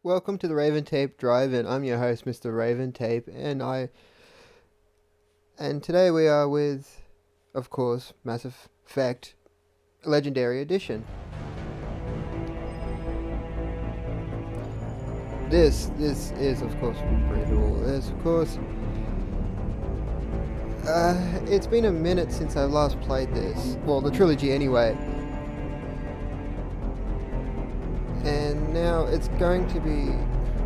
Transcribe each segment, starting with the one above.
Welcome to the Raventape Drive-in. I'm your host, Mr. Raventape, and today we are with, of course, Mass Effect Legendary Edition. This is, of course, brutal. This, of course, it's been a minute since I last played this. Well, the trilogy anyway. And now it's going to be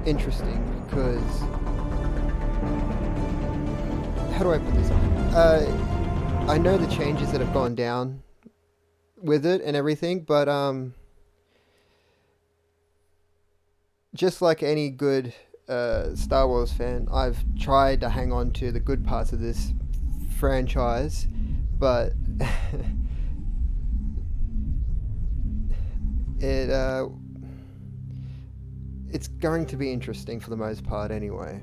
interesting because... How do I put this? I know the changes that have gone down with it and everything, but just like any good Star Wars fan, I've tried to hang on to the good parts of this franchise, but it's going to be interesting for the most part anyway.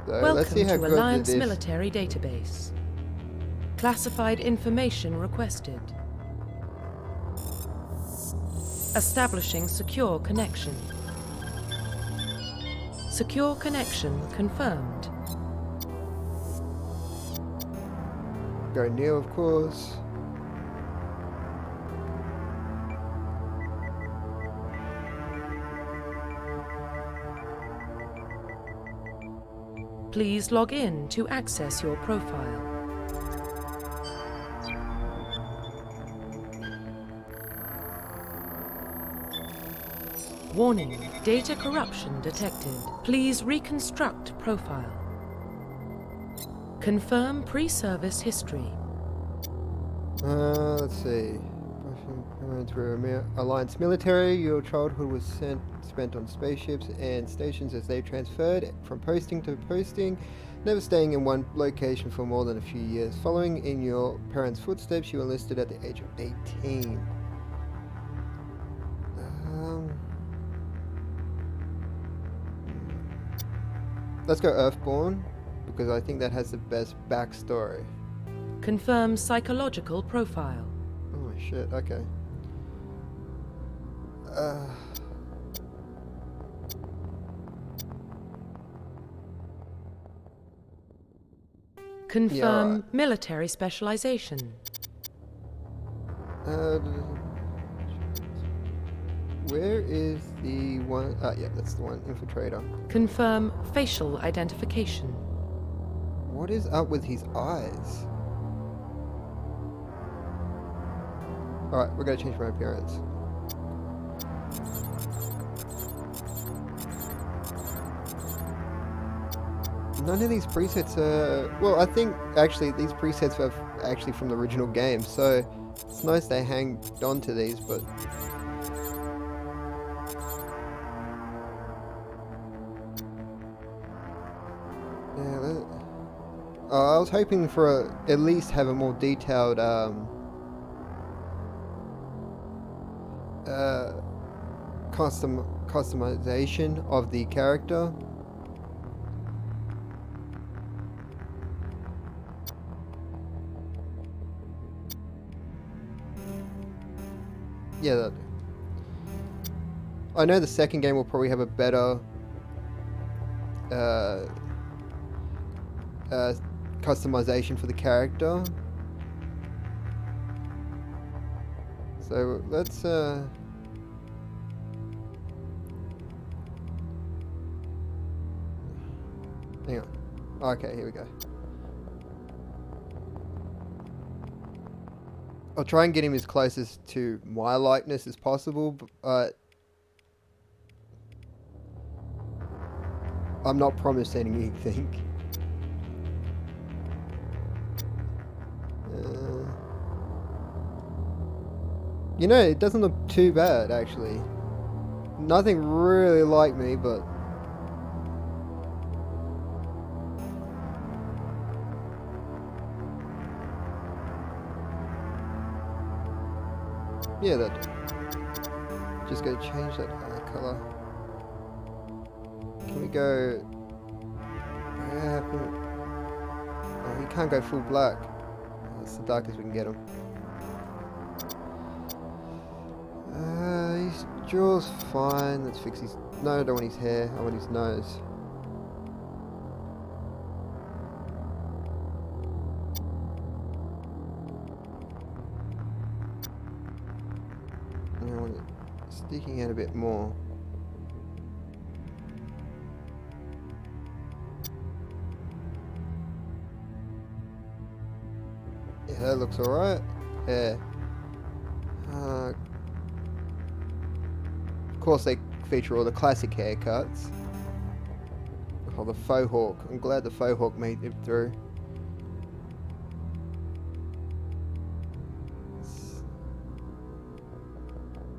So let's see how Welcome to good Alliance this... Military Database. Classified information requested. Establishing secure connection. Secure connection confirmed. Go new, of course. Please log in to access your profile. Warning, data corruption detected. Please reconstruct profile. Confirm pre-service history. Let's see. Alliance military. Your childhood was spent on spaceships and stations as they transferred from posting to posting, never staying in one location for more than a few years. Following in your parents' footsteps, you enlisted at the age of 18. Let's go Earthborn, because I think that has the best backstory. Confirm psychological profile. Oh shit, okay. Confirm right. military specialization. Where is the one? Yeah, that's the one. Infiltrator. Confirm facial identification. What is up with his eyes? Alright, we're gonna change my appearance. None of these presets are... Well, I think actually these presets are actually from the original game, so it's nice they hanged on to these, but... Yeah, I was hoping for at least have a more detailed customization of the character. Yeah, I know the second game will probably have a better customization for the character. So let's hang on. Okay, here we go. I'll try and get him as close as to my likeness as possible, but I'm not promising anything. You know, it doesn't look too bad, actually. Nothing really like me, but... Yeah, that... Just go change that eye color. Can we go... can't go full black. That's the darkest we can get him. His jaw's fine. Let's fix his... No, I don't want his hair. I want his nose. And I want it sticking out a bit more. Yeah, that looks alright. Yeah. Of course they feature all the classic haircuts. Oh, the faux hawk. I'm glad the faux hawk made it through.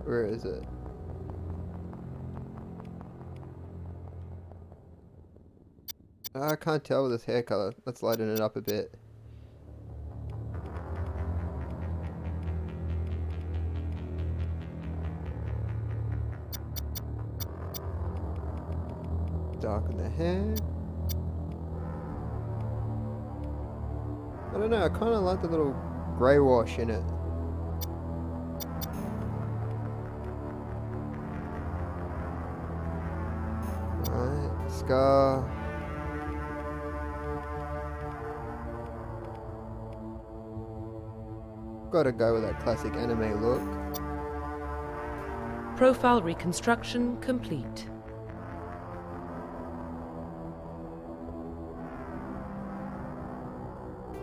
Where is it? I can't tell with this hair color. Let's lighten it up a bit. Darken the hair. I don't know, I kind of like the little grey wash in it. Alright, scar. Gotta go with that classic anime look. Profile reconstruction complete.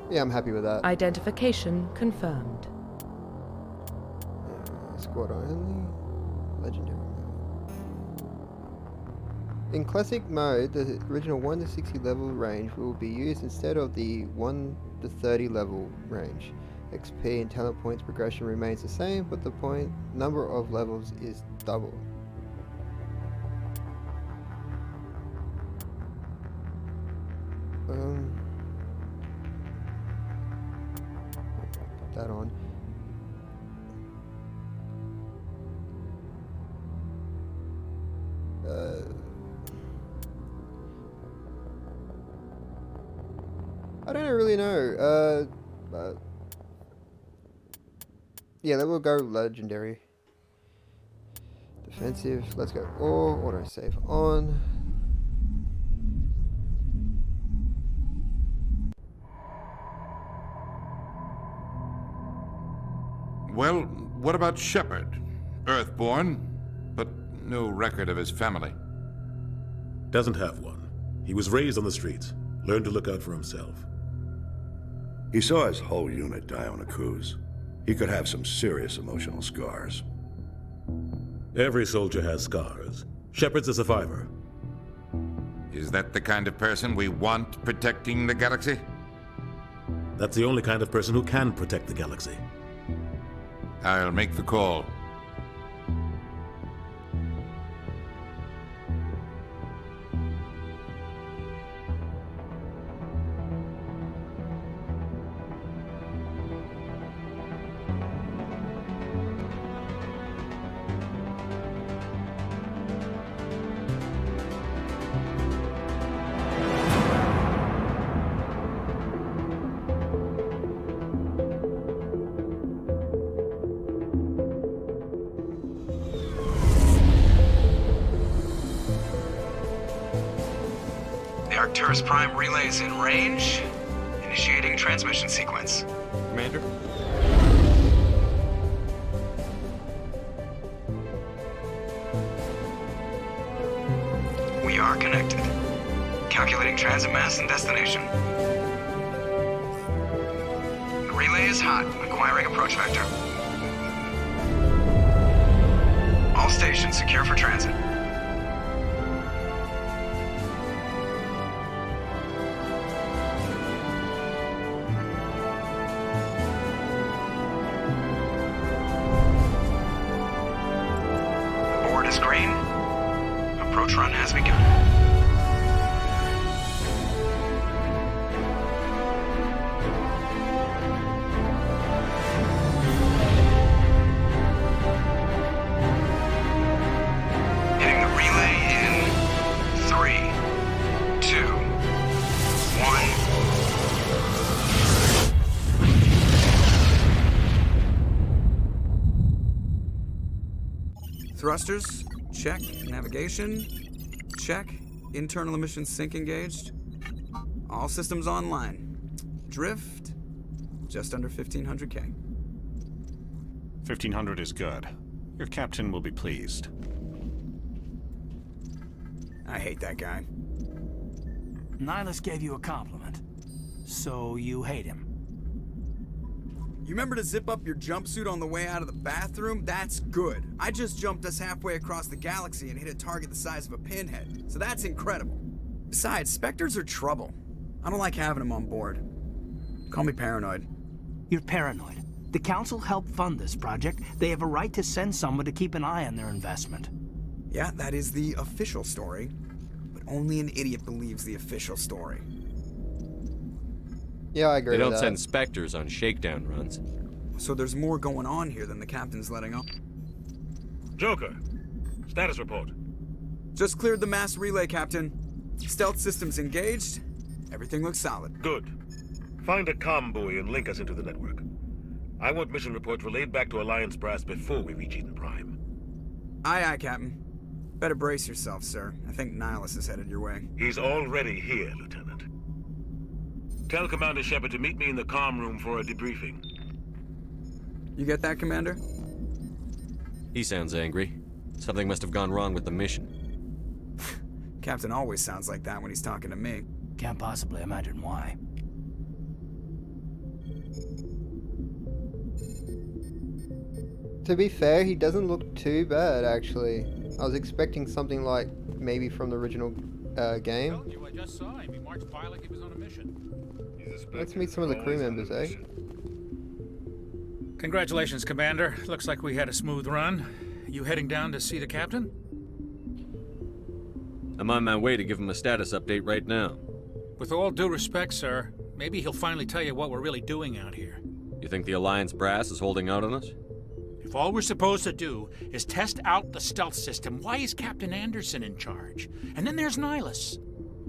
Yeah, I'm happy with that. Identification confirmed. Squad only. Legendary mode. In classic mode, the original 1 to 60 level range will be used instead of the 1 to 30 level range. XP and talent points progression remains the same, but the point number of levels is doubled. Put that on. I don't really know. Yeah, then we'll go legendary. Defensive. Let's go. Or autosave on. Well, what about Shepard? Earthborn, but no record of his family. Doesn't have one. He was raised on the streets. Learned to look out for himself. He saw his whole unit die on a cruise. He could have some serious emotional scars. Every soldier has scars. Shepard's a survivor. Is that the kind of person we want protecting the galaxy? That's the only kind of person who can protect the galaxy. I'll make the call. Arcturus Prime relays in range. Initiating transmission sequence. Commander? We are connected. Calculating transit mass and destination. The relay is hot, acquiring approach vector. All stations secure for transit. Is green. Approach run has begun. Hitting the relay in 3, 2, 1. Thrusters, check. Navigation, check. Internal emission sync engaged. All systems online. Drift, just under 1,500K. 1,500 is good. Your captain will be pleased. I hate that guy. Nihilus gave you a compliment. So you hate him. You remember to zip up your jumpsuit on the way out of the bathroom? That's good. I just jumped us halfway across the galaxy and hit a target the size of a pinhead, so that's incredible. Besides, Spectres are trouble. I don't like having them on board. Call me paranoid. You're paranoid. The Council helped fund this project. They have a right to send someone to keep an eye on their investment. Yeah, that is the official story, but only an idiot believes the official story. Yeah, I agree They with don't that. send Spectres on shakedown runs. So there's more going on here than the captain's letting on. Joker, status report. Just cleared the mass relay, Captain. Stealth systems engaged. Everything looks solid. Good. Find a comm buoy and link us into the network. I want mission reports relayed back to Alliance Brass before we reach Eden Prime. Aye, aye, Captain. Better brace yourself, sir. I think Nihilus is headed your way. He's already here, Lieutenant. Tell Commander Shepard to meet me in the comm room for a debriefing. You get that, Commander? He sounds angry. Something must have gone wrong with the mission. Captain always sounds like that when he's talking to me. Can't possibly imagine why. To be fair, he doesn't look too bad, actually. I was expecting something like maybe from the original game. Told you, I just saw him. He marched by like he was on a mission. Let's meet some of the crew members, eh? Congratulations, Commander. Looks like we had a smooth run. You heading down to see the captain? I'm on my way to give him a status update right now. With all due respect, sir, maybe he'll finally tell you what we're really doing out here. You think the Alliance brass is holding out on us? If all we're supposed to do is test out the stealth system, why is Captain Anderson in charge? And then there's Nihilus.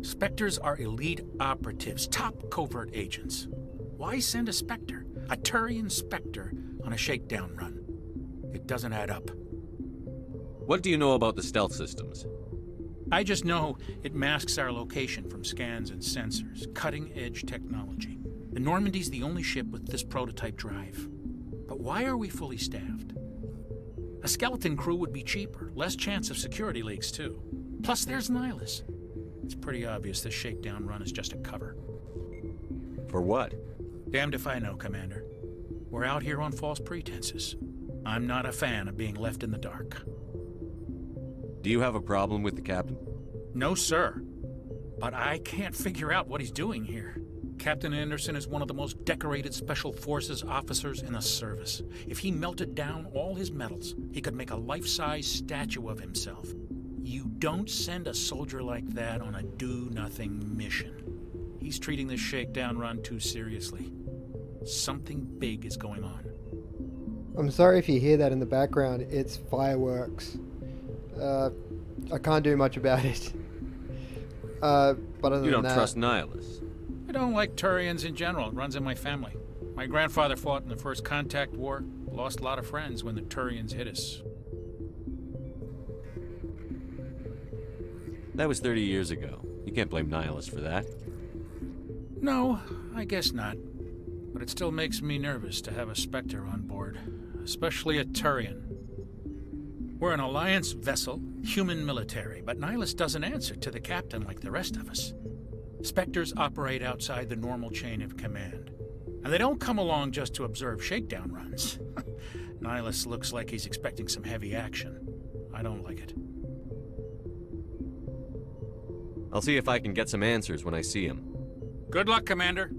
Spectres are elite operatives, top covert agents. Why send a Spectre, a Turian Spectre, on a shakedown run? It doesn't add up. What do you know about the stealth systems? I just know it masks our location from scans and sensors. Cutting-edge technology. The Normandy's the only ship with this prototype drive. But why are we fully staffed? A skeleton crew would be cheaper, less chance of security leaks too. Plus there's Nihilus. It's pretty obvious this shakedown run is just a cover. For what? Damned if I know, Commander. We're out here on false pretenses. I'm not a fan of being left in the dark. Do you have a problem with the captain? No, sir. But I can't figure out what he's doing here. Captain Anderson is one of the most decorated Special Forces officers in the service. If he melted down all his medals, he could make a life-size statue of himself. You don't send a soldier like that on a do-nothing mission. He's treating this shakedown run too seriously. Something big is going on. I'm sorry if you hear that in the background. It's fireworks. I can't do much about it. But other You than don't that, trust Nihilus. I don't like Turians in general. It runs in my family. My grandfather fought in the First Contact War. Lost a lot of friends when the Turians hit us. That was 30 years ago. You can't blame Nihilus for that. No, I guess not. But it still makes me nervous to have a Spectre on board. Especially a Turian. We're an Alliance vessel, human military, but Nihilus doesn't answer to the captain like the rest of us. Spectres operate outside the normal chain of command. And they don't come along just to observe shakedown runs. Nihilus looks like he's expecting some heavy action. I don't like it. I'll see if I can get some answers when I see him. Good luck, Commander.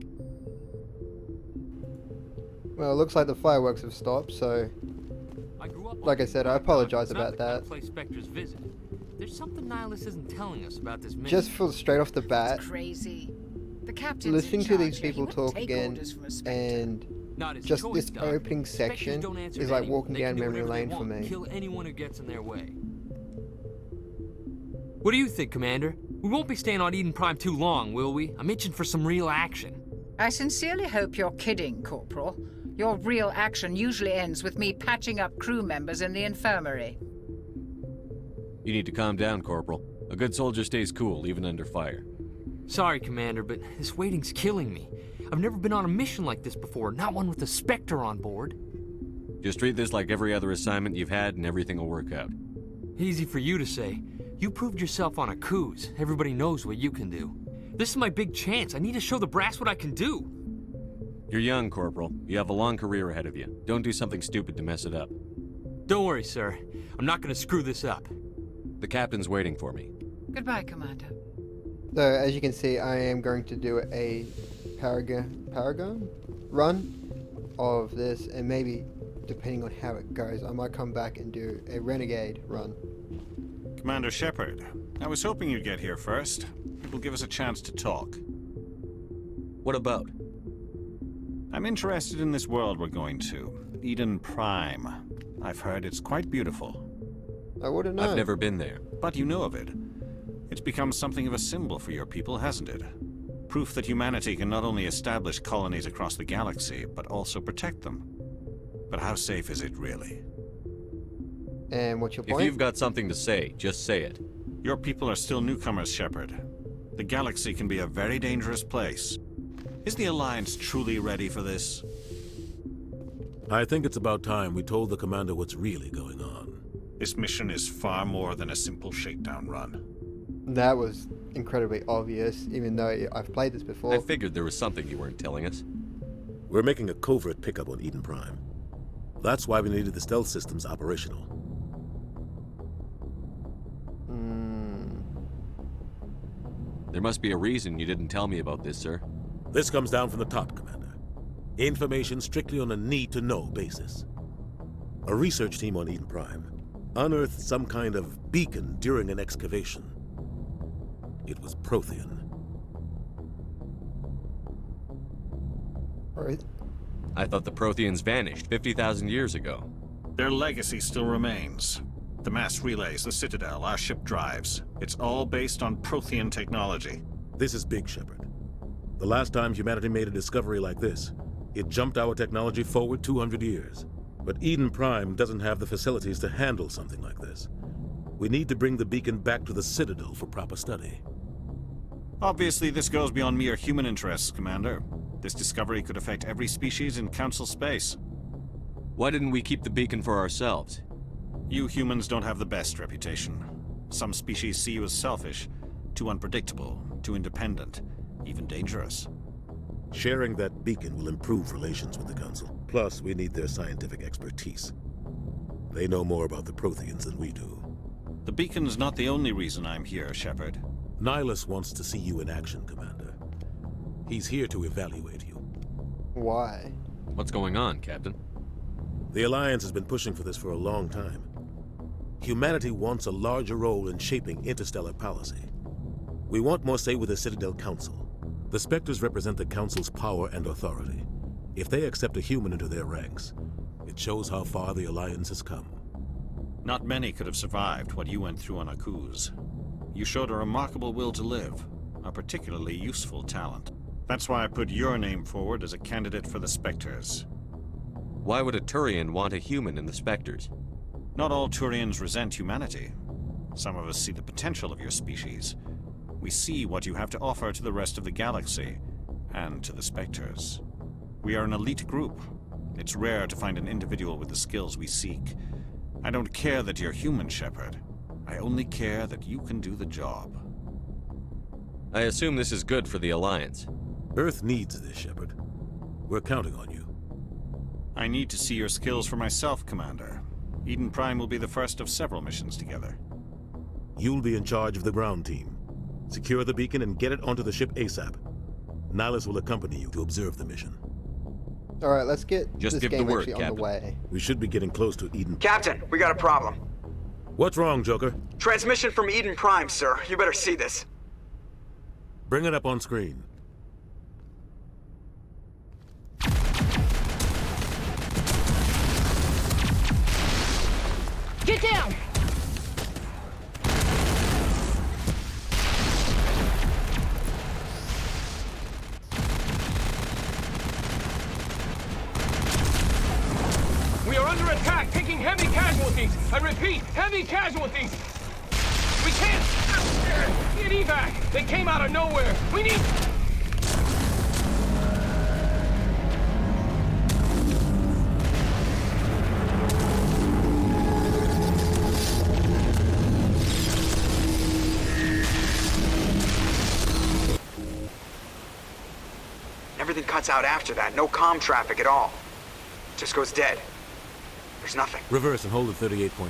well, it looks like the fireworks have stopped, so like I said, I apologize about that. There's something Nihilus isn't telling us about this mission. Just for straight off the bat, It's crazy. The captain's listening in to these charge here. He people won't talk take again orders from a Spectre. and Not his just choice, this Doc. opening Spectres section don't answer is to like anyone. walking They down can do memory whatever they lane for want, me. Kill anyone who gets in their way. What do you think, Commander? We won't be staying on Eden Prime too long, will we? I'm itching for some real action. I sincerely hope you're kidding, Corporal. Your real action usually ends with me patching up crew members in the infirmary. You need to calm down, Corporal. A good soldier stays cool, even under fire. Sorry, Commander, but this waiting's killing me. I've never been on a mission like this before, not one with a Spectre on board. Just treat this like every other assignment you've had and everything will work out. Easy for you to say. You proved yourself on a cruise. Everybody knows what you can do. This is my big chance. I need to show the brass what I can do. You're young, Corporal. You have a long career ahead of you. Don't do something stupid to mess it up. Don't worry, sir. I'm not gonna screw this up. The captain's waiting for me. Goodbye, Commander. So, as you can see, I am going to do a Paragon run of this, and maybe, depending on how it goes, I might come back and do a Renegade run. Commander Shepard, I was hoping you'd get here first. It will give us a chance to talk. What about? I'm interested in this world we're going to. Eden Prime. I've heard it's quite beautiful. I wouldn't know. I've never been there. But you know of it. It's become something of a symbol for your people, hasn't it? Proof that humanity can not only establish colonies across the galaxy, but also protect them. But how safe is it, really? And what's your point? If you've got something to say, just say it. Your people are still newcomers, Shepard. The galaxy can be a very dangerous place. Is the Alliance truly ready for this? I think it's about time we told the Commander what's really going on. This mission is far more than a simple shakedown run. That was incredibly obvious, even though I've played this before. I figured there was something you weren't telling us. We're making a covert pickup on Eden Prime. That's why we needed the stealth systems operational. There must be a reason you didn't tell me about this, sir. This comes down from the top, Commander. Information strictly on a need-to-know basis. A research team on Eden Prime unearthed some kind of beacon during an excavation. It was Prothean. Right. I thought the Protheans vanished 50,000 years ago. Their legacy still remains. The mass relays, the Citadel, our ship drives. It's all based on Prothean technology. This is big, Shepard. The last time humanity made a discovery like this, it jumped our technology forward 200 years. But Eden Prime doesn't have the facilities to handle something like this. We need to bring the beacon back to the Citadel for proper study. Obviously, this goes beyond mere human interests, Commander. This discovery could affect every species in Council space. Why didn't we keep the beacon for ourselves? You humans don't have the best reputation. Some species see you as selfish, too unpredictable, too independent, even dangerous. Sharing that beacon will improve relations with the Council. Plus, we need their scientific expertise. They know more about the Protheans than we do. The beacon's not the only reason I'm here, Shepard. Nihilus wants to see you in action, Commander. He's here to evaluate you. Why? What's going on, Captain? The Alliance has been pushing for this for a long time. Humanity wants a larger role in shaping interstellar policy. We want more say with the Citadel Council. The Spectres represent the Council's power and authority. If they accept a human into their ranks, it shows how far the Alliance has come. Not many could have survived what you went through on Akuz. You showed a remarkable will to live, a particularly useful talent. That's why I put your name forward as a candidate for the Spectres. Why would a Turian want a human in the Spectres? Not all Turians resent humanity. Some of us see the potential of your species. We see what you have to offer to the rest of the galaxy, and to the Spectres. We are an elite group. It's rare to find an individual with the skills we seek. I don't care that you're human, Shepard. I only care that you can do the job. I assume this is good for the Alliance. Earth needs this, Shepard. We're counting on you. I need to see your skills for myself, Commander. Eden Prime will be the first of several missions together. You'll be in charge of the ground team. Secure the beacon and get it onto the ship ASAP. Nihilus will accompany you to observe the mission. Alright, let's get Just this give the game word, actually on Captain. the way. We should be getting close to Eden. Captain, we got a problem. What's wrong, Joker? Transmission from Eden Prime, sir. You better see this. Bring it up on screen. Get down! We are under attack, taking heavy casualties. I repeat, heavy casualties. Get evac! They came out of nowhere! We need... Everything cuts out after that. No comm traffic at all. Just goes dead. There's nothing. Reverse and hold at 38.5.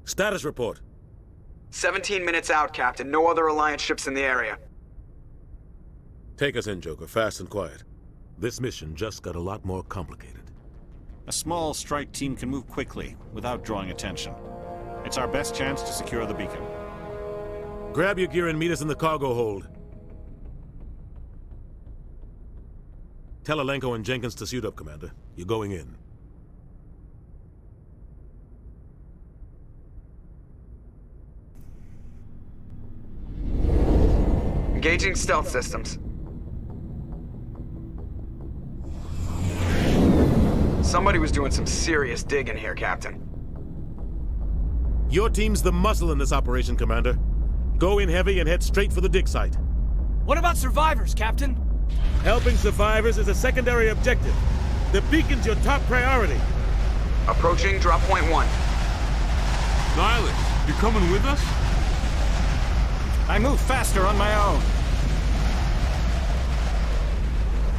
Status report. 17 minutes out, Captain. No other Alliance ships in the area. Take us in, Joker, fast and quiet. This mission just got a lot more complicated. A small strike team can move quickly, without drawing attention. It's our best chance to secure the beacon. Grab your gear and meet us in the cargo hold. Tell Alenko and Jenkins to suit up, Commander. You're going in. Engaging stealth systems. Somebody was doing some serious digging here, Captain. Your team's the muscle in this operation, Commander. Go in heavy and head straight for the dig site. What about survivors, Captain? Helping survivors is a secondary objective. The beacon's your top priority. Approaching drop point 1. Nihilus, you coming with us? I move faster on my own.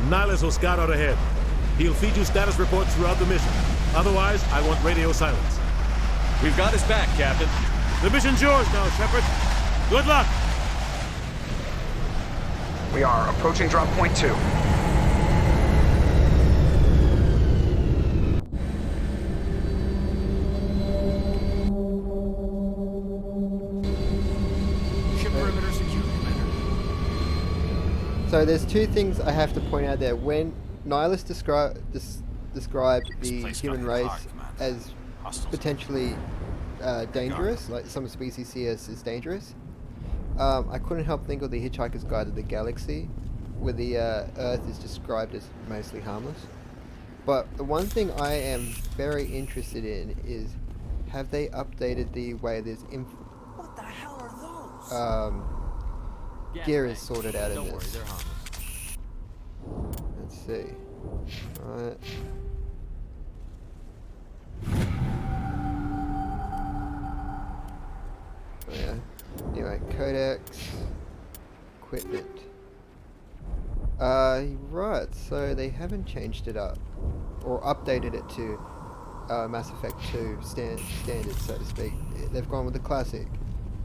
Nihilus will scout out ahead. He'll feed you status reports throughout the mission. Otherwise, I want radio silence. We've got his back, Captain. The mission's yours now, Shepard. Good luck! We are approaching drop point 2. Ship perimeter secure, Commander. So there's two things I have to point out there. When Nihilus described the human race as potentially dangerous, like some species see us as dangerous, I couldn't help think of the Hitchhiker's Guide to the Galaxy, where the Earth is described as mostly harmless. But the one thing I am very interested in is, have they updated the way there's What the hell are those? gear is sorted out in Don't worry, this? they're harmless. Let's see. Alright. Oh yeah. Anyway, codex, equipment. Right, so they haven't changed it up, or updated it to Mass Effect 2 standards, so to speak. They've gone with the classic,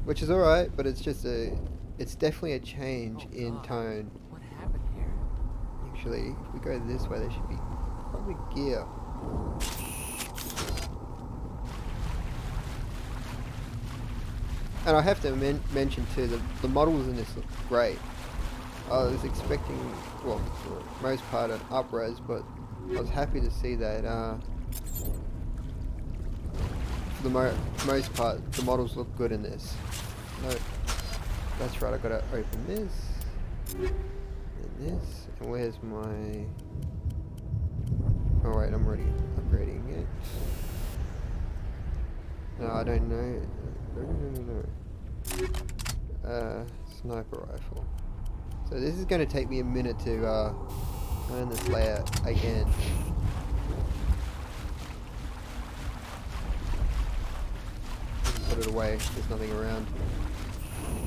which is alright, but it's just it's definitely a change in tone. What happened here? Actually, if we go this way, there should be probably gear. And I have to mention too, the models in this look great. I was expecting, well, for the most part, an up-res, but I was happy to see that for the most part, the models look good in this. No, that's right, I gotta open this, and this, and where's my... Oh wait, I'm already upgrading it. No, I don't know. No. Sniper rifle. So this is going to take me a minute to learn this layout again. Put it away, there's nothing around.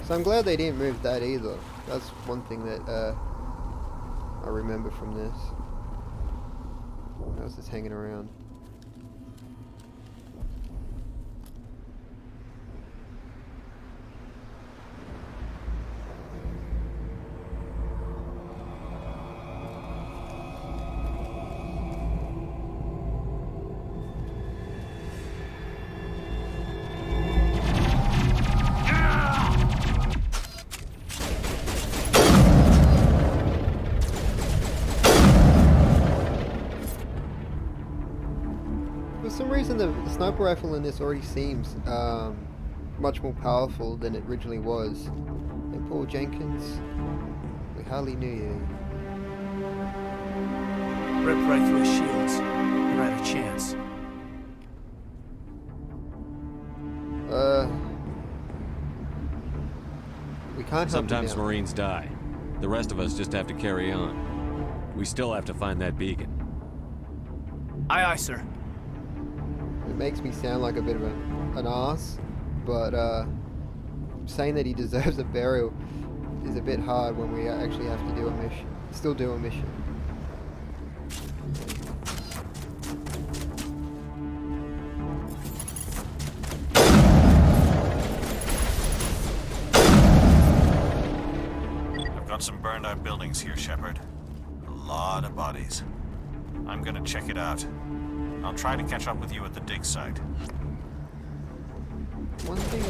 So I'm glad they didn't move that either. That's one thing that I remember from this. I was just hanging around. For some reason, the sniper rifle in this already seems much more powerful than it originally was. And Paul Jenkins, we hardly knew you. Ripped right through his shields. Never had a chance. can't help you Sometimes now. Marines die. The rest of us just have to carry on. We still have to find that beacon. Aye, aye, sir. It makes me sound like a bit of an ass, but saying that he deserves a burial is a bit hard when we actually have to do a mission. Still do a mission. I've got some burned out buildings here, Shepard. A lot of bodies. I'm gonna check it out. I'll try to catch up with you at the dig site. One thing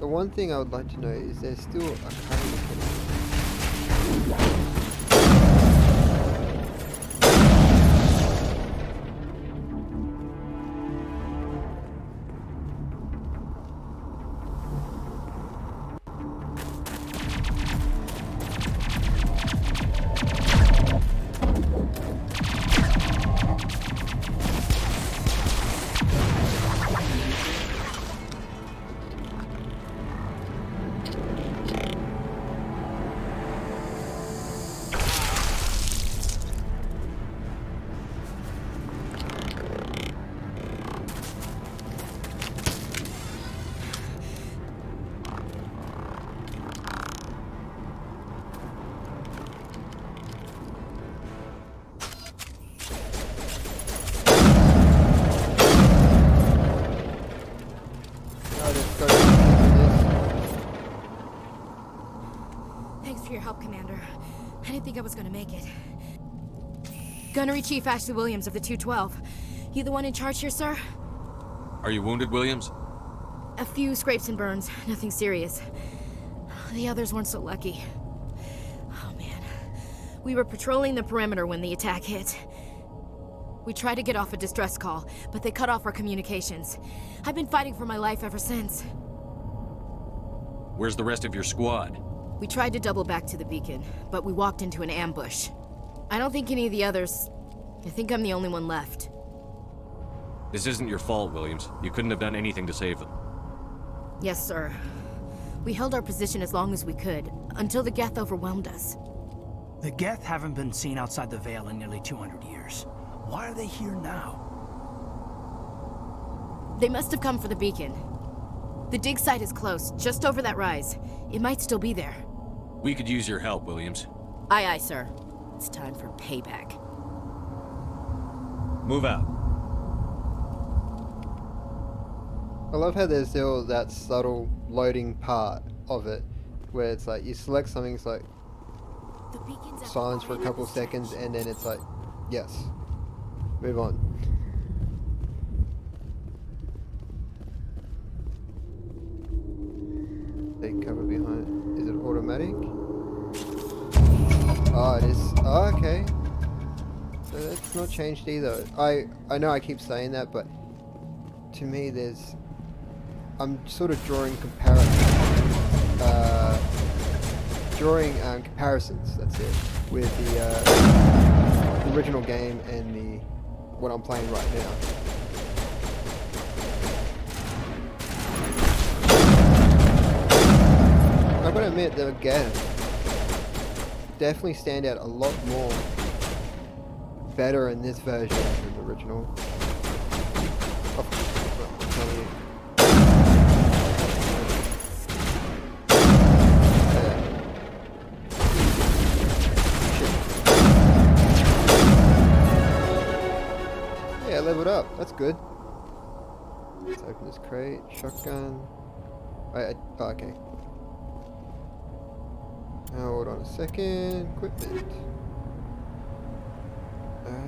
The one thing I would like to know is there's still a current connection. Thanks for your help, Commander. I didn't think I was gonna make it. Gunnery Chief Ashley Williams of the 212. You the one in charge here, sir? Are you wounded, Williams? A few scrapes and burns, nothing serious. The others weren't so lucky. Oh man. We were patrolling the perimeter when the attack hit. We tried to get off a distress call, but they cut off our communications. I've been fighting for my life ever since. Where's the rest of your squad? We tried to double back to the beacon, but we walked into an ambush. I don't think any of the others... I think I'm the only one left. This isn't your fault, Williams. You couldn't have done anything to save them. Yes, sir. We held our position as long as we could, until the Geth overwhelmed us. The Geth haven't been seen outside the Veil in nearly 200 years. Why are they here now? They must have come for the beacon. The dig site is close, just over that rise. It might still be there. We could use your help, Williams. Aye, aye, sir. It's time for payback. Move out. I love how there's still that subtle loading part of it, where it's like you select something, it's like silence for a couple of seconds, and then it's like, yes, move on. Take cover behind. Is it automatic? Oh, it is. Oh, okay. So that's not changed either. I know I keep saying that, but to me, I'm sort of drawing comparisons. That's it, with the original game and what I'm playing right now. I've got to admit, the Geth definitely stand out a lot more better in this version than the original. Oh, I'm telling you. Yeah, leveled up. That's good. Let's open this crate. Shotgun. Oh, okay. Now, hold on a second. Equipment.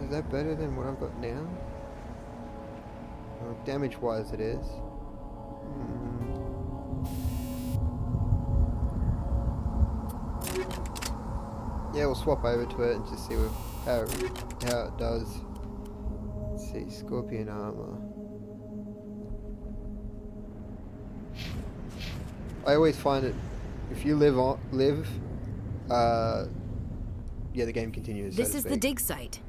Is that better than what I've got now? Well, damage-wise, it is. Yeah, we'll swap over to it and just see how it does. Let's see, Scorpion armor. I always find it, if you live, yeah, the game continues. This is the dig site.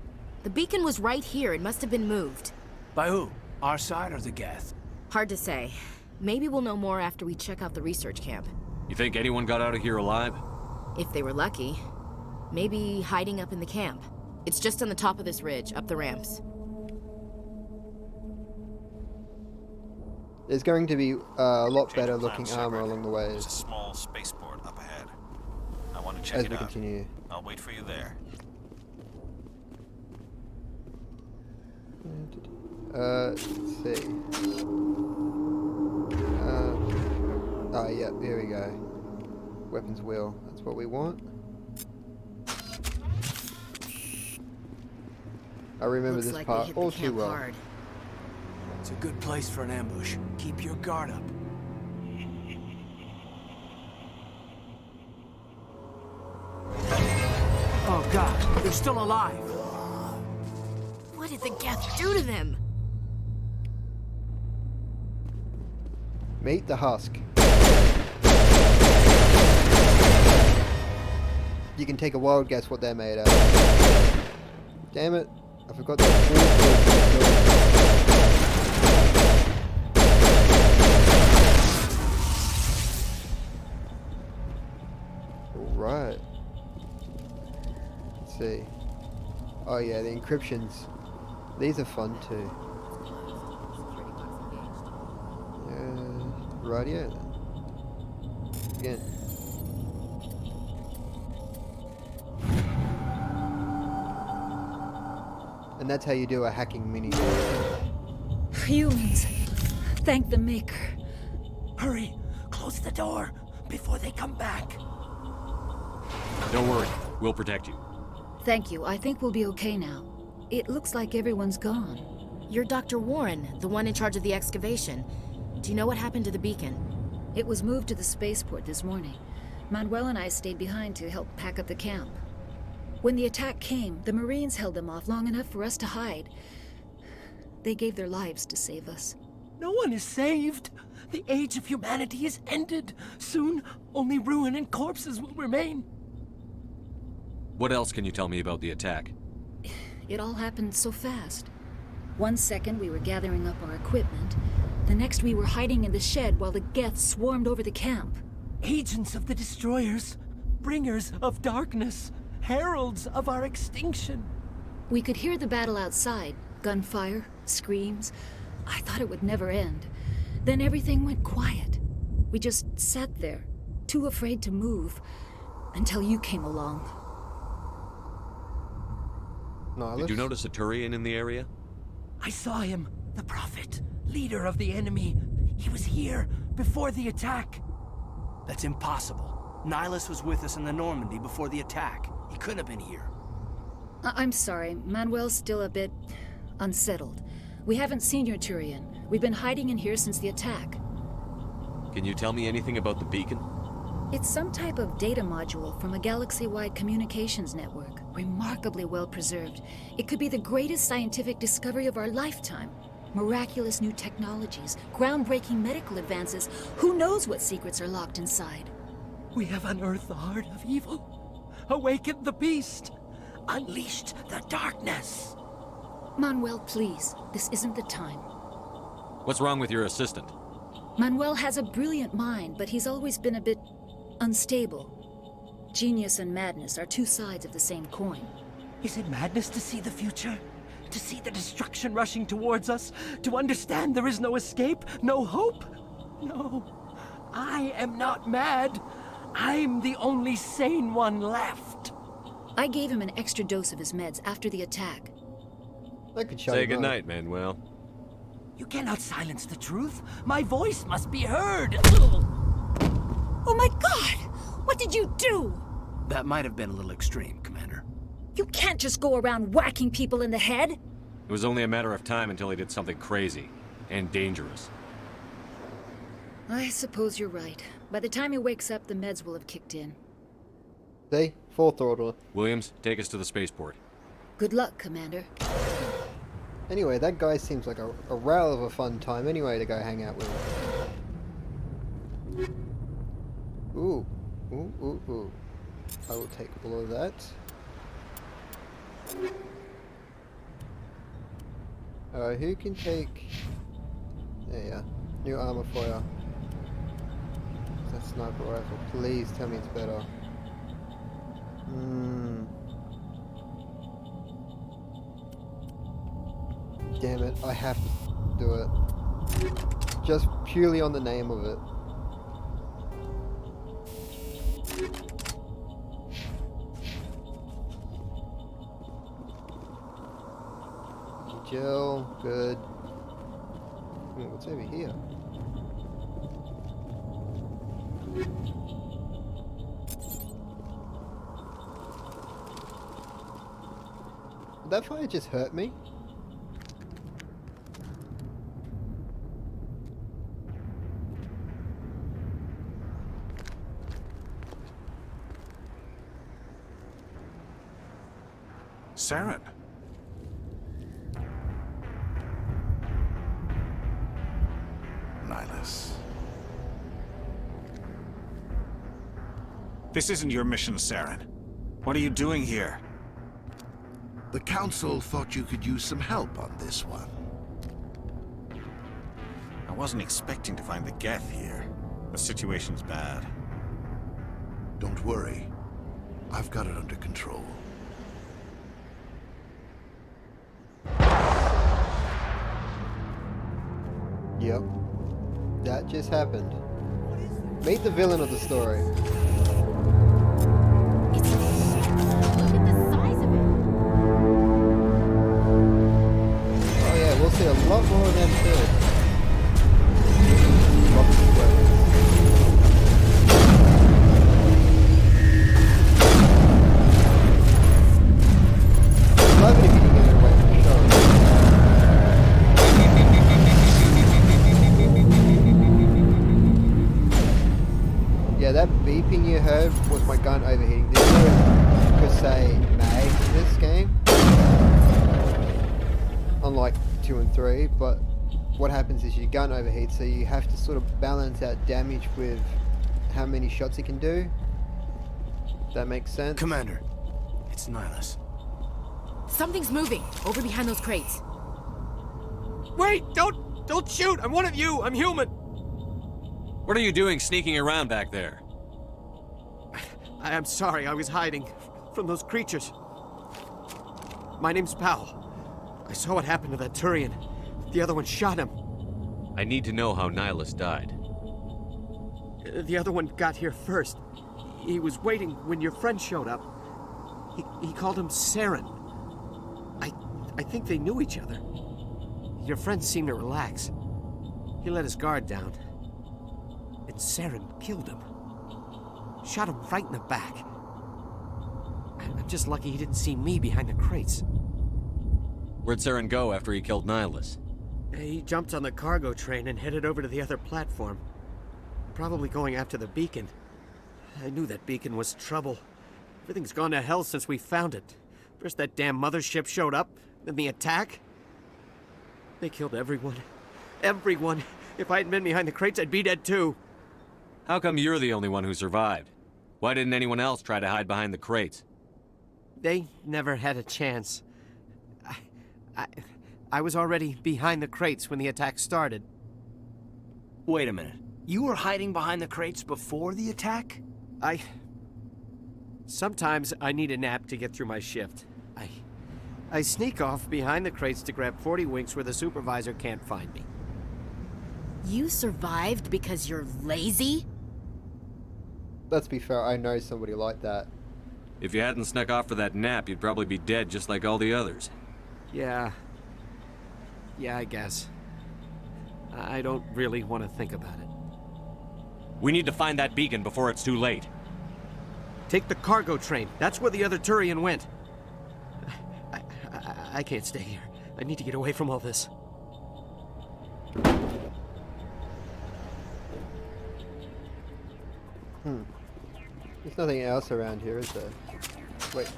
The beacon was right here. It must have been moved. By who? Our side or the Geth? Hard to say. Maybe we'll know more after we check out the research camp. You think anyone got out of here alive? If they were lucky. Maybe hiding up in the camp. It's just on the top of this ridge, up the ramps. There's going to be a lot better looking armor along the way There's a small spaceport up ahead. I want to check as it we out. continue. I'll wait for you there. Let's see. Oh, yeah, here we go. Weapons wheel. That's what we want. I remember Looks this like part we hit the all too camp well. hard. It's a good place for an ambush. Keep your guard up. Oh god, they're still alive. What did the Geth do to them? Meet the husk. You can take a wild guess what they're made of. Damn it, I forgot that. Alright. Let's see. Oh yeah, the encryptions. These are fun too. Right, yeah. Again. And that's how you do a hacking mini. Humans, thank the Maker. Hurry, close the door before they come back. Don't worry, we'll protect you. Thank you. I think we'll be okay now. It looks like everyone's gone. You're Dr. Warren, the one in charge of the excavation. Do you know what happened to the beacon? It was moved to the spaceport this morning. Manuel and I stayed behind to help pack up the camp. When the attack came, the Marines held them off long enough for us to hide. They gave their lives to save us. No one is saved. The age of humanity is ended. Soon, only ruin and corpses will remain. What else can you tell me about the attack? It all happened so fast. 1 second we were gathering up our equipment. The next we were hiding in the shed while the Geth swarmed over the camp. Agents of the Destroyers, bringers of darkness, heralds of our extinction. We could hear the battle outside. Gunfire, screams. I thought it would never end. Then everything went quiet. We just sat there, too afraid to move, until you came along. Did you notice a Turian in the area? I saw him, the Prophet, leader of the enemy. He was here before the attack. That's impossible. Nihilus was with us in the Normandy before the attack. He couldn't have been here. I'm sorry. Manuel's still a bit unsettled. We haven't seen your Turian. We've been hiding in here since the attack. Can you tell me anything about the beacon? It's some type of data module from a galaxy-wide communications network. Remarkably well preserved. It could be the greatest scientific discovery of our lifetime. Miraculous new technologies, groundbreaking medical advances. Who knows what secrets are locked inside? We have unearthed the heart of evil, awakened the beast, unleashed the darkness. Manuel, please. This isn't the time. What's wrong with your assistant? Manuel has a brilliant mind, but he's always been a bit unstable. Genius and madness are two sides of the same coin. Is it madness to see the future? To see the destruction rushing towards us? To understand there is no escape? No hope? No. I am not mad. I'm the only sane one left. I gave him an extra dose of his meds after the attack. I could Say goodnight, Manuel. You cannot silence the truth. My voice must be heard. Oh my god! What did you do? That might have been a little extreme, Commander. You can't just go around whacking people in the head. It was only a matter of time until he did something crazy and dangerous. I suppose you're right. By the time he wakes up, the meds will have kicked in. See? Full throttle. Williams, take us to the spaceport. Good luck, Commander. Anyway, that guy seems like a rail of a fun time anyway to go hang out with. Ooh. Ooh, ooh, ooh. I will take all of that. Who can take... There you are. New armor for you. That sniper rifle. Please tell me it's better. Damn it, I have to do it. Just purely on the name of it. Gel, good. What's over here? Did that fire just hurt me? Saren. Nihilus. This isn't your mission, Saren. What are you doing here? The Council thought you could use some help on this one. I wasn't expecting to find the Geth here. The situation's bad. Don't worry. I've got it under control. Yep. That just happened. Meet the villain of the story. Oh yeah, we'll see a lot more of them too. Love it if you can get away from the show. Yeah, that beeping you heard was my gun overheating. There's no, per se, mag in this game. Unlike 2 and 3, but what happens is your gun overheats, so you have to sort of balance out damage with how many shots it can do. That makes sense? Commander, it's Nihilus. Something's moving over behind those crates. Wait! Don't shoot! I'm one of you! I'm human! What are you doing sneaking around back there? I'm sorry, I was hiding from those creatures. My name's Powell. I saw what happened to that Turian. The other one shot him. I need to know how Nihilus died. The other one got here first. He was waiting when your friend showed up. He called him Saren. I think they knew each other. Your friend seemed to relax. He let his guard down. And Saren killed him. Shot him right in the back. I'm just lucky he didn't see me behind the crates. Where'd Saren go after he killed Nihilus? He jumped on the cargo train and headed over to the other platform. Probably going after the beacon. I knew that beacon was trouble. Everything's gone to hell since we found it. First that damn mothership showed up, then the attack. They killed everyone. Everyone. If I hadn't been behind the crates, I'd be dead too. How come you're the only one who survived? Why didn't anyone else try to hide behind the crates? They never had a chance. I was already behind the crates when the attack started. Wait a minute. You were hiding behind the crates before the attack? Sometimes I need a nap to get through my shift. I sneak off behind the crates to grab 40 winks where the supervisor can't find me. You survived because you're lazy? Let's be fair, I know somebody like that. If you hadn't snuck off for that nap, you'd probably be dead just like all the others. Yeah, I guess. I don't really want to think about it. We need to find that beacon before it's too late. Take the cargo train. That's where the other Turian went. I can't stay here. I need to get away from all this. There's nothing else around here, is there? Wait.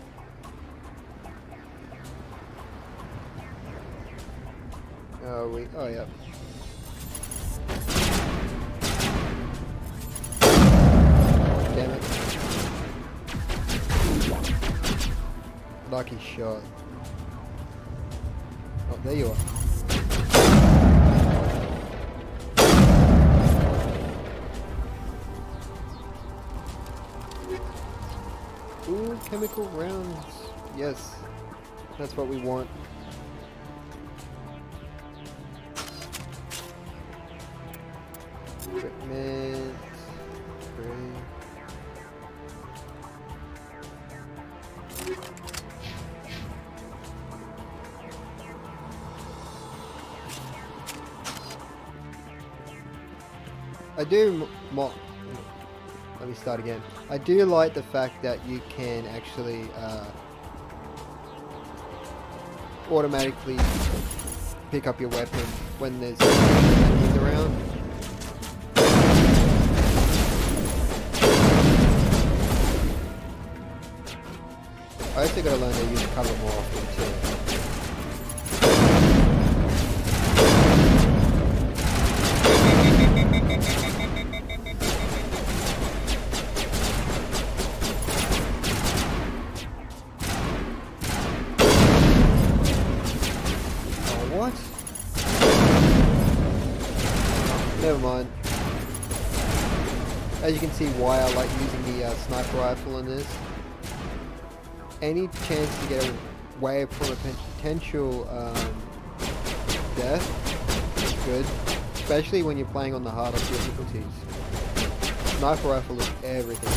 Oh yeah. Damn it. Lucky shot. Oh, there you are. want chemical rounds. Yes, that's what we want. Equipment. Great. Let me start again. I do like the fact that you can actually automatically pick up your weapon when there's enemies around. I also gotta learn to use cover more often too. Never mind. As you can see why I like using the sniper rifle in this. Any chance to get away from a potential death is good. Especially when you're playing on the harder difficulties. Sniper rifle is everything.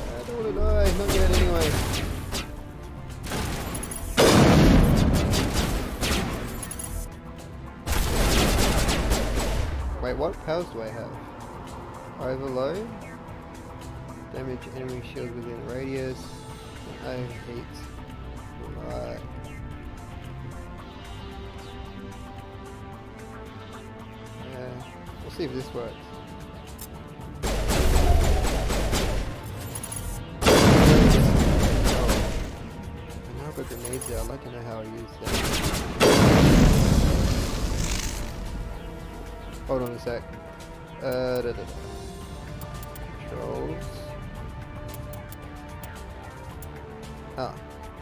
I don't want to die, not yet anyway. Wait, what powers do I have? Overload? Damage enemy shield within radius. I hate. Right. We'll see if this works. Oh. I've got grenades there. I'd like to know how I use them. Hold on a sec. Controls. Ah,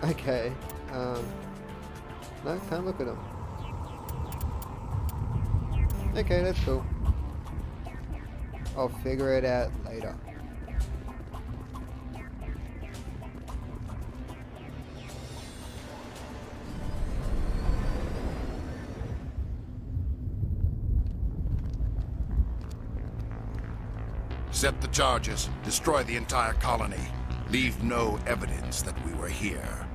okay. No, can't look at them. Okay, that's cool. I'll figure it out later. Set the charges. Destroy the entire colony. Leave no evidence that we were here.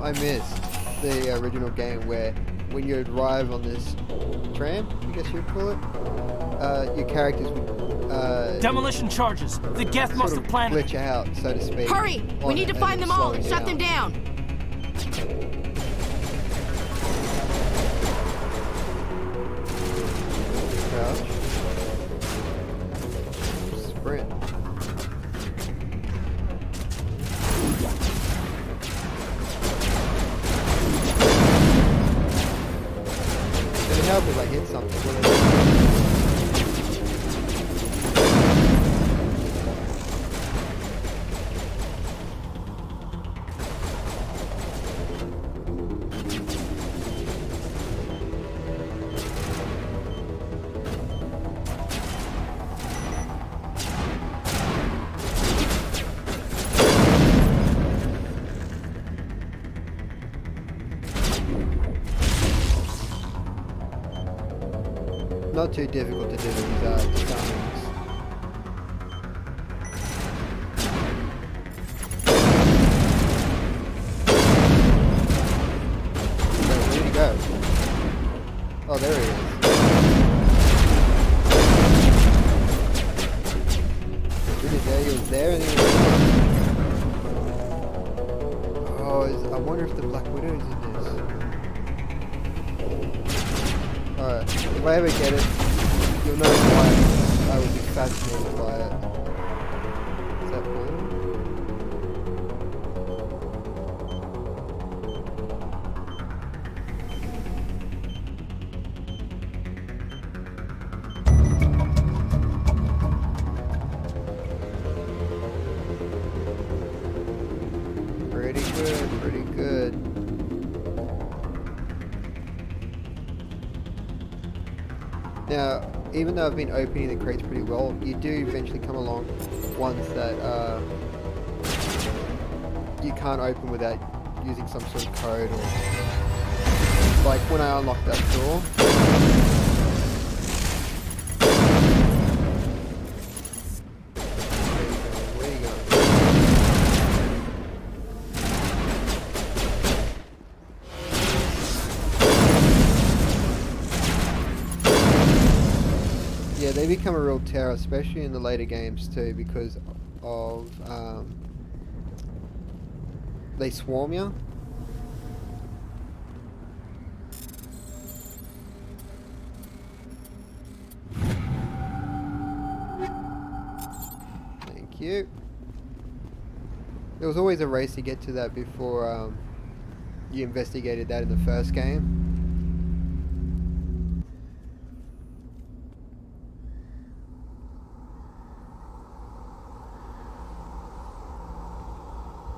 I missed the original game where when you arrive on this tram, I guess you'd call it, your characters would demolition charges. The Geth must have planted. Glitch out, so to speak. Hurry! We need to find them all and shut them down. Crouch. Sprint. Help if I hit something. Not too difficult to do these summons. Where did he go? Oh, there he is. He was there and then he was gone. Oh, I wonder if the Black Widow is in this. if I ever get it, you'll know why I would be fascinated by it. Is that blue? Pretty good, pretty good. Now, even though I've been opening the crates pretty well, you do eventually come along ones that you can't open without using some sort of code, or like when I unlocked that door. Where you going? Yeah, they become a real terror, especially in the later games too, because of they swarm you. Thank you. There was always a race to get to that before you investigated that in the first game.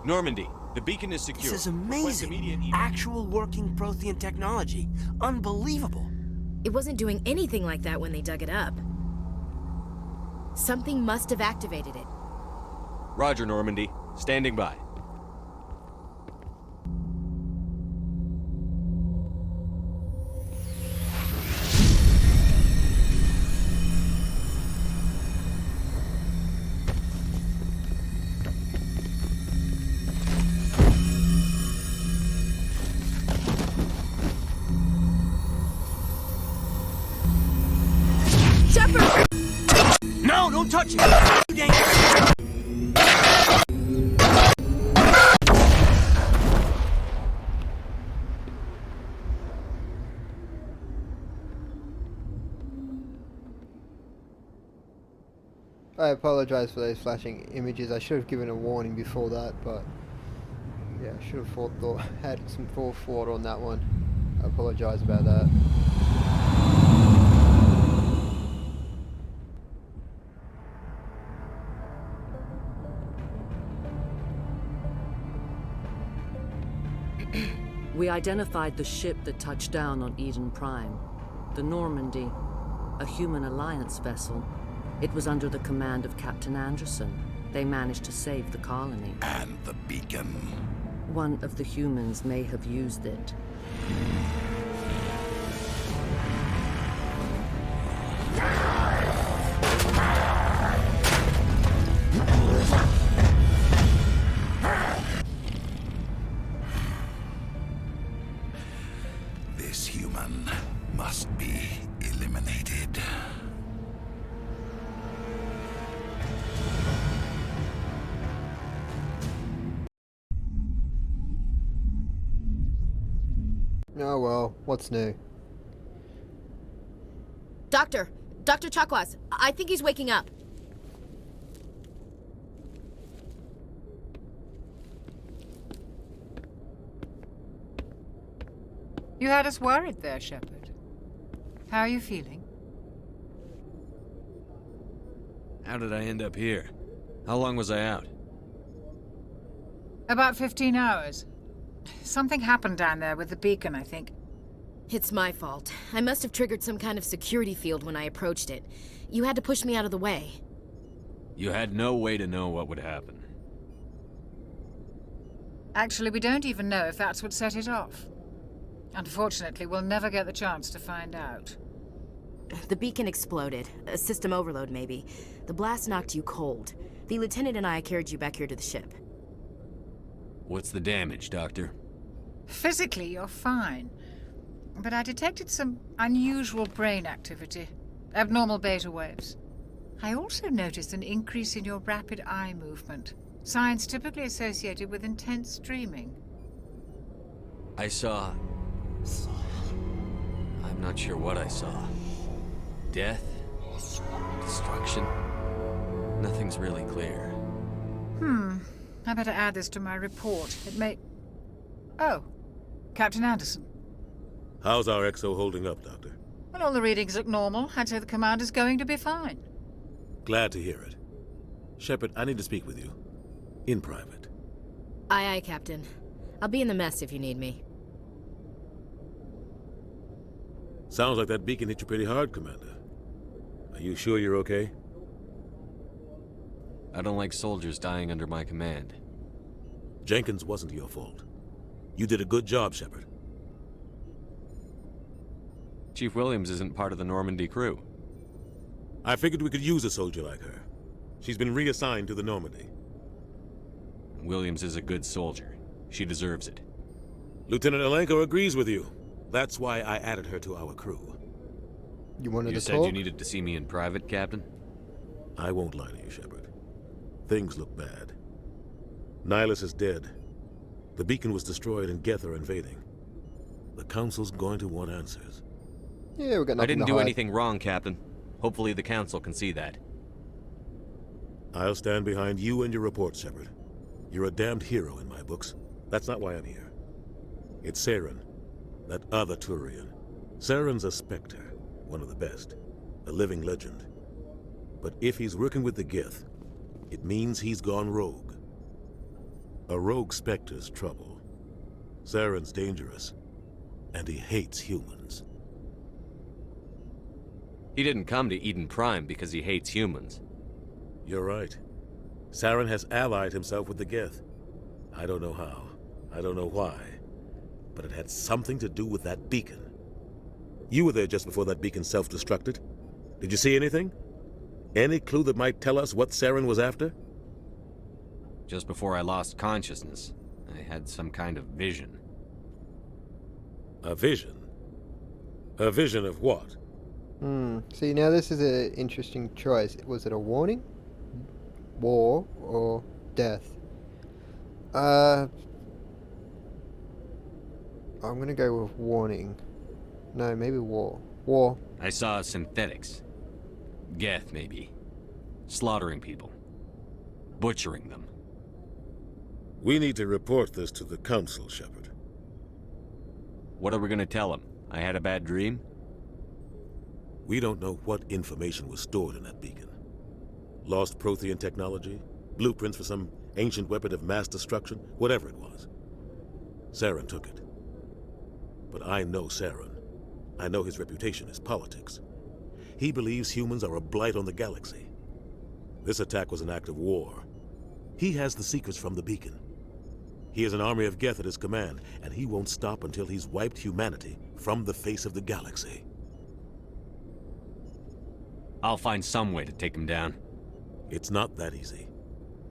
Normandy, the beacon is secure. This is amazing. Actual working Prothean technology. Unbelievable. It wasn't doing anything like that when they dug it up. Something must have activated it. Roger, Normandy. Standing by. No, don't touch it! I apologize for those flashing images. I should have given a warning before that, but yeah, I should have had some forethought on that one. I apologize about that. We identified the ship that touched down on Eden Prime, the Normandy, a human alliance vessel. It was under the command of Captain Anderson. They managed to save the colony. And the beacon. One of the humans may have used it. This human must be eliminated. Oh well, what's new? Doctor Chakwas, I think he's waking up. You had us worried there, Shepard. How are you feeling? How did I end up here? How long was I out? About 15 hours. Something happened down there with the beacon, I think. It's my fault. I must have triggered some kind of security field when I approached it. You had to push me out of the way. You had no way to know what would happen. Actually, we don't even know if that's what set it off. Unfortunately, we'll never get the chance to find out. The beacon exploded. A system overload, maybe. The blast knocked you cold. The lieutenant and I carried you back here to the ship. What's the damage, Doctor? Physically, you're fine. But I detected some unusual brain activity. Abnormal beta waves. I also noticed an increase in your rapid eye movement. Signs typically associated with intense dreaming. I saw... I'm not sure what I saw. Death? Destruction? Nothing's really clear. I better add this to my report. It may... Oh, Captain Anderson. How's our XO holding up, Doctor? Well, all the readings look normal. I'd say the commander's going to be fine. Glad to hear it. Shepard, I need to speak with you. In private. Aye, aye, Captain. I'll be in the mess if you need me. Sounds like that beacon hit you pretty hard, Commander. Are you sure you're okay? I don't like soldiers dying under my command. Jenkins wasn't your fault. You did a good job, Shepard. Chief Williams isn't part of the Normandy crew. I figured we could use a soldier like her. She's been reassigned to the Normandy. Williams is a good soldier. She deserves it. Lieutenant Alenko agrees with you. That's why I added her to our crew. You wanted You to said talk? you needed to see me in private, Captain? I won't lie to you, Shepard. Things look bad. Nihilus is dead. The beacon was destroyed and Geth are invading. The Council's going to want answers. Yeah, we got nothing I didn't to do hide. anything wrong, Captain. Hopefully the Council can see that. I'll stand behind you and your report, Shepard. You're a damned hero in my books. That's not why I'm here. It's Saren, that other Turian. Saren's a Spectre, one of the best, a living legend. But if he's working with the Geth, it means he's gone rogue. A rogue Spectre's trouble. Saren's dangerous, and he hates humans. He didn't come to Eden Prime because he hates humans. You're right. Saren has allied himself with the Geth. I don't know how. I don't know why. But it had something to do with that beacon. You were there just before that beacon self-destructed. Did you see anything? Any clue that might tell us what Saren was after? Just before I lost consciousness, I had some kind of vision. A vision? A vision of what? See, now this is an interesting choice. Was it a warning? War or death? I'm gonna go with warning. No, maybe war. War. I saw synthetics. Geth, maybe. Slaughtering people. Butchering them. We need to report this to the Council, Shepard. What are we gonna tell them? I had a bad dream? We don't know what information was stored in that beacon. Lost Prothean technology? Blueprints for some ancient weapon of mass destruction? Whatever it was. Saren took it. But I know Saren. I know his reputation is politics. He believes humans are a blight on the galaxy. This attack was an act of war. He has the secrets from the beacon. He has an army of Geth at his command, and he won't stop until he's wiped humanity from the face of the galaxy. I'll find some way to take him down. It's not that easy.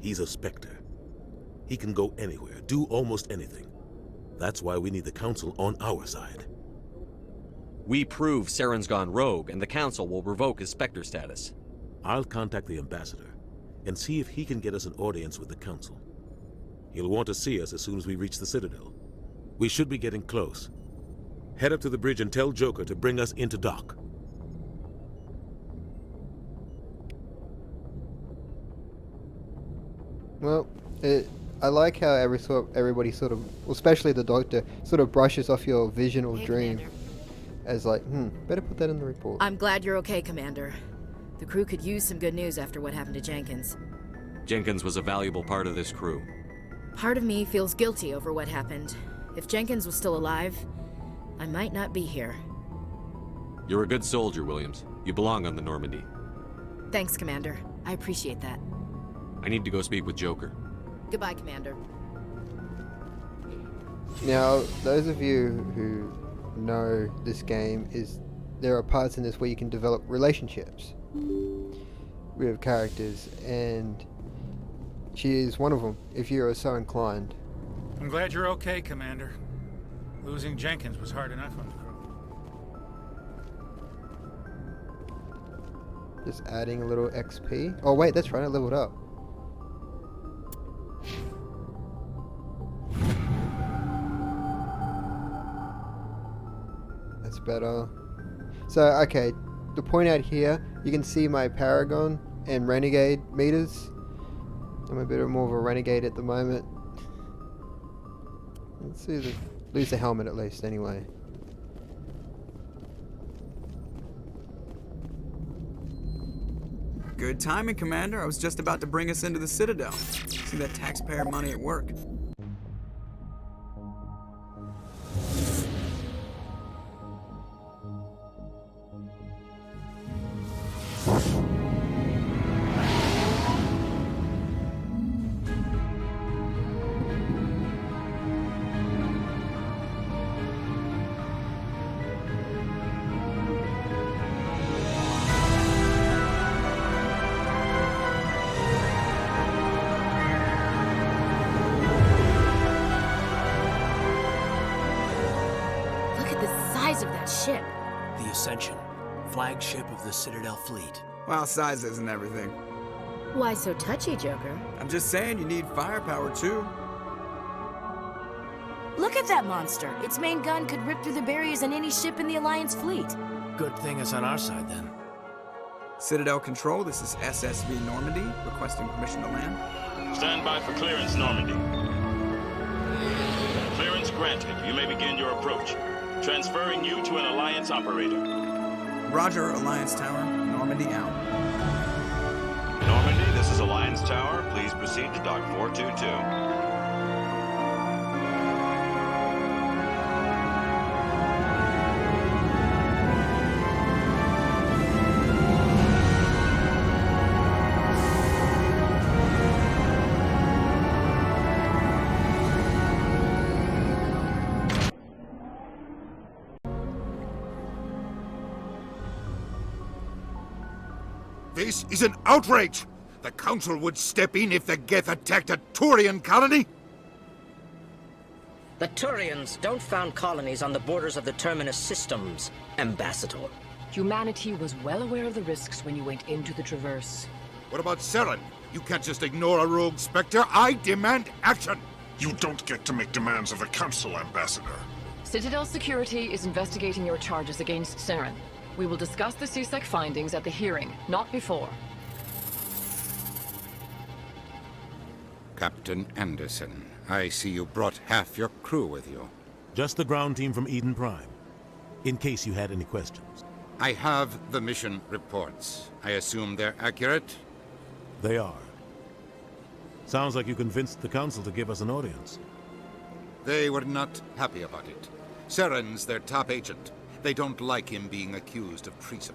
He's a Spectre. He can go anywhere, do almost anything. That's why we need the Council on our side. We prove Saren's gone rogue, and the Council will revoke his Spectre status. I'll contact the Ambassador and see if he can get us an audience with the Council. He'll want to see us as soon as we reach the Citadel. We should be getting close. Head up to the bridge and tell Joker to bring us into dock. Well, I like how everybody sort of, well, especially the Doctor, sort of brushes off your vision or dream. Commander. As like, better put that in the report. I'm glad you're okay, Commander. The crew could use some good news after what happened to Jenkins. Jenkins was a valuable part of this crew. Part of me feels guilty over what happened. If Jenkins was still alive, I might not be here. You're a good soldier, Williams. You belong on the Normandy. Thanks, Commander. I appreciate that. I need to go speak with Joker. Goodbye, Commander. Now, those of you who know this game, there are parts in this where you can develop relationships with characters, and she is one of them, if you are so inclined. I'm glad you're okay, Commander. Losing Jenkins was hard enough on the crew. Just adding a little XP. Oh wait, that's right, I leveled up. That's better. So, okay, the point out here, you can see my Paragon and Renegade meters. I'm a bit more of a Renegade at the moment. Let's see lose the helmet at least, anyway. Good timing, Commander. I was just about to bring us into the Citadel. See that taxpayer money at work. Of that ship. The Ascension, flagship of the Citadel fleet. Well, size isn't everything. Why so touchy, Joker? I'm just saying you need firepower too. Look at that monster. Its main gun could rip through the barriers in any ship in the Alliance fleet. Good thing it's on our side then. Citadel Control, this is SSV Normandy, requesting permission to land. Stand by for clearance, Normandy. Clearance granted. You may begin your approach. Transferring you to an Alliance operator. Roger, Alliance Tower. Normandy out. Normandy, this is Alliance Tower. Please proceed to Dock 422. This is an outrage! The Council would step in if the Geth attacked a Turian colony? The Turians don't found colonies on the borders of the Terminus systems, Ambassador. Humanity was well aware of the risks when you went into the Traverse. What about Saren? You can't just ignore a rogue Spectre. I demand action! You don't get to make demands of the Council, Ambassador. Citadel Security is investigating your charges against Saren. We will discuss the CSEC findings at the hearing, not before. Captain Anderson, I see you brought half your crew with you. Just the ground team from Eden Prime, in case you had any questions. I have the mission reports. I assume they're accurate? They are. Sounds like you convinced the Council to give us an audience. They were not happy about it. Saren's their top agent. They don't like him being accused of treason.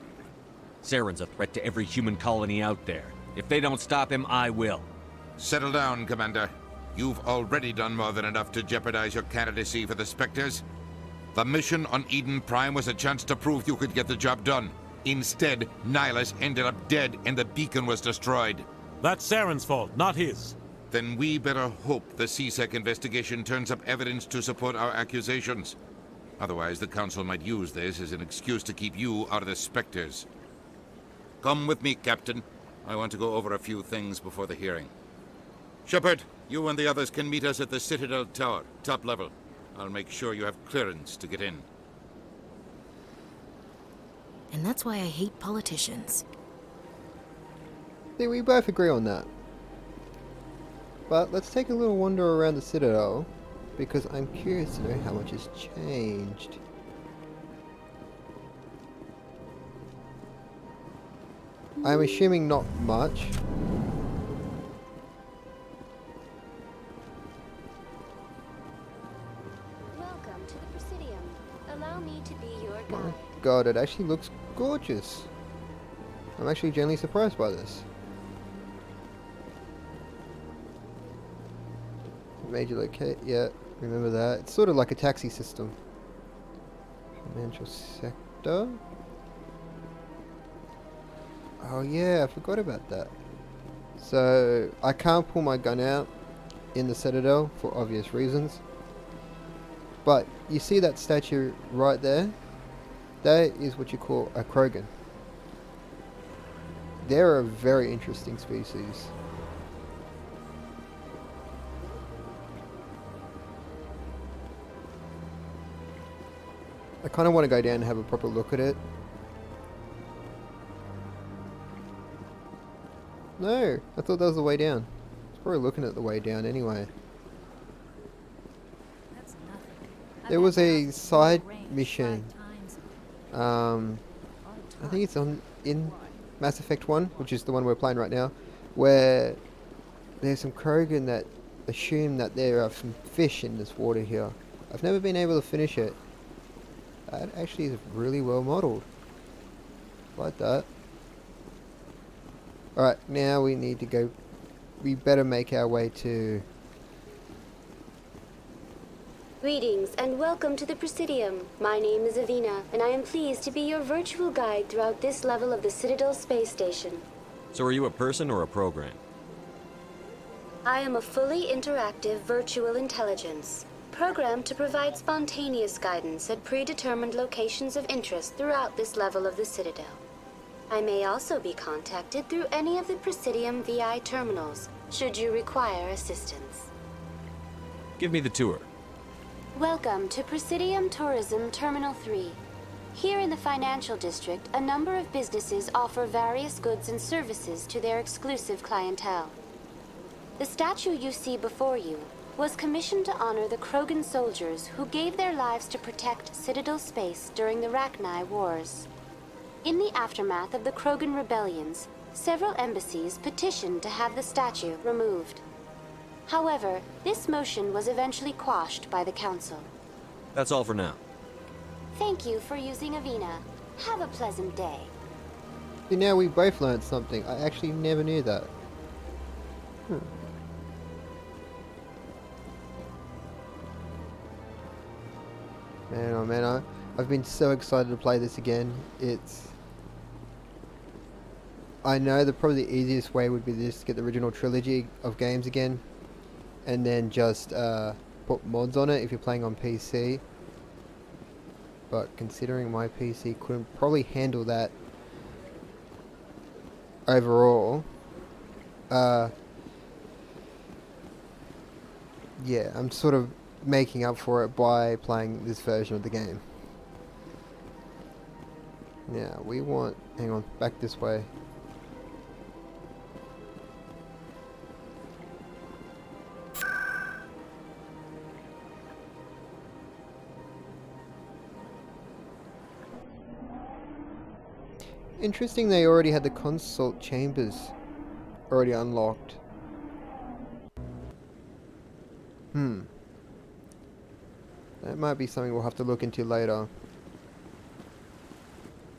Saren's a threat to every human colony out there. If they don't stop him, I will. Settle down, Commander. You've already done more than enough to jeopardize your candidacy for the Spectres. The mission on Eden Prime was a chance to prove you could get the job done. Instead, Nihilus ended up dead and the beacon was destroyed. That's Saren's fault, not his. Then we better hope the CSEC investigation turns up evidence to support our accusations. Otherwise, the Council might use this as an excuse to keep you out of the Spectres. Come with me, Captain. I want to go over a few things before the hearing. Shepard, you and the others can meet us at the Citadel Tower, top level. I'll make sure you have clearance to get in. And that's why I hate politicians. See, we both agree on that. But let's take a little wander around the Citadel, because I'm curious to know how much has changed. I'm assuming not much. Welcome to the Presidium. Allow me to be your My guide. God, it actually looks gorgeous. I'm actually genuinely surprised by this. Major locate, yeah, remember that. It's sort of like a taxi system. Financial sector. Oh yeah, I forgot about that. So I can't pull my gun out in the Citadel for obvious reasons. But you see that statue right there? That is what you call a Krogan. They're a very interesting species. I kind of want to go down and have a proper look at it, No, I thought that was the way down. I was probably looking at the way down anyway. There was a side mission. I think it's in Mass Effect 1, which is the one we're playing right now, where there's some Krogan that assume that there are some fish in this water here. I've never been able to finish it. That actually is really well modelled. Like that. Alright, now we need to go. We better make our way to... Greetings and welcome to the Presidium. My name is Avina, and I am pleased to be your virtual guide throughout this level of the Citadel space station. So are you a person or a program? I am a fully interactive virtual intelligence, programmed to provide spontaneous guidance at predetermined locations of interest throughout this level of the Citadel. I may also be contacted through any of the Presidium VI terminals, should you require assistance. Give me the tour. Welcome to Presidium Tourism Terminal 3. Here in the financial district, a number of businesses offer various goods and services to their exclusive clientele. The statue you see before you was commissioned to honor the Krogan soldiers who gave their lives to protect Citadel space during the Rachni Wars. In the aftermath of the Krogan rebellions, several embassies petitioned to have the statue removed. However, this motion was eventually quashed by the Council. That's all for now. Thank you for using Avina. Have a pleasant day. See, now we both learned something. I actually never knew that. Man, oh man, I've been so excited to play this again. I know that probably the easiest way would be just to get the original trilogy of games again, and then just put mods on it if you're playing on PC. But considering my PC couldn't probably handle that overall, yeah, I'm sort of making up for it by playing this version of the game. Now we want, hang on, back this way. Interesting, they already had the consult chambers already unlocked. That might be something we'll have to look into later.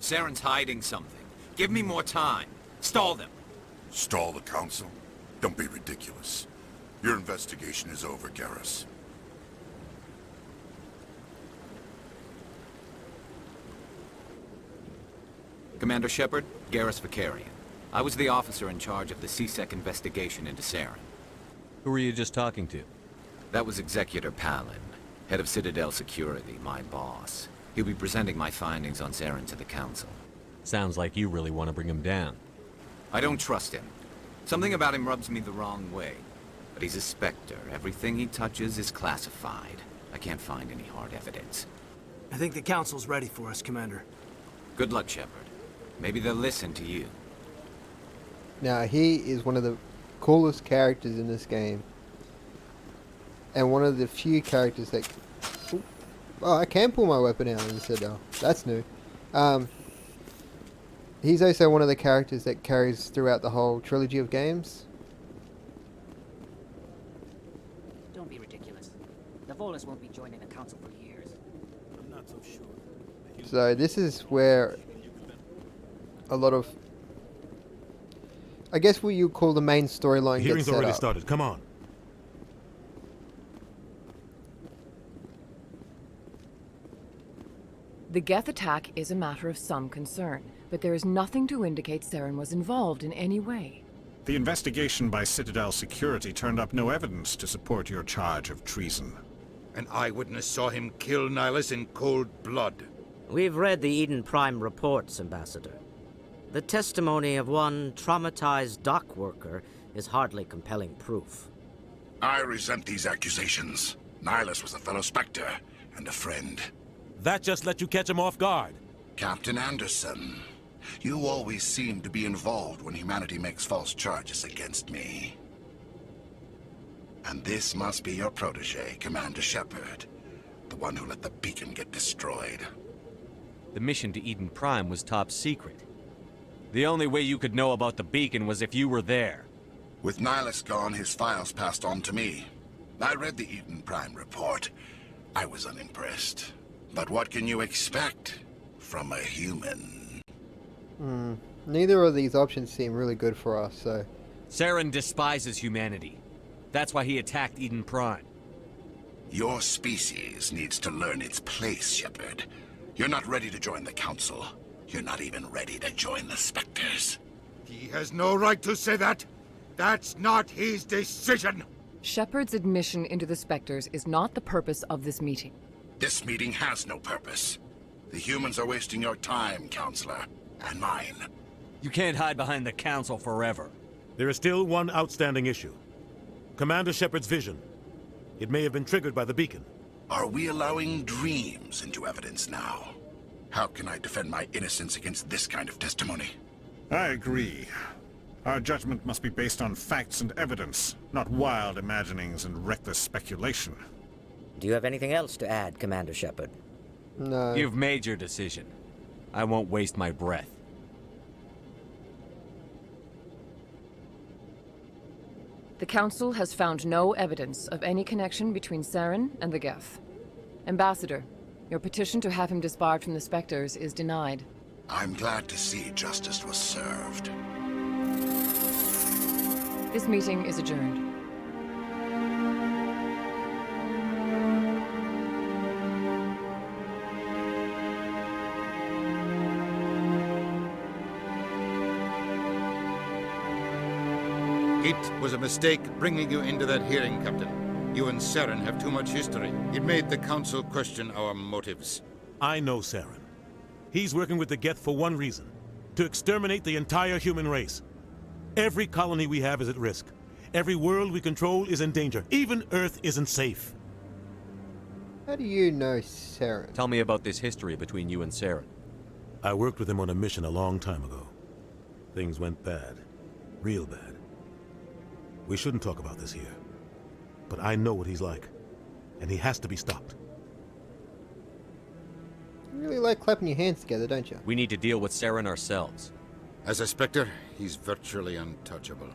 Saren's hiding something. Give me more time. Stall them. Stall the Council? Don't be ridiculous. Your investigation is over, Garrus. Commander Shepard, Garrus Vicarian. I was the officer in charge of the CSEC investigation into Saren. Who were you just talking to? That was Executor Palin, head of Citadel Security, my boss. He'll be presenting my findings on Saren to the Council. Sounds like you really want to bring him down. I don't trust him. Something about him rubs me the wrong way. But he's a Spectre. Everything he touches is classified. I can't find any hard evidence. I think the Council's ready for us, Commander. Good luck, Shepard. Maybe they'll listen to you. Now, he is one of the coolest characters in this game. And one of the few characters that... Oh, I can pull my weapon out in the Citadel. That's new. He's also one of the characters that carries throughout the whole trilogy of games. Don't be ridiculous. The Volus won't be joining the Council for years. I'm not so sure. So this is where a lot of... I guess what you call the main storyline gets set up. Hearing's already started. Come on. The Geth attack is a matter of some concern, but there is nothing to indicate Saren was involved in any way. The investigation by Citadel Security turned up no evidence to support your charge of treason. An eyewitness saw him kill Nihilus in cold blood. We've read the Eden Prime reports, Ambassador. The testimony of one traumatized dock worker is hardly compelling proof. I resent these accusations. Nihilus was a fellow Spectre and a friend. That just let you catch him off guard. Captain Anderson, You always seem to be involved when humanity makes false charges against me. And this must be your protege, Commander Shepard. The one who let the beacon get destroyed. The mission to Eden Prime was top secret. The only way you could know about the beacon was if you were there. With Nihilus gone, his files passed on to me. I read the Eden Prime report. I was unimpressed. But what can you expect from a human? Neither of these options seem really good for us, so... Saren despises humanity. That's why he attacked Eden Prime. Your species needs to learn its place, Shepard. You're not ready to join the Council. You're not even ready to join the Spectres. He has no right to say that. That's not his decision. Shepard's admission into the Spectres is not the purpose of this meeting. This meeting has no purpose. The humans are wasting your time, Counselor, and mine. You can't hide behind the Council forever. There is still one outstanding issue. Commander Shepard's vision. It may have been triggered by the beacon. Are we allowing dreams into evidence now? How can I defend my innocence against this kind of testimony? I agree. Our judgment must be based on facts and evidence, not wild imaginings and reckless speculation. Do you have anything else to add, Commander Shepard? No. You've made your decision. I won't waste my breath. The Council has found no evidence of any connection between Saren and the Geth. Ambassador, your petition to have him disbarred from the Spectres is denied. I'm glad to see justice was served. This meeting is adjourned. It was a mistake bringing you into that hearing, Captain. You and Saren have too much history. It made the Council question our motives. I know Saren. He's working with the Geth for one reason. To exterminate the entire human race. Every colony we have is at risk. Every world we control is in danger. Even Earth isn't safe. How do you know Saren? Tell me about this history between you and Saren. I worked with him on a mission a long time ago. Things went bad. Real bad. We shouldn't talk about this here. But I know what he's like. And he has to be stopped. You really like clapping your hands together, don't you? We need to deal with Saren ourselves. As a Spectre, he's virtually untouchable.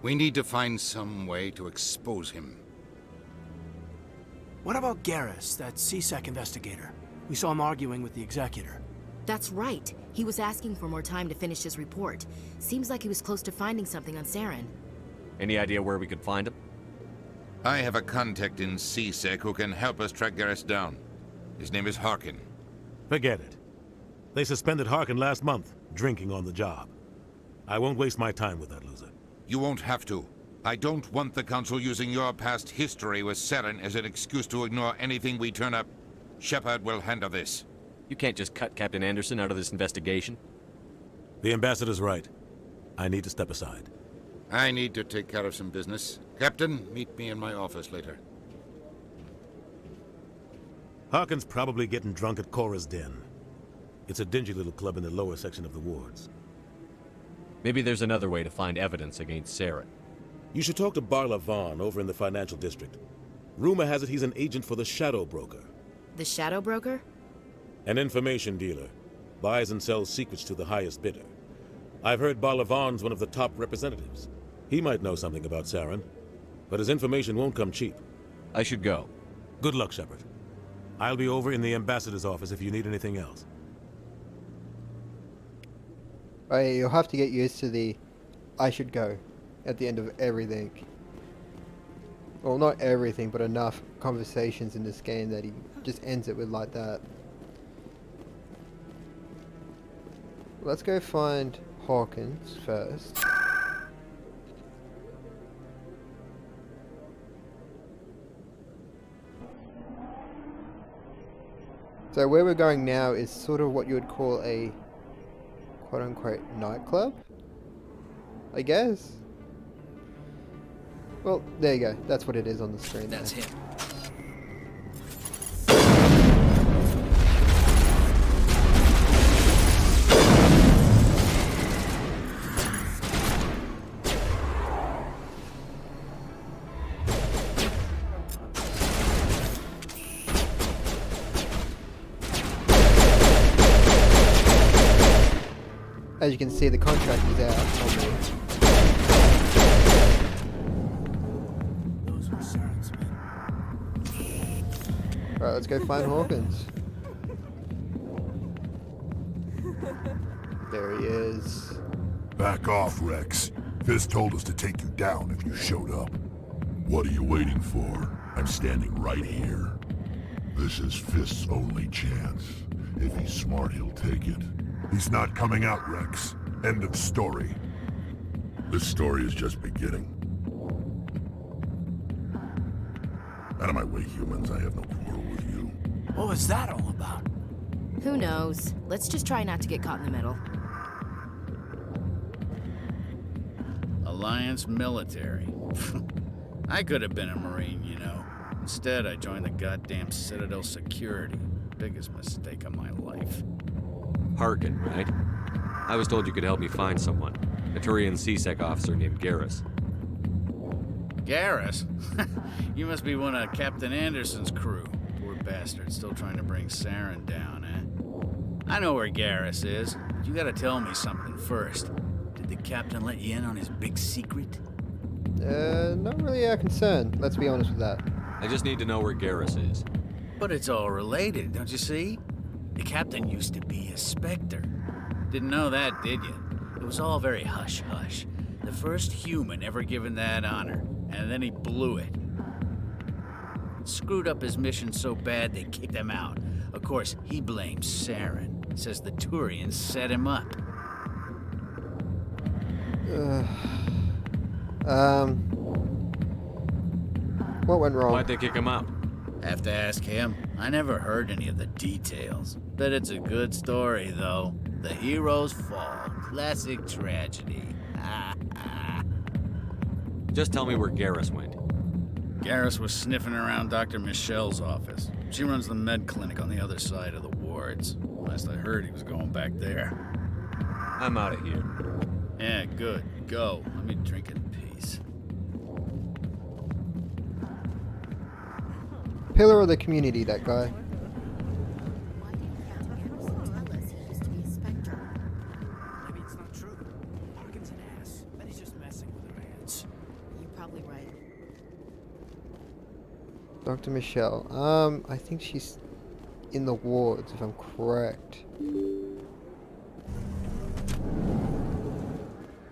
We need to find some way to expose him. What about Garrus, that CSEC investigator? We saw him arguing with the Executor. That's right. He was asking for more time to finish his report. Seems like he was close to finding something on Saren. Any idea where we could find him? I have a contact in CSEC who can help us track Garrus down. His name is Harkin. Forget it. They suspended Harkin last month, drinking on the job. I won't waste my time with that loser. You won't have to. I don't want the Council using your past history with Saren as an excuse to ignore anything we turn up. Shepard will handle this. You can't just cut Captain Anderson out of this investigation. The Ambassador's right. I need to step aside. I need to take care of some business. Captain, meet me in my office later. Harkin's probably getting drunk at Cora's Den. It's a dingy little club in the lower section of the wards. Maybe there's another way to find evidence against Saren. You should talk to Barla Vaughn over in the financial district. Rumor has it he's an agent for the Shadow Broker. The Shadow Broker? An information dealer. Buys and sells secrets to the highest bidder. I've heard Barla Vaughn's one of the top representatives. He might know something about Saren, but his information won't come cheap. I should go. Good luck, Shepard. I'll be over in the Ambassador's office if you need anything else. You'll have to get used to the I should go at the end of everything. Well, not everything, but enough conversations in this game that he just ends it with like that. Let's go find Hawkins first. So where we're going now is sort of what you would call a quote-unquote nightclub, I guess. Well, there you go. That's what it is on the screen. That's there. him. As you can see, the contract is out on me. Those were Saren's men. Alright, let's go find Hawkins. There he is. Back off, Rex. Fist told us to take you down if you showed up. What are you waiting for? I'm standing right here. This is Fist's only chance. If he's smart, he'll take it. He's not coming out, Rex. End of story. This story is just beginning. Out of my way, humans. I have no quarrel with you. What was that all about? Who knows? Let's just try not to get caught in the middle. Alliance military. I could have been a Marine, you know. Instead, I joined the goddamn Citadel security. Biggest mistake of my life. Harkin, right? I was told you could help me find someone. A Turian CSEC officer named Garrus. Garrus? You must be one of Captain Anderson's crew. Poor bastard, still trying to bring Saren down, eh? I know where Garrus is. You gotta tell me something first. Did the captain let you in on his big secret? Not really our concern. Let's be honest with that. I just need to know where Garrus is. But it's all related, don't you see? The captain used to be a Spectre. Didn't know that, did you? It was all very hush-hush. The first human ever given that honor, and then he blew it. Screwed up his mission so bad they kicked him out. Of course, he blames Saren. Says the Turians set him up. What went wrong? Why'd they kick him out? Have to ask him. I never heard any of the details. Bet it's a good story, though. The heroes fall. Classic tragedy. Just tell me where Garrus went. Garrus was sniffing around Dr. Michelle's office. She runs the med clinic on the other side of the wards. Last I heard, he was going back there. I'm out of here. Yeah, good. Go. Let me drink in peace. Pillar of the community, that guy. Maybe it's not true. Harkin's an ass. Then he's just messing with her heads. You're probably right. Dr. Michelle. I think she's in the wards, if I'm correct.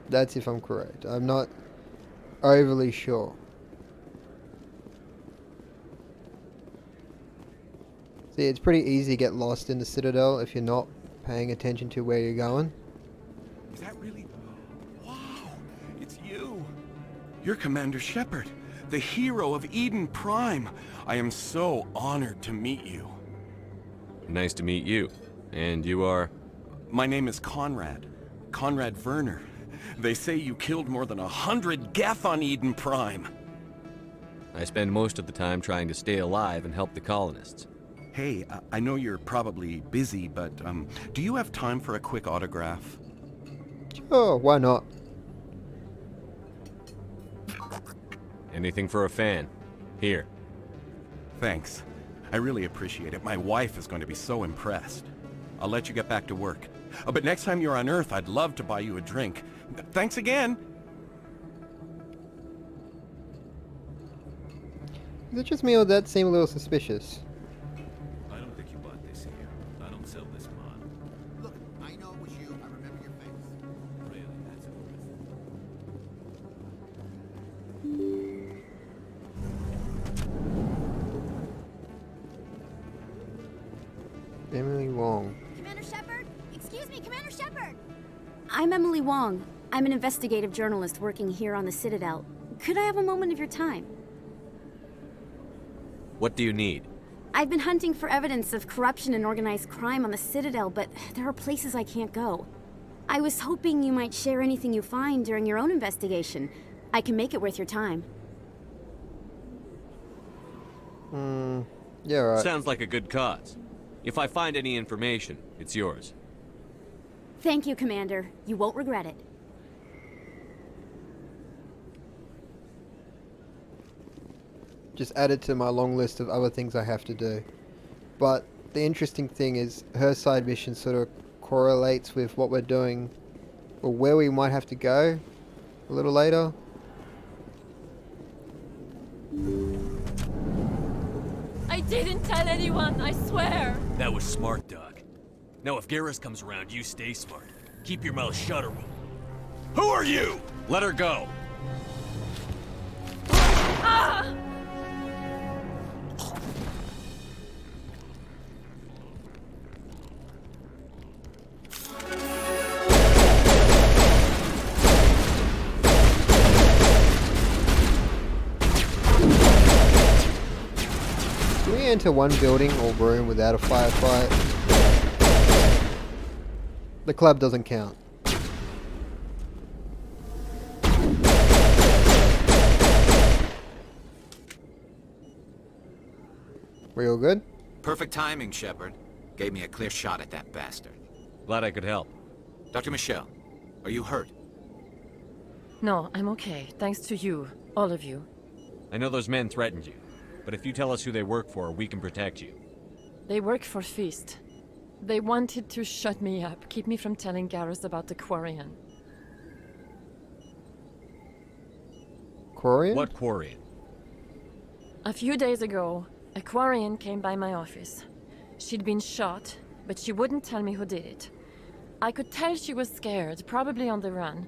That's if I'm correct. I'm not overly sure. See, it's pretty easy to get lost in the Citadel if you're not paying attention to where you're going. Is that really... Wow, it's you. You're Commander Shepard, the hero of Eden Prime. I am so honored to meet you. Nice to meet you. And you are? My name is Conrad. Conrad Werner. They say you killed more than 100 Geth on Eden Prime. I spend most of the time trying to stay alive and help the colonists. Hey, I know you're probably busy, but do you have time for a quick autograph? Sure, why not? Anything for a fan. Here. Thanks. I really appreciate it. My wife is going to be so impressed. I'll let you get back to work. But next time you're on Earth, I'd love to buy you a drink. Thanks again! Is it just me or did that seem a little suspicious? I don't think you bought this here. I don't sell this mod. Look, I know it was you. I remember your face. Really, that's Emily Wong. Commander Shepard? Excuse me, Commander Shepard! I'm Emily Wong. I'm an investigative journalist working here on the Citadel. Could I have a moment of your time? What do you need? I've been hunting for evidence of corruption and organized crime on the Citadel, but there are places I can't go. I was hoping you might share anything you find during your own investigation. I can make it worth your time. Yeah, right. Sounds like a good cause. If I find any information, it's yours. Thank you, Commander. You won't regret it. Just added to my long list of other things I have to do. But the interesting thing is her side mission sort of correlates with what we're doing or where we might have to go a little later. I didn't tell anyone, I swear. That was smart, Doc. Now if Garrus comes around, you stay smart. Keep your mouth shut or we'll... Who are you? Let her go. Ah! Can we enter one building or room without a firefight? The club doesn't count. We all good? Perfect timing, Shepard. Gave me a clear shot at that bastard. Glad I could help. Dr. Michelle, are you hurt? No, I'm okay. Thanks to you. All of you. I know those men threatened you, but if you tell us who they work for, we can protect you. They work for Feast. They wanted to shut me up, keep me from telling Garrus about the Quarian. Quarian? What Quarian? A few days ago, a Quarian came by my office. She'd been shot, but she wouldn't tell me who did it. I could tell she was scared, probably on the run.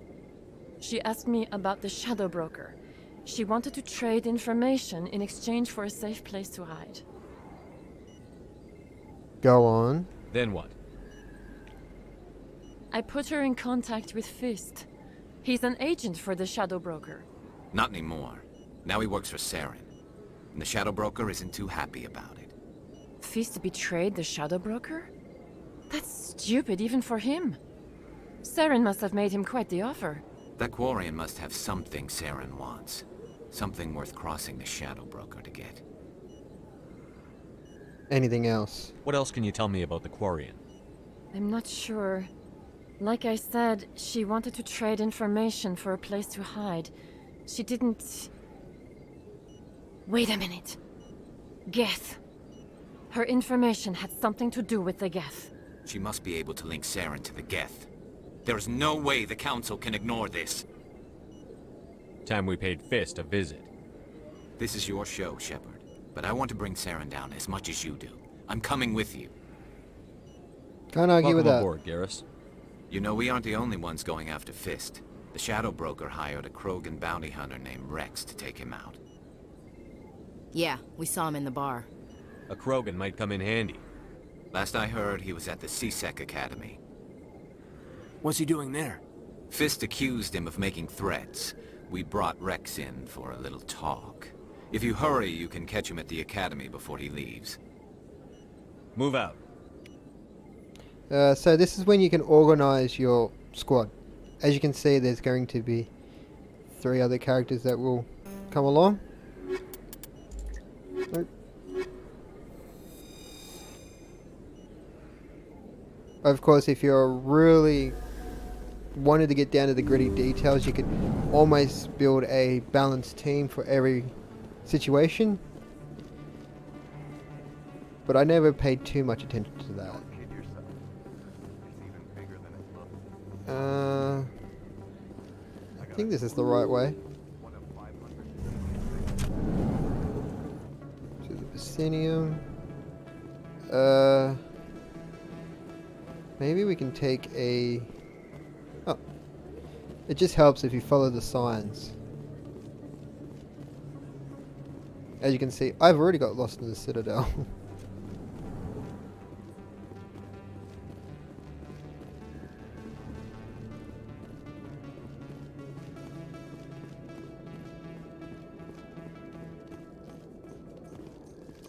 She asked me about the Shadow Broker. She wanted to trade information in exchange for a safe place to hide. Go on. Then what? I put her in contact with Fist. He's an agent for the Shadow Broker. Not anymore. Now he works for Saren. And the Shadow Broker isn't too happy about it. Fist betrayed the Shadow Broker? That's stupid even for him. Saren must have made him quite the offer. That Quarian must have something Saren wants. Something worth crossing the Shadow Broker to get. Anything else? What else can you tell me about the Quarian? I'm not sure. Like I said, she wanted to trade information for a place to hide. She didn't... Wait a minute. Geth. Her information had something to do with the Geth. She must be able to link Saren to the Geth. There's no way the Council can ignore this. Time we paid Fist a visit. This is your show, Shepard. But I want to bring Saren down as much as you do. I'm coming with you. Can't argue with that. Welcome aboard, Garrus. You know, we aren't the only ones going after Fist. The Shadow Broker hired a Krogan bounty hunter named Rex to take him out. Yeah, we saw him in the bar. A Krogan might come in handy. Last I heard, he was at the CSEC Academy. What's he doing there? Fist accused him of making threats. We brought Rex in for a little talk. If you hurry, you can catch him at the Academy before he leaves. Move out. So this is when you can organize your squad. As you can see, there's going to be 3 other characters that will come along. Nope. Of course, if you're really wanted to get down to the gritty details, you could almost build a balanced team for every situation. But I never paid too much attention to that. I think this is the right way. To the Proscenium. Maybe we can take a... Oh. It just helps if you follow the signs. As you can see, I've already got lost in the Citadel.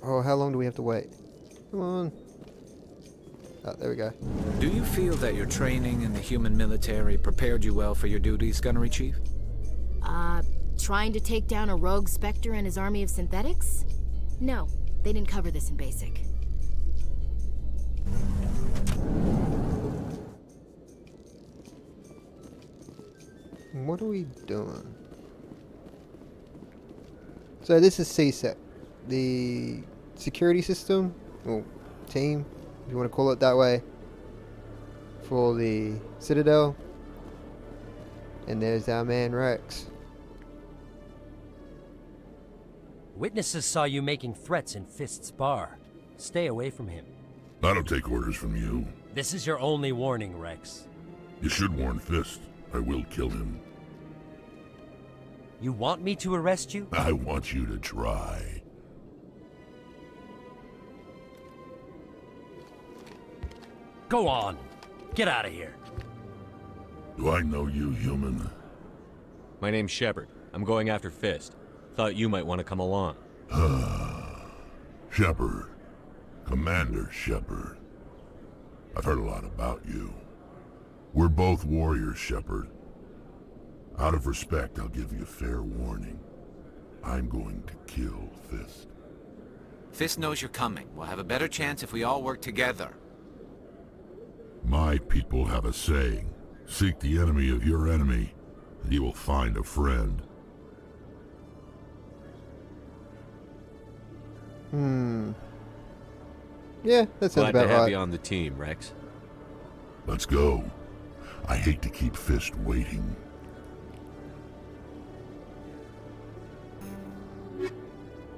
Oh, how long do we have to wait? Come on. Oh, there we go. Do you feel that your training in the human military prepared you well for your duties, Gunnery Chief? Trying to take down a rogue Spectre and his army of synthetics? No, they didn't cover this in basic. What are we doing? So this is CSEC, the security system, or team, if you want to call it that way, for the Citadel. And there's our man Rex. Witnesses saw you making threats in Fist's bar. Stay away from him. I don't take orders from you. This is your only warning, Rex. You should warn Fist. I will kill him. You want me to arrest you? I want you to try. Go on. Get out of here. Do I know you, human? My name's Shepard. I'm going after Fist. Thought you might want to come along. Shepard. Commander Shepard. I've heard a lot about you. We're both warriors, Shepard. Out of respect, I'll give you fair warning. I'm going to kill Fist. Fist knows you're coming. We'll have a better chance if we all work together. My people have a saying. Seek the enemy of your enemy, and you will find a friend. Yeah, that sounds Glad about to have right. you on the team, Rex. Let's go. I hate to keep Fist waiting.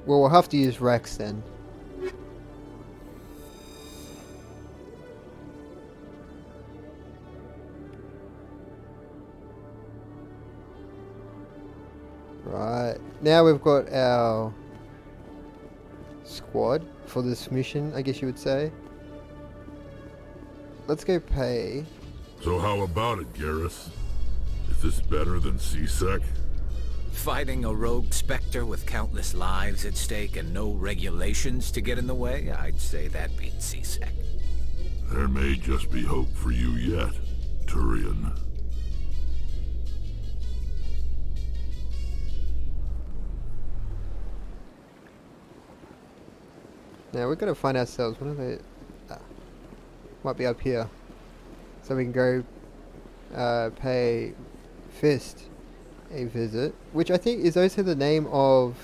Well, we'll have to use Rex then. Right, now we've got our squad for this mission, I guess you would say. Let's go pay. So how about it, Garrus? Is this better than C-Sec? Fighting a rogue Spectre with countless lives at stake and no regulations to get in the way? I'd say that beats C-Sec. There may just be hope for you yet, Turian. Now we're gonna find ourselves one of the might be up here, so we can go pay Fist a visit, which I think is also the name of,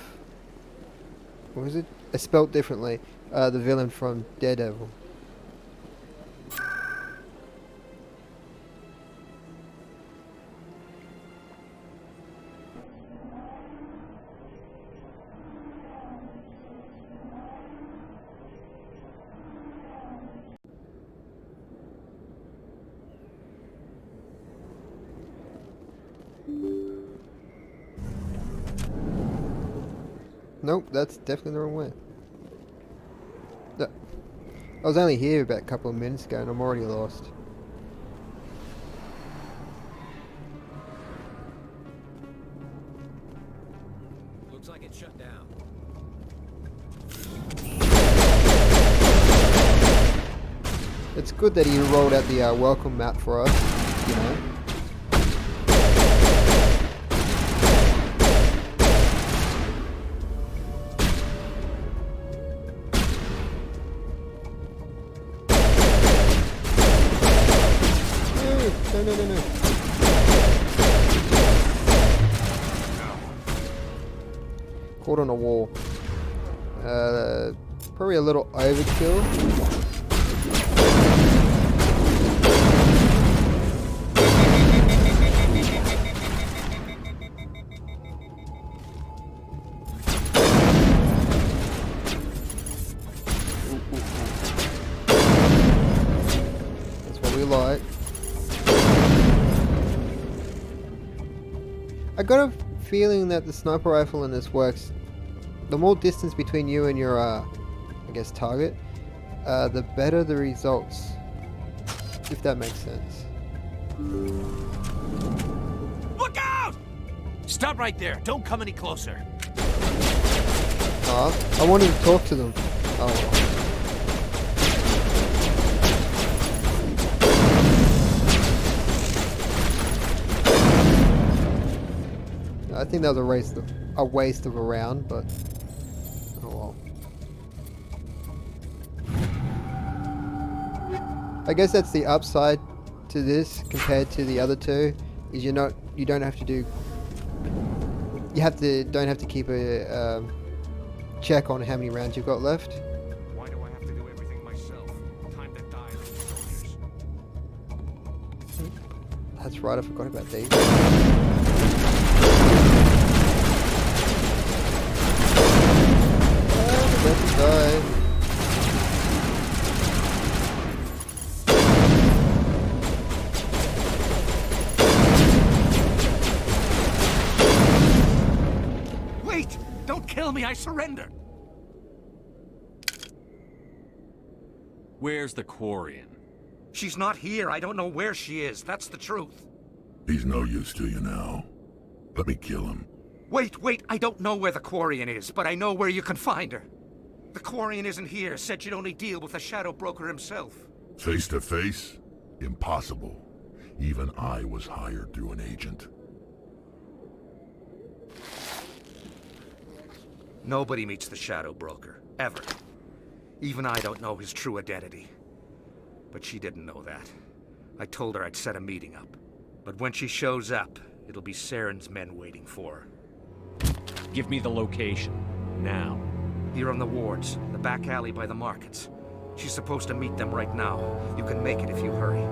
what was it? Spelt differently. The villain from Daredevil. Nope, that's definitely the wrong way. I was only here about a couple of minutes ago and I'm already lost. Looks like it's shut down. It's good that he rolled out the welcome map for us, you know. No. Caught on a wall. Probably a little overkill. That's what we like. I got a feeling that the sniper rifle in this works. The more distance between you and your, I guess, target, the better the results. If that makes sense. Look out! Stop right there. Don't come any closer. I wanted to talk to them. Oh. I think that was a waste of a round, but oh well. I guess that's the upside to this compared to the other two, is you don't have to do, don't have to keep a check on how many rounds you've got left. Why do I have to do everything myself? Time to die for soldiers. That's right, I forgot about these. Let's go. Wait! Don't kill me, I surrender! Where's the Quarian? She's not here. I don't know where she is. That's the truth. He's no use to you now. Let me kill him. Wait. I don't know where the Quarian is, but I know where you can find her. The Quarian isn't here. Said she'd only deal with the Shadow Broker himself. Face to face? Impossible. Even I was hired through an agent. Nobody meets the Shadow Broker. Ever. Even I don't know his true identity. But she didn't know that. I told her I'd set a meeting up. But when she shows up, it'll be Saren's men waiting for her. Give me the location. Now. Here on the wards, the back alley by the markets. She's supposed to meet them right now. You can make it if you hurry.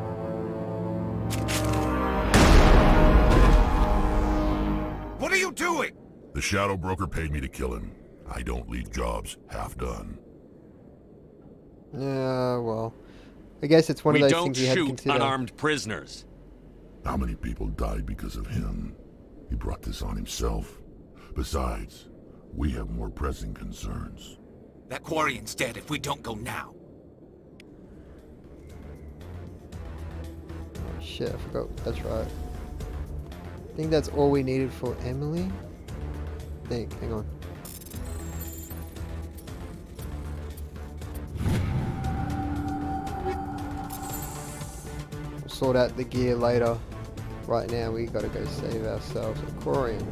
What are you doing? The Shadow Broker paid me to kill him. I don't leave jobs half done. Yeah, well, I guess it's one of those things you have to consider. We don't shoot unarmed prisoners. How many people died because of him? He brought this on himself. Besides, we have more pressing concerns. That Quarian's dead if we don't go now. Oh, shit, I forgot. That's right. I think that's all we needed for Emily. Hang on. We'll sort out the gear later. Right now we gotta go save ourselves a Quarian,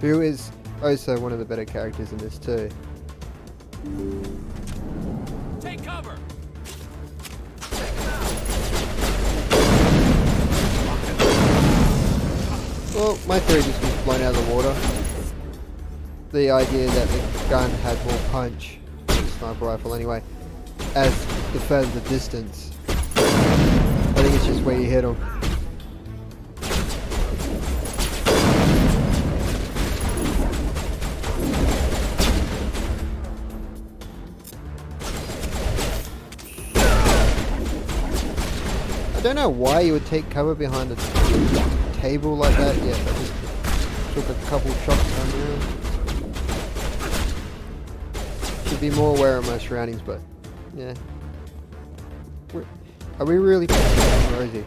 who is also one of the better characters in this too. Take cover. Well, my theory just was blown out of the water. The idea that the gun had more punch, the sniper rifle anyway, as the further the distance. I think it's just where you hit them. I don't know why you would take cover behind a table like that. Yeah, I just took a couple shots down there. Should be more aware of my surroundings, but yeah. Are we really pushing, or is he?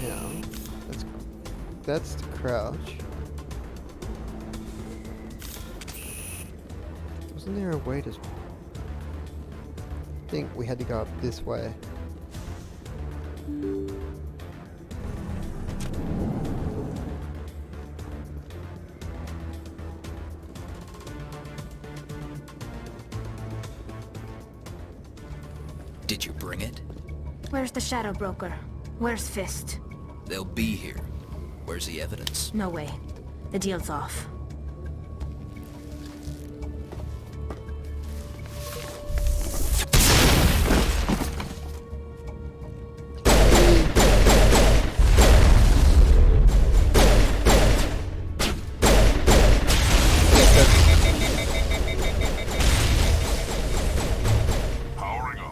Yeah, that's the crouch. Wasn't there a way to... I think we had to go up this way. Did you bring it? Where's the Shadow Broker? Where's Fist? They'll be here. Where's the evidence? No way. The deal's off.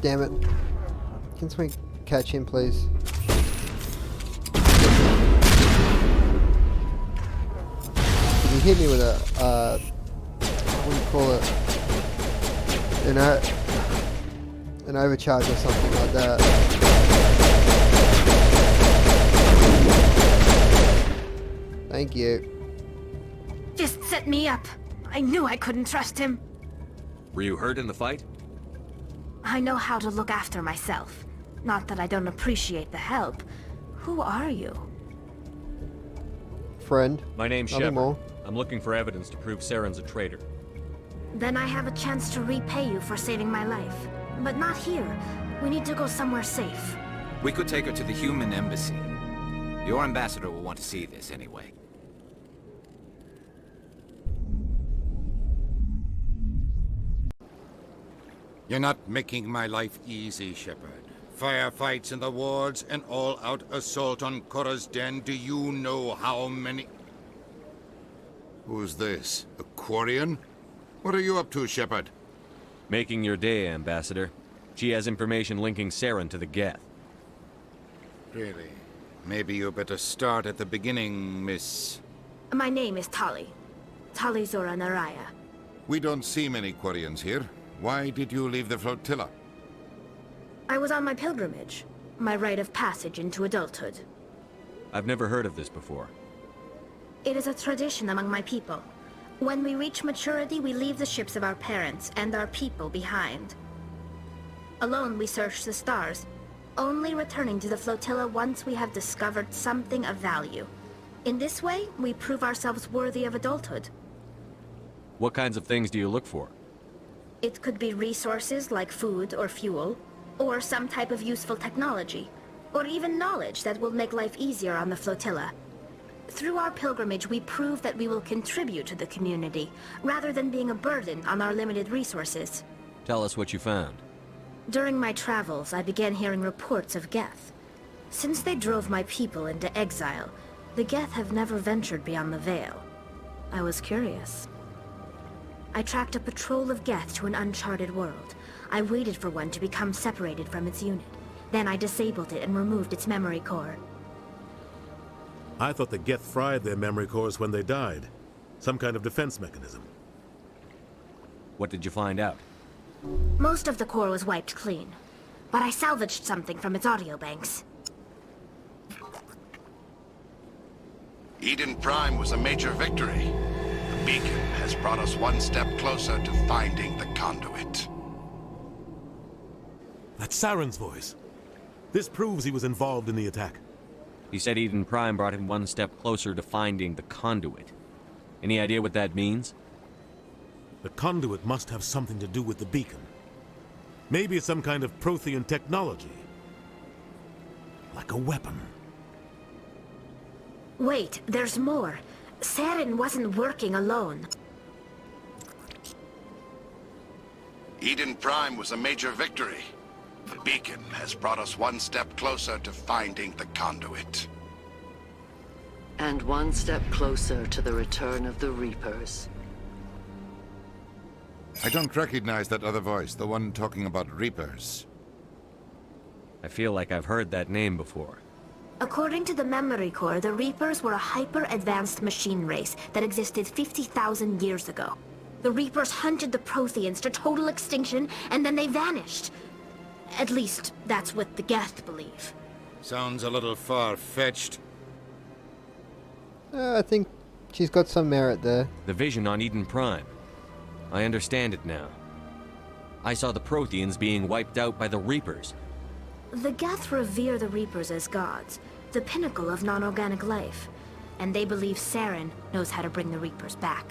Damn it. Can someone catch him, please? He hit me with a, what do you call it? An overcharge or something like that. Thank you. Just set me up. I knew I couldn't trust him. Were you hurt in the fight? I know how to look after myself. Not that I don't appreciate the help. Who are you? Friend. My name's Nothing Shepard. more. I'm looking for evidence to prove Saren's a traitor. Then I have a chance to repay you for saving my life. But not here. We need to go somewhere safe. We could take her to the human embassy. Your ambassador will want to see this anyway. You're not making my life easy, Shepard. Firefights in the wards, an all-out assault on Korra's den. Do you know how many... Who's this? A Quarian? What are you up to, Shepard? Making your day, Ambassador. She has information linking Saren to the Geth. Really? Maybe you better start at the beginning, Miss... My name is Tali. Tali Zora Naraya. We don't see many Quarians here. Why did you leave the flotilla? I was on my pilgrimage. My rite of passage into adulthood. I've never heard of this before. It is a tradition among my people. When we reach maturity, we leave the ships of our parents and our people behind. Alone, we search the stars, only returning to the flotilla once we have discovered something of value. In this way, we prove ourselves worthy of adulthood. What kinds of things do you look for? It could be resources like food or fuel, or some type of useful technology, or even knowledge that will make life easier on the flotilla. Through our pilgrimage, we prove that we will contribute to the community, rather than being a burden on our limited resources. Tell us what you found. During my travels, I began hearing reports of Geth. Since they drove my people into exile, the Geth have never ventured beyond the Veil. I was curious. I tracked a patrol of Geth to an uncharted world. I waited for one to become separated from its unit. Then I disabled it and removed its memory core. I thought the Geth fried their memory cores when they died. Some kind of defense mechanism. What did you find out? Most of the core was wiped clean, but I salvaged something from its audio banks. Eden Prime was a major victory. The beacon has brought us one step closer to finding the conduit. That's Saren's voice. This proves he was involved in the attack. He said Eden Prime brought him one step closer to finding the conduit. Any idea what that means? The conduit must have something to do with the beacon. Maybe it's some kind of Prothean technology. Like a weapon. Wait, there's more. Saren wasn't working alone. Eden Prime was a major victory. The beacon has brought us one step closer to finding the conduit. And one step closer to the return of the Reapers. I don't recognize that other voice, the one talking about Reapers. I feel like I've heard that name before. According to the memory core, the Reapers were a hyper-advanced machine race that existed 50,000 years ago. The Reapers hunted the Protheans to total extinction, and then they vanished. At least, that's what the Geth believe. Sounds a little far-fetched. I think she's got some merit there. The vision on Eden Prime. I understand it now. I saw the Protheans being wiped out by the Reapers. The Geth revere the Reapers as gods, the pinnacle of non-organic life, and they believe Saren knows how to bring the Reapers back.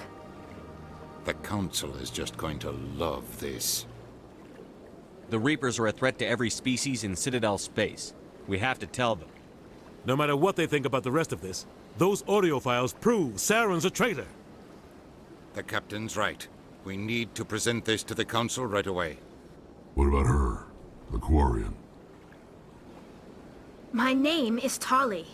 The Council is just going to love this. The Reapers are a threat to every species in Citadel space. We have to tell them. No matter what they think about the rest of this, those audio files prove Saren's a traitor. The Captain's right. We need to present this to the Council right away. What about her? The Quarian? My name is Tali.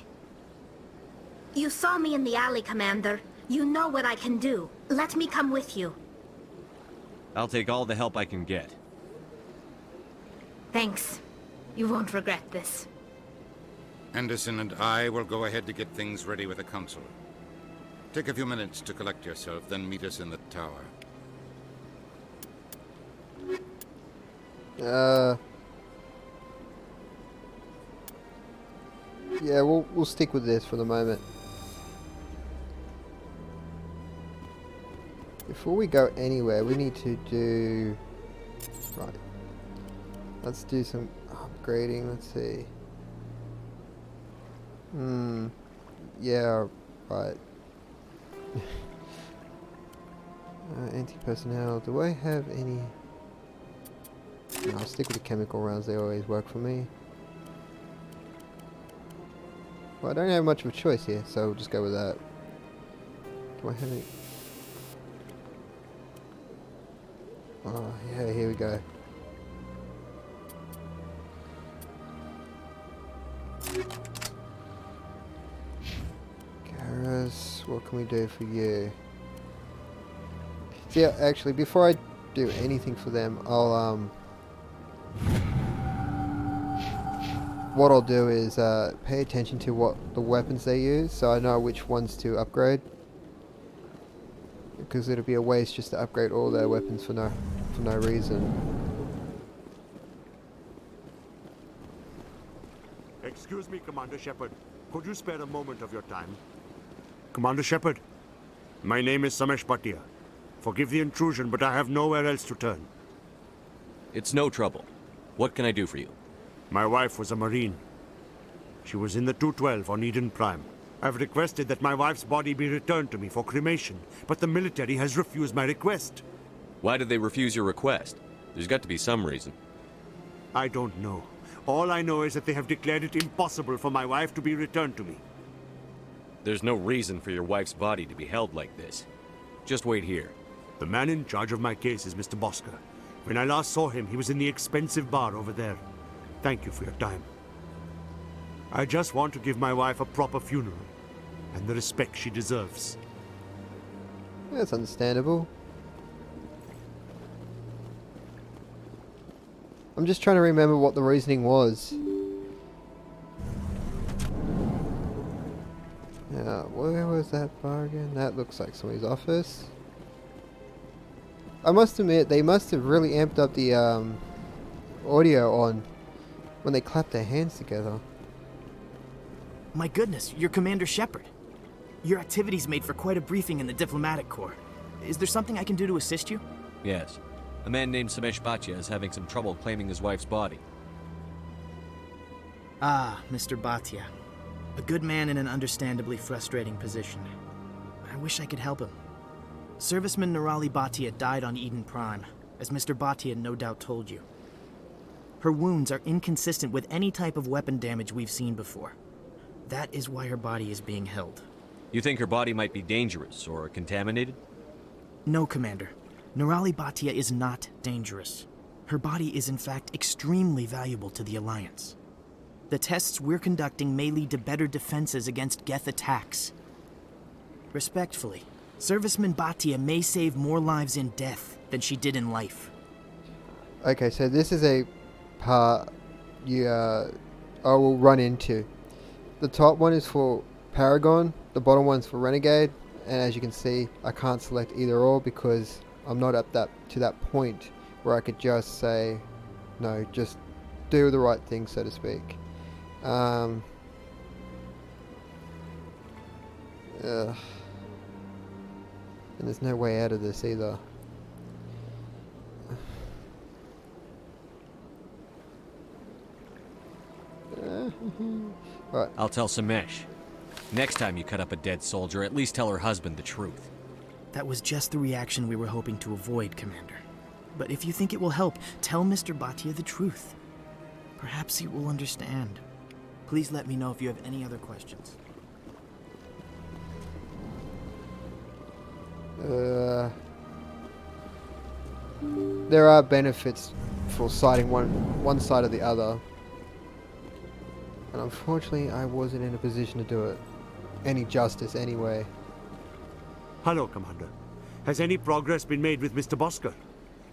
You saw me in the alley, Commander. You know what I can do. Let me come with you. I'll take all the help I can get. Thanks. You won't regret this. Anderson and I will go ahead to get things ready with the Council. Take a few minutes to collect yourself, then meet us in the tower. Yeah, we'll stick with this for the moment. Before we go anywhere, we need to do... Right. Let's do some upgrading, let's see. Yeah, right. Anti-personnel, do I have any... No, I'll stick with the chemical rounds, they always work for me. Well, I don't have much of a choice here, so we'll just go with that. Do I have any... Oh, yeah, here we go. what can we do for you? So yeah, actually, before I do anything for them, I'll what I'll do is pay attention to what the weapons they use, so I know which ones to upgrade. Because it'll be a waste just to upgrade all their weapons for no reason. Excuse me, Commander Shepard. Could you spare a moment of your time? Commander Shepard, my name is Samesh Bhatia. Forgive the intrusion, but I have nowhere else to turn. It's no trouble. What can I do for you? My wife was a Marine. She was in the 212 on Eden Prime. I've requested that my wife's body be returned to me for cremation, but the military has refused my request. Why did they refuse your request? There's got to be some reason. I don't know. All I know is that they have declared it impossible for my wife to be returned to me. There's no reason for your wife's body to be held like this. Just wait here. The man in charge of my case is Mr. Bosker. When I last saw him, he was in the expensive bar over there. Thank you for your time. I just want to give my wife a proper funeral, and the respect she deserves. That's understandable. I'm just trying to remember what the reasoning was. Yeah, where was that bar again? That looks like somebody's office. I must admit, they must have really amped up the audio on when they clapped their hands together. My goodness, you're Commander Shepard. Your activities made for quite a briefing in the diplomatic corps. Is there something I can do to assist you? Yes. A man named Samesh Bhatia is having some trouble claiming his wife's body. Ah, Mr. Bhatia. A good man in an understandably frustrating position. I wish I could help him. Serviceman Nirali Bhatia died on Eden Prime, as Mr. Bhatia no doubt told you. Her wounds are inconsistent with any type of weapon damage we've seen before. That is why her body is being held. You think her body might be dangerous or contaminated? No, Commander. Nirali Bhatia is not dangerous. Her body is in fact extremely valuable to the Alliance. The tests we're conducting may lead to better defenses against Geth attacks. Respectfully, Serviceman Bhatia may save more lives in death than she did in life. Okay, so this is a part I will run into. The top one is for Paragon, the bottom one's for Renegade, and as you can see, I can't select either or because I'm not at to that point where I could just say, no, just do the right thing, so to speak. And there's no way out of this either. Right. I'll tell Samesh. Next time you cut up a dead soldier, at least tell her husband the truth. That was just the reaction we were hoping to avoid, Commander. But if you think it will help, tell Mr. Bhatia the truth. Perhaps he will understand. Please let me know if you have any other questions. There are benefits for siding one side or the other. And unfortunately, I wasn't in a position to do it any justice anyway. Hello, Commander. Has any progress been made with Mr. Bosker?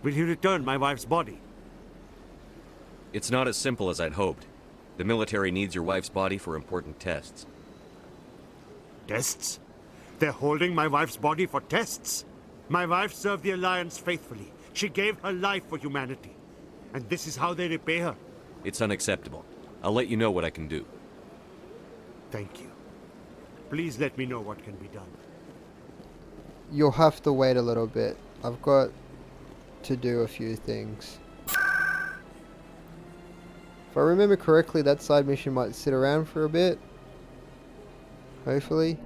Will he return my wife's body? It's not as simple as I'd hoped. The military needs your wife's body for important tests. Tests? They're holding my wife's body for tests? My wife served the Alliance faithfully. She gave her life for humanity. And this is how they repay her? It's unacceptable. I'll let you know what I can do. Thank you. Please let me know what can be done. You'll have to wait a little bit. I've got to do a few things. If I remember correctly, that side mission might sit around for a bit. Hopefully.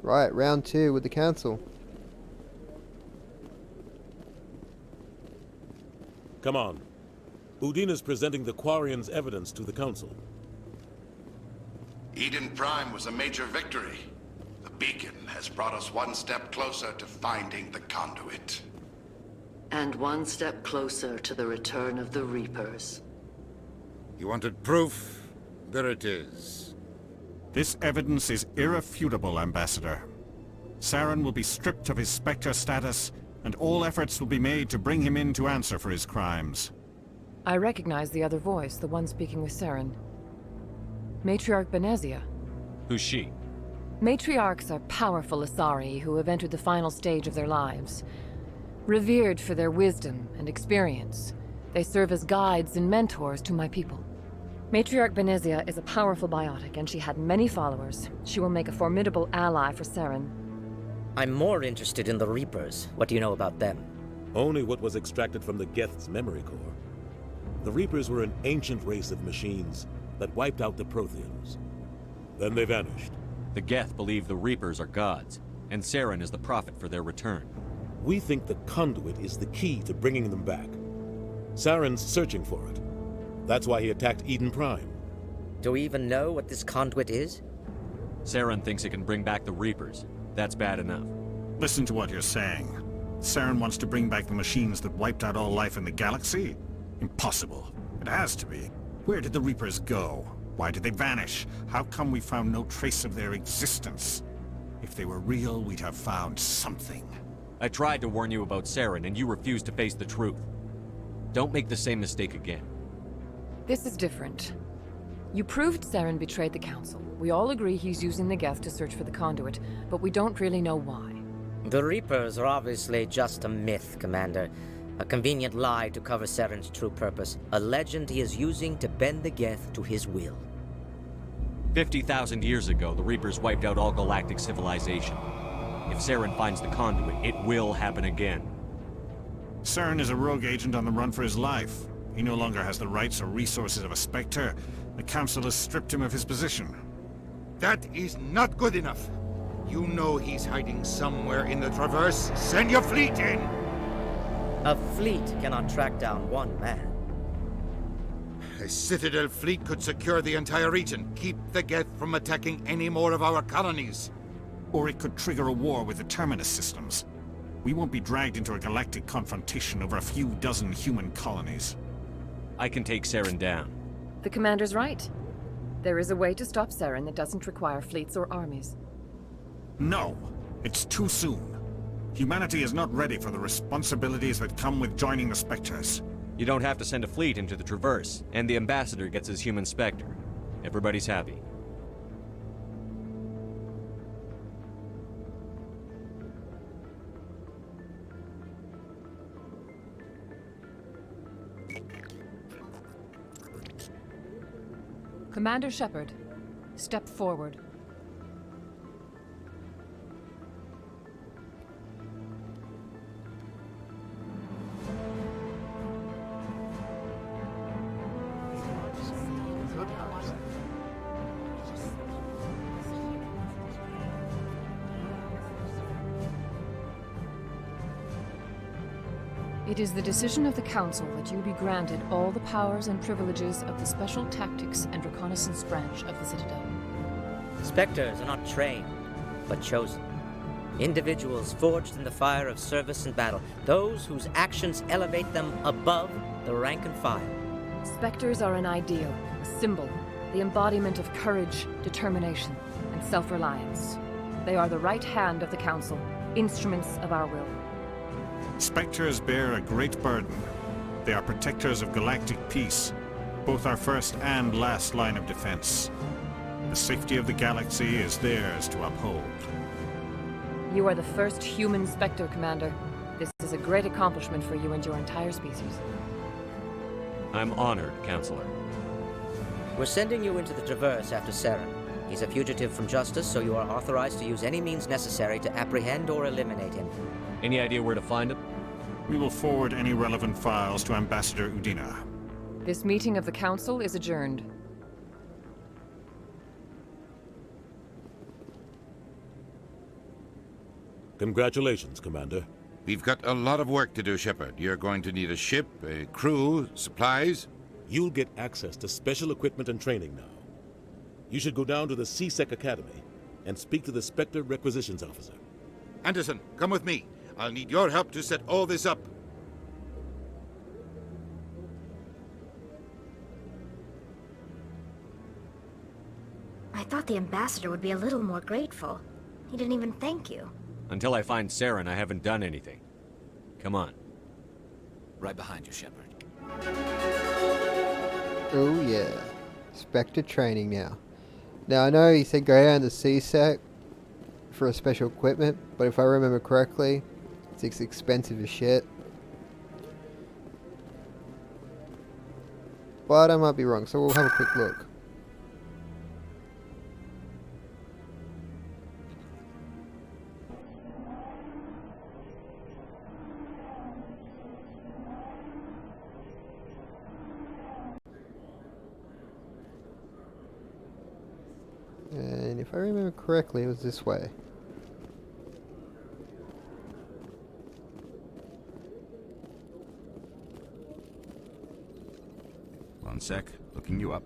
Right, round 2 with the council. Come on. Udina's presenting the Quarian's evidence to the council. Eden Prime was a major victory. The beacon has brought us one step closer to finding the conduit. And one step closer to the return of the Reapers. You wanted proof? There it is. This evidence is irrefutable, Ambassador. Saren will be stripped of his Spectre status, and all efforts will be made to bring him in to answer for his crimes. I recognize the other voice, the one speaking with Saren. Matriarch Benezia. Who's she? Matriarchs are powerful Asari who have entered the final stage of their lives. Revered for their wisdom and experience, they serve as guides and mentors to my people. Matriarch Benezia is a powerful biotic, and she had many followers. She will make a formidable ally for Saren. I'm more interested in the Reapers. What do you know about them? Only what was extracted from the Geth's memory core. The Reapers were an ancient race of machines that wiped out the Protheans. Then they vanished. The Geth believe the Reapers are gods, and Saren is the prophet for their return. We think the conduit is the key to bringing them back. Saren's searching for it. That's why he attacked Eden Prime. Do we even know what this conduit is? Saren thinks it can bring back the Reapers. That's bad enough. Listen to what you're saying. Saren wants to bring back the machines that wiped out all life in the galaxy? Impossible. It has to be. Where did the Reapers go? Why did they vanish? How come we found no trace of their existence? If they were real, we'd have found something. I tried to warn you about Saren, and you refused to face the truth. Don't make the same mistake again. This is different. You proved Saren betrayed the Council. We all agree he's using the Geth to search for the conduit, but we don't really know why. The Reapers are obviously just a myth, Commander. A convenient lie to cover Saren's true purpose. A legend he is using to bend the Geth to his will. 50,000 years ago, the Reapers wiped out all galactic civilization. If Saren finds the conduit, it will happen again. Saren is a rogue agent on the run for his life. He no longer has the rights or resources of a Spectre. The Council has stripped him of his position. That is not good enough. You know he's hiding somewhere in the Traverse. Send your fleet in! A fleet cannot track down one man. A Citadel fleet could secure the entire region, keep the Geth from attacking any more of our colonies. Or it could trigger a war with the Terminus systems. We won't be dragged into a galactic confrontation over a few dozen human colonies. I can take Saren down. The Commander's right. There is a way to stop Saren that doesn't require fleets or armies. No, it's too soon. Humanity is not ready for the responsibilities that come with joining the Spectres. You don't have to send a fleet into the Traverse, and the Ambassador gets his human Spectre. Everybody's happy. Commander Shepard, step forward. It is the decision of the Council that you be granted all the powers and privileges of the Special Tactics and Reconnaissance Branch of the Citadel. Spectres are not trained, but chosen. Individuals forged in the fire of service and battle. Those whose actions elevate them above the rank and file. Spectres are an ideal, a symbol, the embodiment of courage, determination, and self-reliance. They are the right hand of the Council, instruments of our will. Spectres bear a great burden. They are protectors of galactic peace, both our first and last line of defense. The safety of the galaxy is theirs to uphold. You are the first human Spectre, Commander. This is a great accomplishment for you and your entire species. I'm honored, Counselor. We're sending you into the Traverse after Saren. He's a fugitive from justice, so you are authorized to use any means necessary to apprehend or eliminate him. Any idea where to find him? We will forward any relevant files to Ambassador Udina. This meeting of the Council is adjourned. Congratulations, Commander. We've got a lot of work to do, Shepard. You're going to need a ship, a crew, supplies. You'll get access to special equipment and training now. You should go down to the C-Sec Academy and speak to the Spectre Requisitions Officer. Anderson, come with me. I'll need your help to set all this up. thought the ambassador would be a little more grateful. He didn't even thank you. Until I find Saren, I haven't done anything. Come on. Right behind you, Shepard. Oh yeah. Spectre training now. Now I know he said go down to CSEC for a special equipment, but if I remember correctly, it's expensive as shit. But I might be wrong, so we'll have a quick look. And if I remember correctly, it was this way. One sec, looking you up.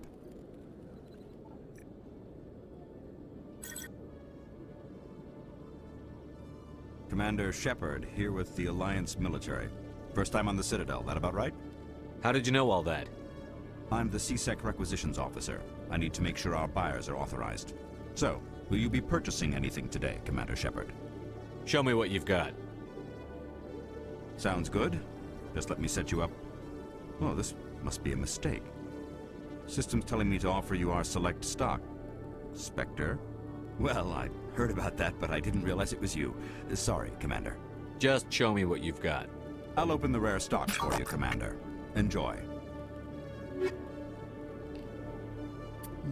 Commander Shepard, here with the Alliance military. First time on the Citadel, that about right? How did you know all that? I'm the CSEC requisitions officer. I need to make sure our buyers are authorized. So, will you be purchasing anything today, Commander Shepard? Show me what you've got. Sounds good. Just let me set you up. Oh, this must be a mistake. System's telling me to offer you our select stock. Spectre? Well, I heard about that, but I didn't realize it was you. Sorry, Commander. Just show me what you've got. I'll open the rare stocks for you, Commander. Enjoy.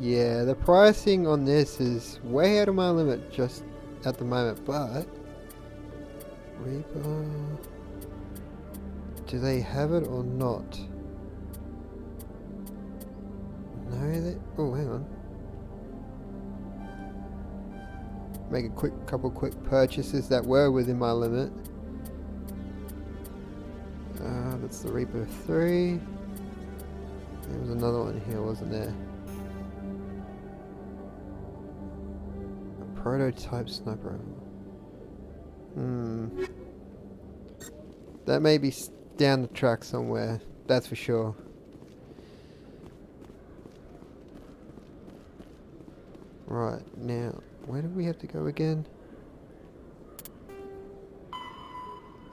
Yeah, the pricing on this is way out of my limit just at the moment, but Reaper, do they have it or not? No, they. Oh, hang on. Make a couple quick purchases that were within my limit. That's the Reaper 3. There was another one here, wasn't there? A prototype sniper. That may be down the track somewhere, that's for sure. Right, now, where do we have to go again?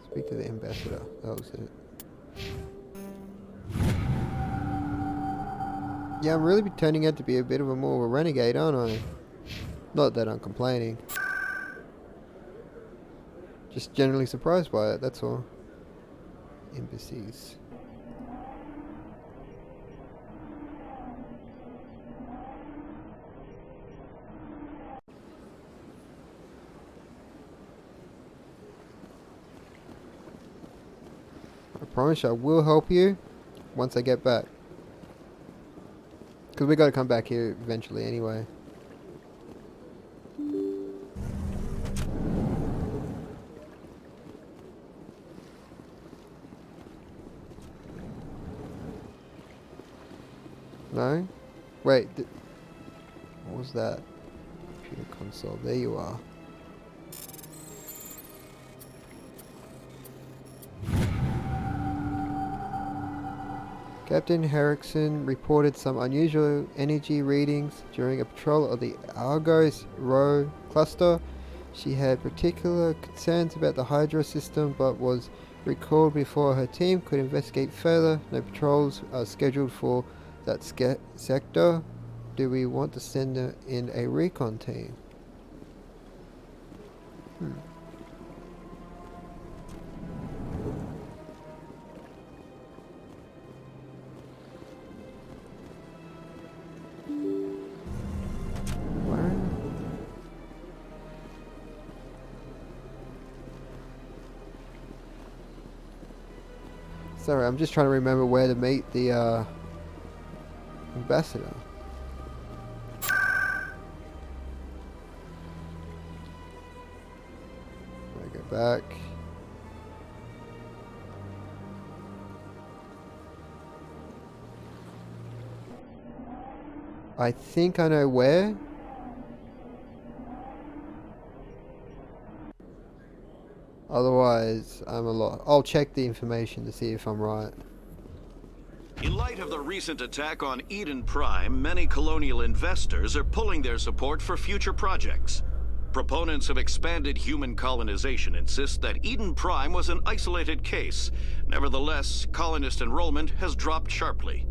Speak to the ambassador, that was it. Yeah, I'm really turning out to be a bit of a more of a renegade, aren't I? Not that I'm complaining. Just generally surprised by it, that's all. Embassies. I promise I will help you once I get back. Because we got to come back here eventually anyway. No? Wait, what was that? Computer console, there you are. Captain Herrickson reported some unusual energy readings during a patrol of the Argos Rho cluster. She had particular concerns about the Hydra system, but was recalled before her team could investigate further. No patrols are scheduled for that sector. Do we want to send in a recon team? Sorry, I'm just trying to remember where to meet the ambassador. I go back. I think I know where. Otherwise, I'm a lot. I'll check the information to see if I'm right. In light of the recent attack on Eden Prime, many colonial investors are pulling their support for future projects. Proponents of expanded human colonization insist that Eden Prime was an isolated case. Nevertheless, colonist enrollment has dropped sharply.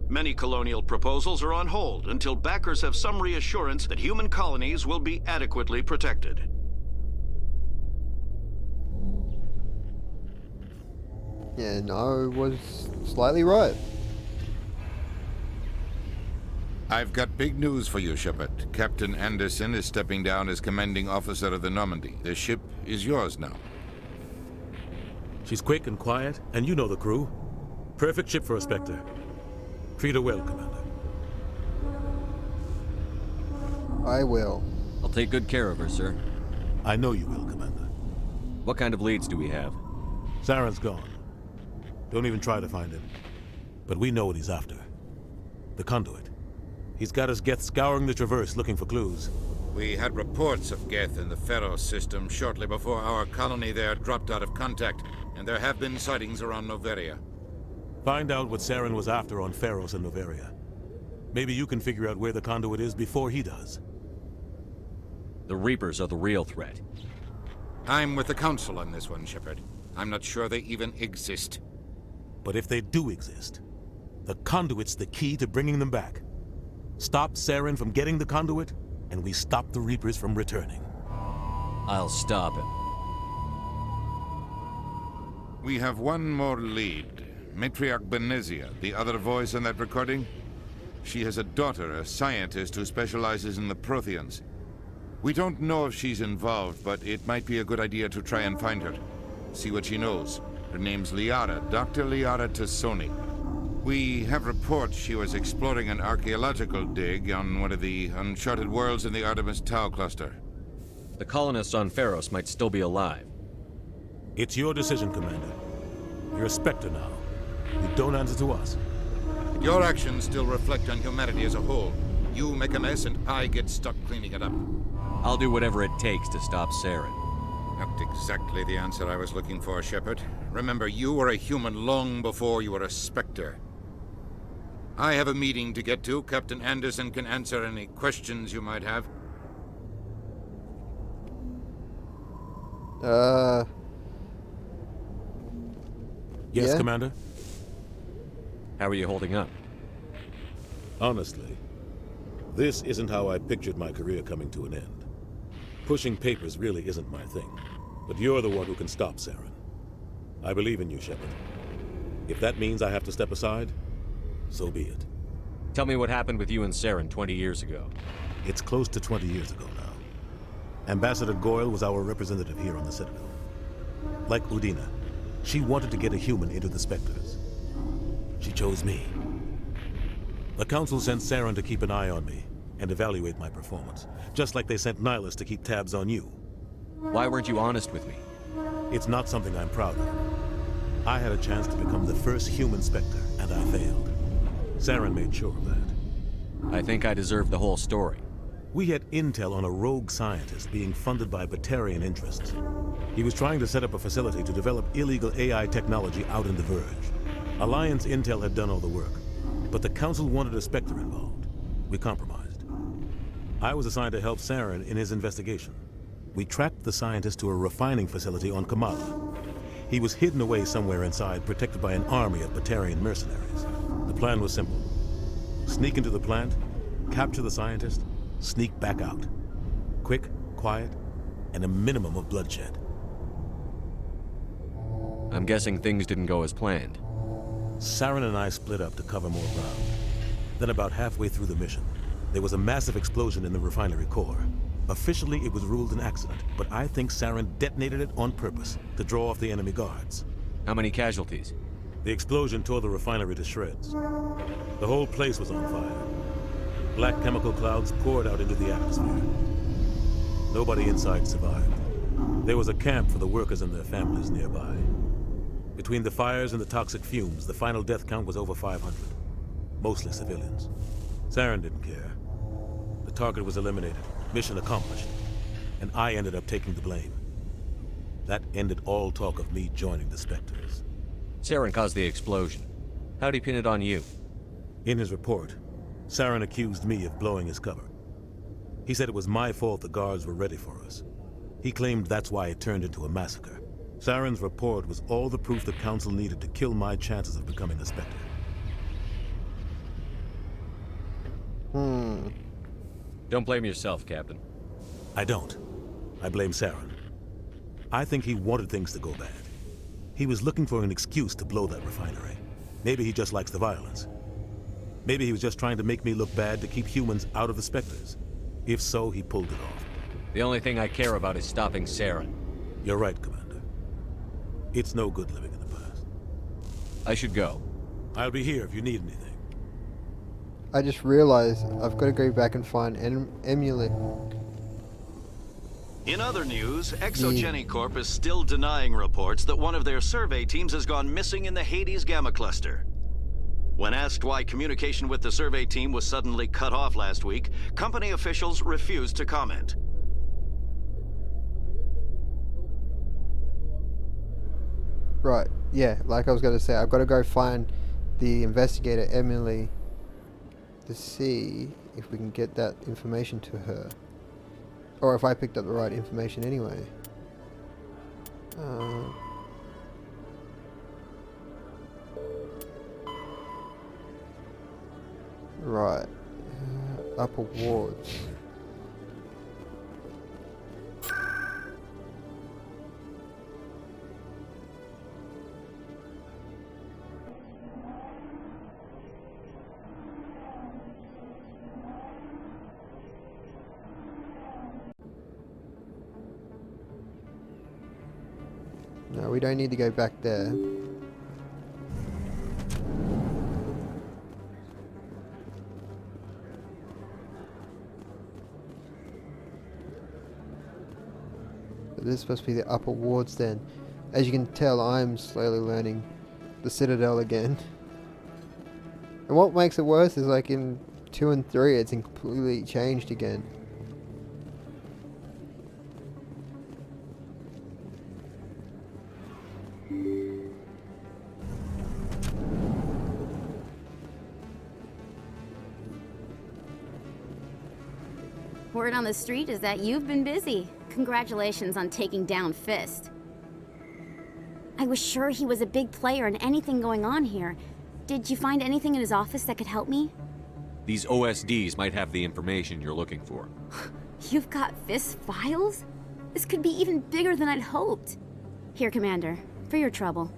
Many colonial proposals are on hold until backers have some reassurance that human colonies will be adequately protected. And I was slightly right. I've got big news for you, Shepard. Captain Anderson is stepping down as commanding officer of the Normandy. The ship is yours now. She's quick and quiet, and you know the crew. Perfect ship for a Spectre. Treat her well, Commander. I will. I'll take good care of her, sir. I know you will, Commander. What kind of leads do we have? Saren's gone. Don't even try to find him. But we know what he's after. The conduit. He's got his Geth scouring the Traverse looking for clues. We had reports of Geth in the Pharos system shortly before our colony there dropped out of contact, and there have been sightings around Noveria. Find out what Saren was after on Pharos and Noveria. Maybe you can figure out where the conduit is before he does. The Reapers are the real threat. I'm with the Council on this one, Shepard. I'm not sure they even exist. But if they do exist, the conduit's the key to bringing them back. Stop Saren from getting the conduit, and we stop the Reapers from returning. I'll stop him. We have one more lead. Matriarch Benezia, the other voice in that recording. She has a daughter, a scientist who specializes in the Protheans. We don't know if she's involved, but it might be a good idea to try and find her. See what she knows. Her name's Liara, Dr. Liara Tassoni. We have reports she was exploring an archaeological dig on one of the uncharted worlds in the Artemis Tau cluster. The colonists on Pharos might still be alive. It's your decision, Commander. You're a Spectre now. You don't answer to us. Your actions still reflect on humanity as a whole. You make a mess and I get stuck cleaning it up. I'll do whatever it takes to stop Saren. Not exactly the answer I was looking for, Shepard. Remember, you were a human long before you were a Spectre. I have a meeting to get to. Captain Anderson can answer any questions you might have. Yes, yeah? Commander? How are you holding up? Honestly, this isn't how I pictured my career coming to an end. Pushing papers really isn't my thing. But you're the one who can stop Saren. I believe in you, Shepard. If that means I have to step aside, so be it. Tell me what happened with you and Saren 20 years ago. It's close to 20 years ago now. Ambassador Goyle was our representative here on the Citadel. Like Udina, she wanted to get a human into the Spectres. She chose me. The Council sent Saren to keep an eye on me and evaluate my performance, just like they sent Nihilus to keep tabs on you. Why weren't you honest with me? It's not something I'm proud of. I had a chance to become the first human Spectre, and I failed. Saren made sure of that. I think I deserve the whole story. We had intel on a rogue scientist being funded by Batarian interests. He was trying to set up a facility to develop illegal AI technology out in the Verge. Alliance intel had done all the work, but the Council wanted a Spectre involved. We compromised. I was assigned to help Saren in his investigation. We tracked the scientist to a refining facility on Kamala. He was hidden away somewhere inside, protected by an army of Batarian mercenaries. The plan was simple. Sneak into the plant, capture the scientist, sneak back out. Quick, quiet, and a minimum of bloodshed. I'm guessing things didn't go as planned. Saren and I split up to cover more ground. Then about halfway through the mission, there was a massive explosion in the refinery core. Officially, it was ruled an accident, but I think Saren detonated it on purpose to draw off the enemy guards. How many casualties? The explosion tore the refinery to shreds. The whole place was on fire. Black chemical clouds poured out into the atmosphere. Nobody inside survived. There was a camp for the workers and their families nearby. Between the fires and the toxic fumes, the final death count was over 500. Mostly civilians. Saren didn't care. The target was eliminated, mission accomplished, and I ended up taking the blame. That ended all talk of me joining the Spectres. Saren caused the explosion. How'd he pin it on you? In his report, Saren accused me of blowing his cover. He said it was my fault the guards were ready for us. He claimed that's why it turned into a massacre. Saren's report was all the proof the Council needed to kill my chances of becoming a Spectre. Don't blame yourself, Captain. I don't. I blame Saren. I think he wanted things to go bad. He was looking for an excuse to blow that refinery. Maybe he just likes the violence. Maybe he was just trying to make me look bad to keep humans out of the Spectres. If so, he pulled it off. The only thing I care about is stopping Saren. You're right, Commander. It's no good living in the past. I should go. I'll be here if you need anything. I just realized I've got to go back and find Emily. In other news, Exogeny Corp is still denying reports that one of their survey teams has gone missing in the Hades Gamma Cluster. When asked why communication with the survey team was suddenly cut off last week, company officials refused to comment. Right, yeah, like I was going to say, I've got to go find the investigator, Emily, to see if we can get that information to her. Or if I picked up the right information anyway. Right. Upper wards. No, we don't need to go back there. But this must be the upper wards then. As you can tell, I'm slowly learning the Citadel again. And what makes it worse is like in 2 and 3 it's completely changed again. Word on the street is that you've been busy. Congratulations on taking down Fist. I was sure he was a big player in anything going on here. Did you find anything in his office that could help me? These OSDs might have the information you're looking for. You've got Fist's files? This could be even bigger than I'd hoped. Here, Commander, for your trouble.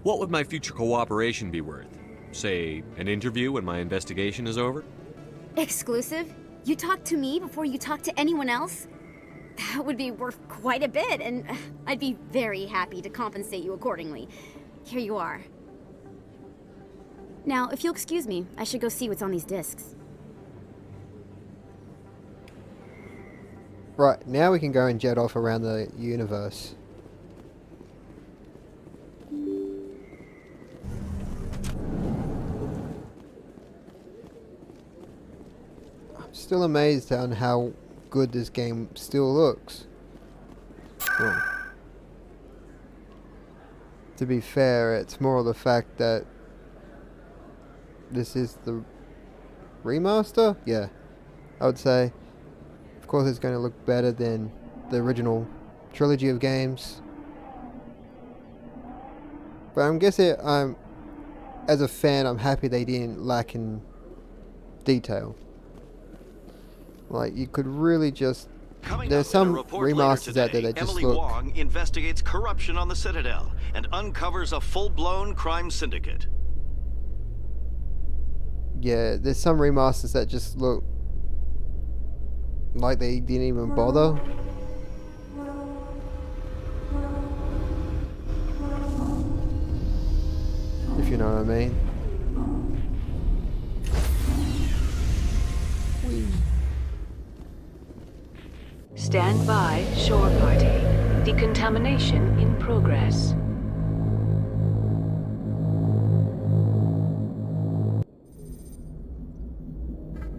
What would my future cooperation be worth? Say, an interview when my investigation is over? Exclusive? You talk to me before you talk to anyone else? That would be worth quite a bit, and I'd be very happy to compensate you accordingly. Here you are. Now, if you'll excuse me, I should go see what's on these discs. Right, now we can go and jet off around the universe. Still amazed on how good this game still looks. Well, to be fair, it's more of the fact that this is the remaster? Yeah, I would say. Of course it's going to look better than the original trilogy of games. But I'm guessing as a fan, I'm happy they didn't lack in detail. Like, you could really just... There's some remasters out there that just Emily look... Wong investigates corruption on the Citadel and uncovers a full-blown crime syndicate. Yeah, there's some remasters that just look like they didn't even bother. If you know what I mean. Stand by, shore party. Decontamination in progress.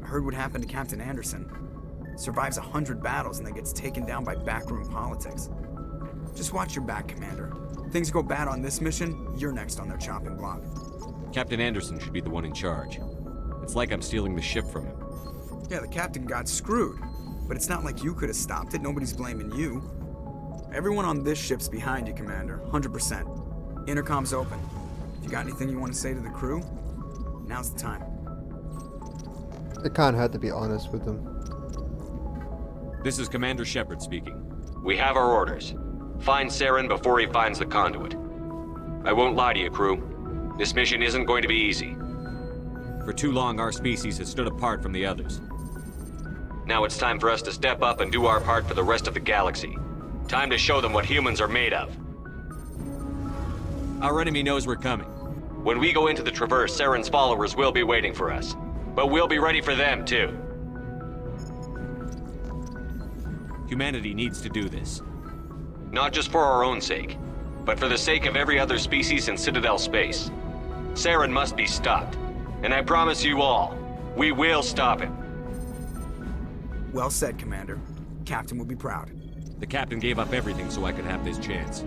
I heard what happened to Captain Anderson. Survives 100 battles and then gets taken down by backroom politics. Just watch your back, Commander. Things go bad on this mission, you're next on their chopping block. Captain Anderson should be the one in charge. It's like I'm stealing the ship from him. Yeah, the captain got screwed. But it's not like you could have stopped it. Nobody's blaming you. Everyone on this ship's behind you, Commander. 100%. Intercom's open. If you got anything you want to say to the crew, now's the time. It can't hurt to be honest with them. This is Commander Shepard speaking. We have our orders. Find Saren before he finds the conduit. I won't lie to you, crew. This mission isn't going to be easy. For too long, our species has stood apart from the others. Now it's time for us to step up and do our part for the rest of the galaxy. Time to show them what humans are made of. Our enemy knows we're coming. When we go into the Traverse, Saren's followers will be waiting for us. But we'll be ready for them, too. Humanity needs to do this. Not just for our own sake, but for the sake of every other species in Citadel space. Saren must be stopped. And I promise you all, we will stop him. Well said, Commander. Captain will be proud. The captain gave up everything so I could have this chance.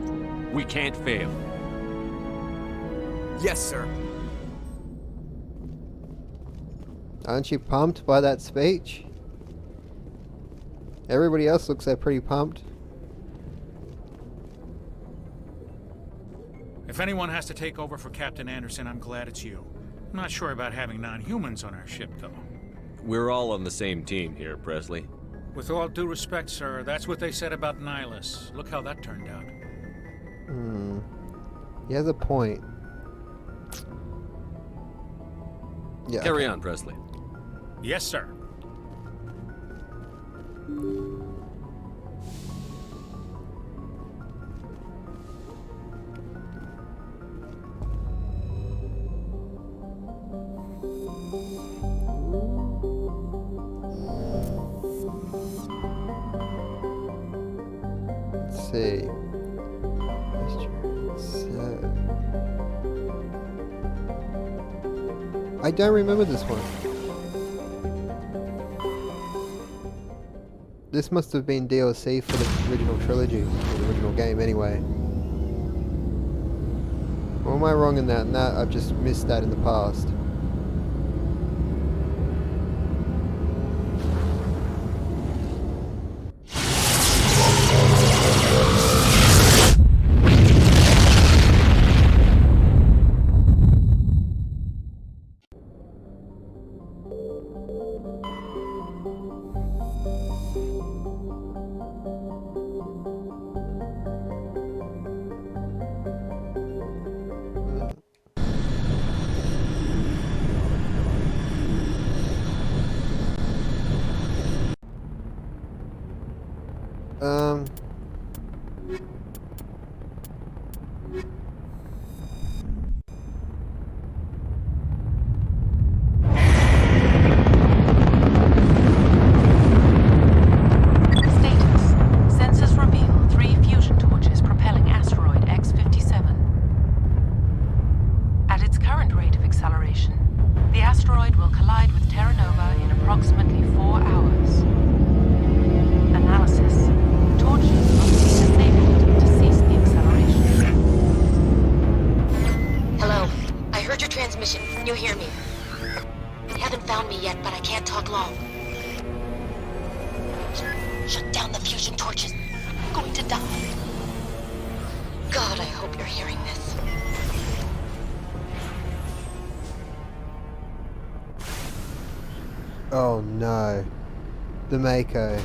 We can't fail. Yes, sir. Aren't you pumped by that speech? Everybody else looks like pretty pumped. If anyone has to take over for Captain Anderson, I'm glad it's you. I'm not sure about having non-humans on our ship, though. We're all on the same team here, Presley. With all due respect, sir, that's what they said about Nihilus. Look how that turned out. He has a point. Yeah. Carry on, Presley. Yes, sir. Let's see. I don't remember this one. This must have been DLC for the original trilogy, or the original game anyway. Or am I wrong in that? And that I've just missed that in the past. Oh no. The Mako.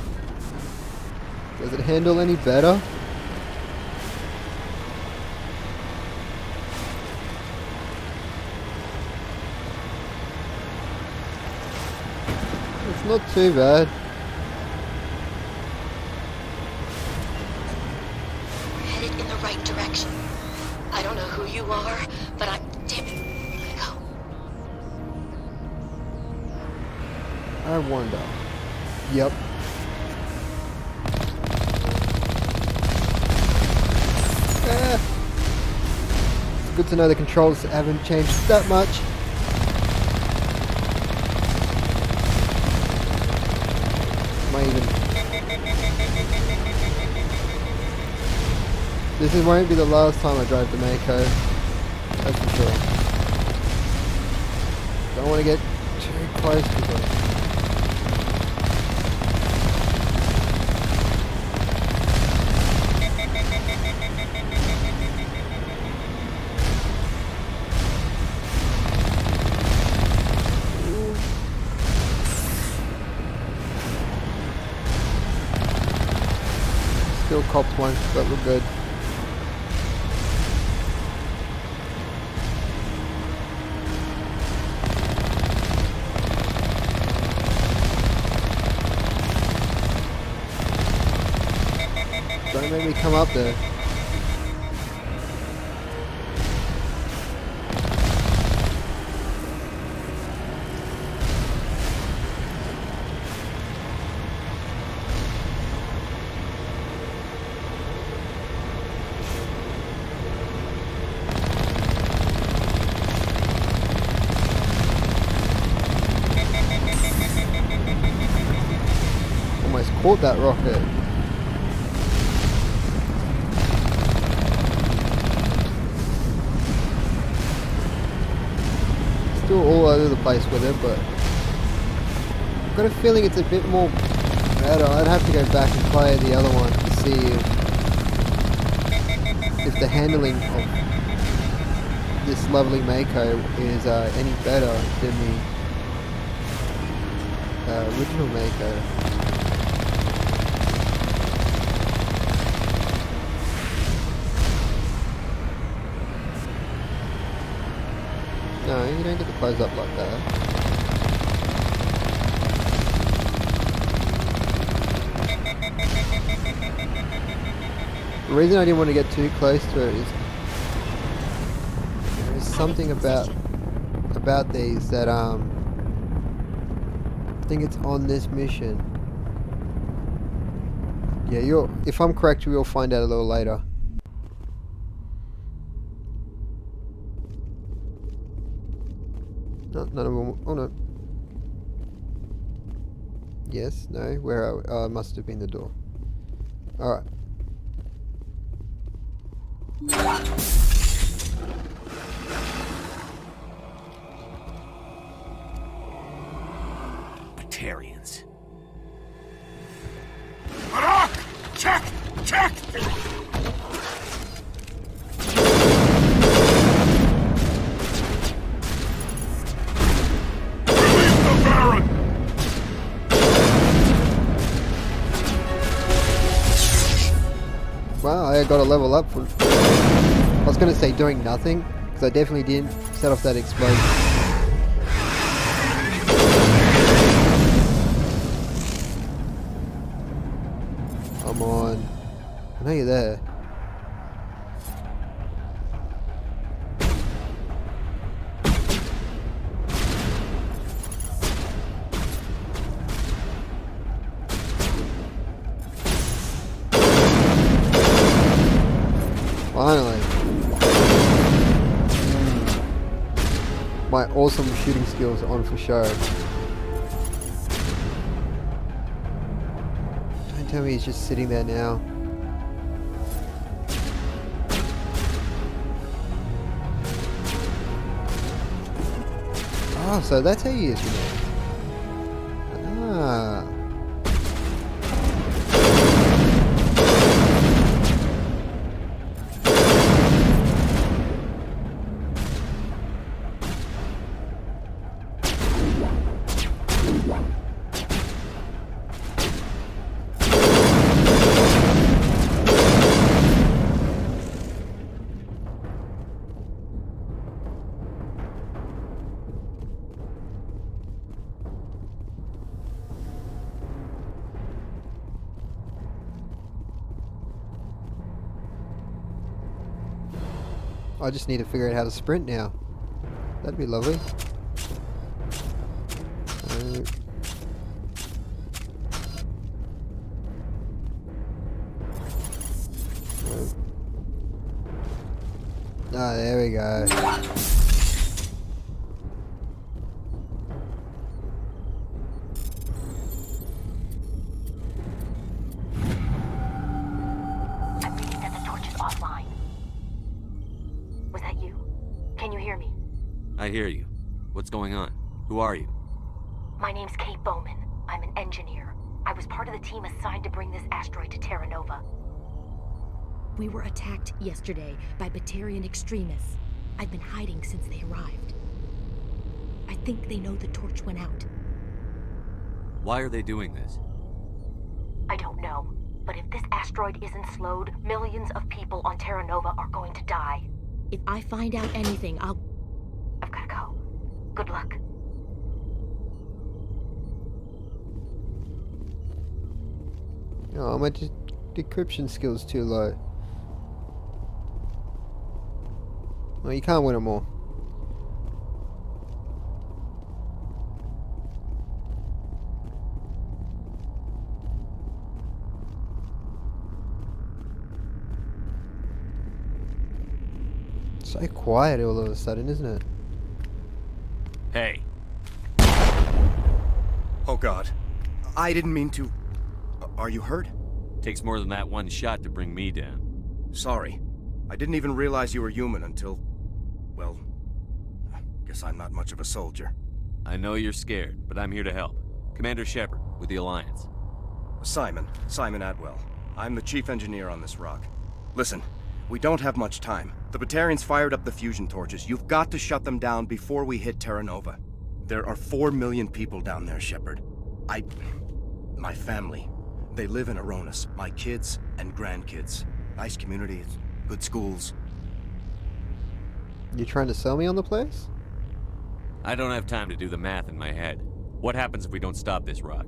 Does it handle any better? It's not too bad. Headed in the right direction. I don't know who you are, but I'm... Damn it. I wonder. Yep. It's good to know the controls haven't changed that much. Am I even... This won't be the last time I drive the Mako. That's for sure. Don't want to get too close to them. Still copped one, but we're good. Don't make me come up there. Almost caught that rocket. Still all over the place with it, but I've got a feeling it's a bit more better. I'd have to go back and play the other one to see if the handling of this lovely Mako is any better than the original Mako. No, you don't get to close up like that. The reason I didn't want to get too close to it is there's something about these that I think it's on this mission. Yeah, if I'm correct, you'll find out a little later. No, none of them. Oh no. Yes, no. Where are we? Oh, it must have been the door. Alright. Batarians. Check! Check! Wow, I got a level up for... I was going to say doing nothing, because I definitely didn't set off that explosion. Come on. I know you're there. Finally. My awesome shooting skills are on for show. Don't tell me he's just sitting there now. Oh, so that's how you use it. Ah. I just need to figure out how to sprint now. That'd be lovely. Ah, there we go. I'm reading that the torch is offline. I hear you. What's going on? Who are you? My name's Kate Bowman. I'm an engineer. I was part of the team assigned to bring this asteroid to Terra Nova. We were attacked yesterday by Batarian extremists. I've been hiding since they arrived. I think they know the torch went out. Why are they doing this? I don't know. But if this asteroid isn't slowed, millions of people on Terra Nova are going to die. If I find out anything, I've gotta go. Good luck. Oh, my decryption skill's too low. Well, you can't win them all. So quiet all of a sudden, isn't it? Hey. Oh God. I didn't mean to... Are you hurt? Takes more than that one shot to bring me down. Sorry. I didn't even realize you were human until... well... guess I'm not much of a soldier. I know you're scared, but I'm here to help. Commander Shepard, with the Alliance. Simon Atwell. I'm the chief engineer on this rock. Listen, we don't have much time. The Batarians fired up the fusion torches. You've got to shut them down before we hit Terra Nova. There are 4 million people down there, Shepard. My family. They live in Aronis. My kids and grandkids. Nice communities, good schools. You trying to sell me on the place? I don't have time to do the math in my head. What happens if we don't stop this rock?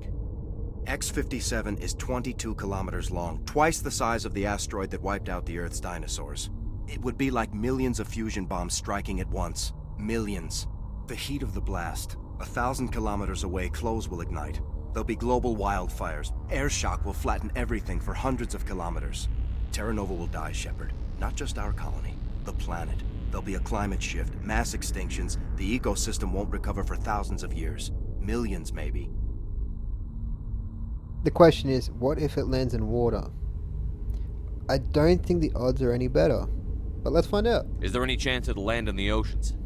X-57 is 22 kilometers long, twice the size of the asteroid that wiped out the Earth's dinosaurs. It would be like millions of fusion bombs striking at once. Millions. The heat of the blast. 1,000 kilometers away, clothes will ignite. There'll be global wildfires. Air shock will flatten everything for hundreds of kilometers. Terra Nova will die, Shepard. Not just our colony. The planet. There'll be a climate shift, mass extinctions. The ecosystem won't recover for thousands of years. Millions, maybe. The question is, what if it lands in water? I don't think the odds are any better. But let's find out. Is there any chance it'll land in the oceans?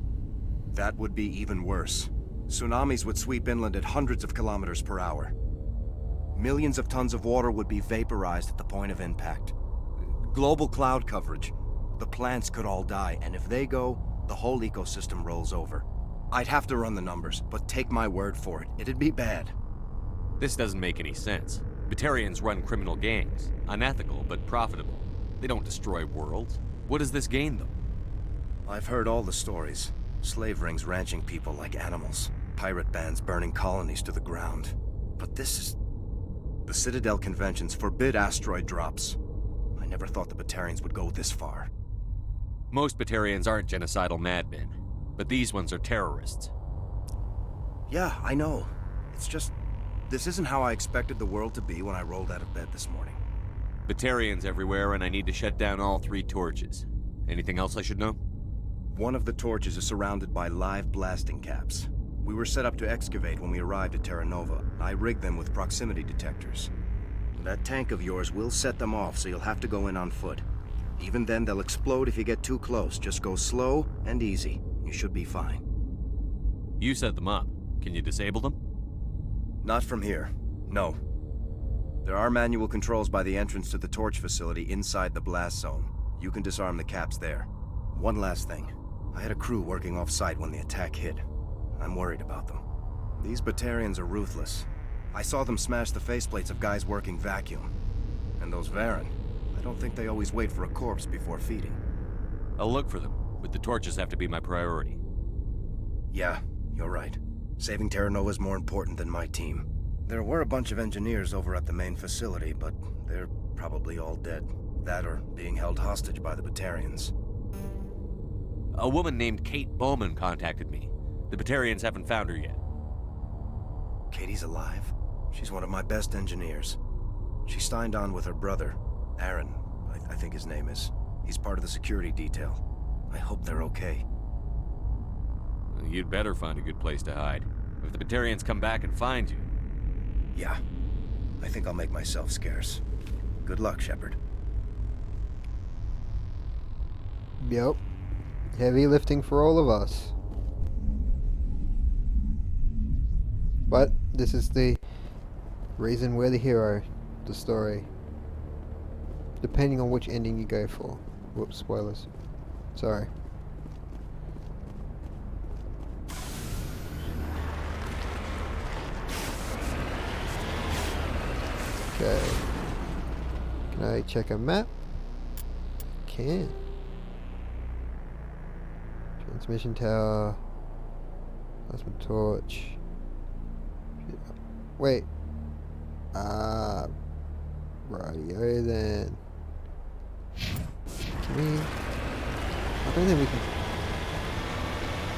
That would be even worse. Tsunamis would sweep inland at hundreds of kilometers per hour. Millions of tons of water would be vaporized at the point of impact. Global cloud coverage. The plants could all die, and if they go, the whole ecosystem rolls over. I'd have to run the numbers, but take my word for it, it'd be bad. This doesn't make any sense. Batarians run criminal gangs. Unethical, but profitable. They don't destroy worlds. What does this gain them? I've heard all the stories. Slave rings ranching people like animals. Pirate bands burning colonies to the ground. But this is... The Citadel Conventions forbid asteroid drops. I never thought the Batarians would go this far. Most Batarians aren't genocidal madmen, but these ones are terrorists. Yeah, I know. It's just... This isn't how I expected the world to be when I rolled out of bed this morning. Batarians everywhere, and I need to shut down all 3 torches. Anything else I should know? One of the torches is surrounded by live blasting caps. We were set up to excavate when we arrived at Terra Nova. I rigged them with proximity detectors. That tank of yours will set them off, so you'll have to go in on foot. Even then, they'll explode if you get too close. Just go slow and easy. You should be fine. You set them up. Can you disable them? Not from here. No. There are manual controls by the entrance to the torch facility inside the blast zone. You can disarm the caps there. One last thing. I had a crew working off-site when the attack hit. I'm worried about them. These Batarians are ruthless. I saw them smash the faceplates of guys working vacuum. And those Varen, I don't think they always wait for a corpse before feeding. I'll look for them, but the torches have to be my priority. Yeah, you're right. Saving Terra Nova is more important than my team. There were a bunch of engineers over at the main facility, but they're probably all dead. That or being held hostage by the Batarians. A woman named Kate Bowman contacted me. The Batarians haven't found her yet. Katie's alive? She's one of my best engineers. She signed on with her brother, Aaron, I think his name is. He's part of the security detail. I hope they're okay. You'd better find a good place to hide. If the Batarians come back and find you... Yeah. I think I'll make myself scarce. Good luck, Shepard. Yep. Heavy lifting for all of us. But this is the reason we're the hero, the story. Depending on which ending you go for. Whoops, spoilers. Sorry. Okay. Can I check a map? Can. Transmission tower. Plasma torch. Wait. Radio then. Can we... I don't think we can...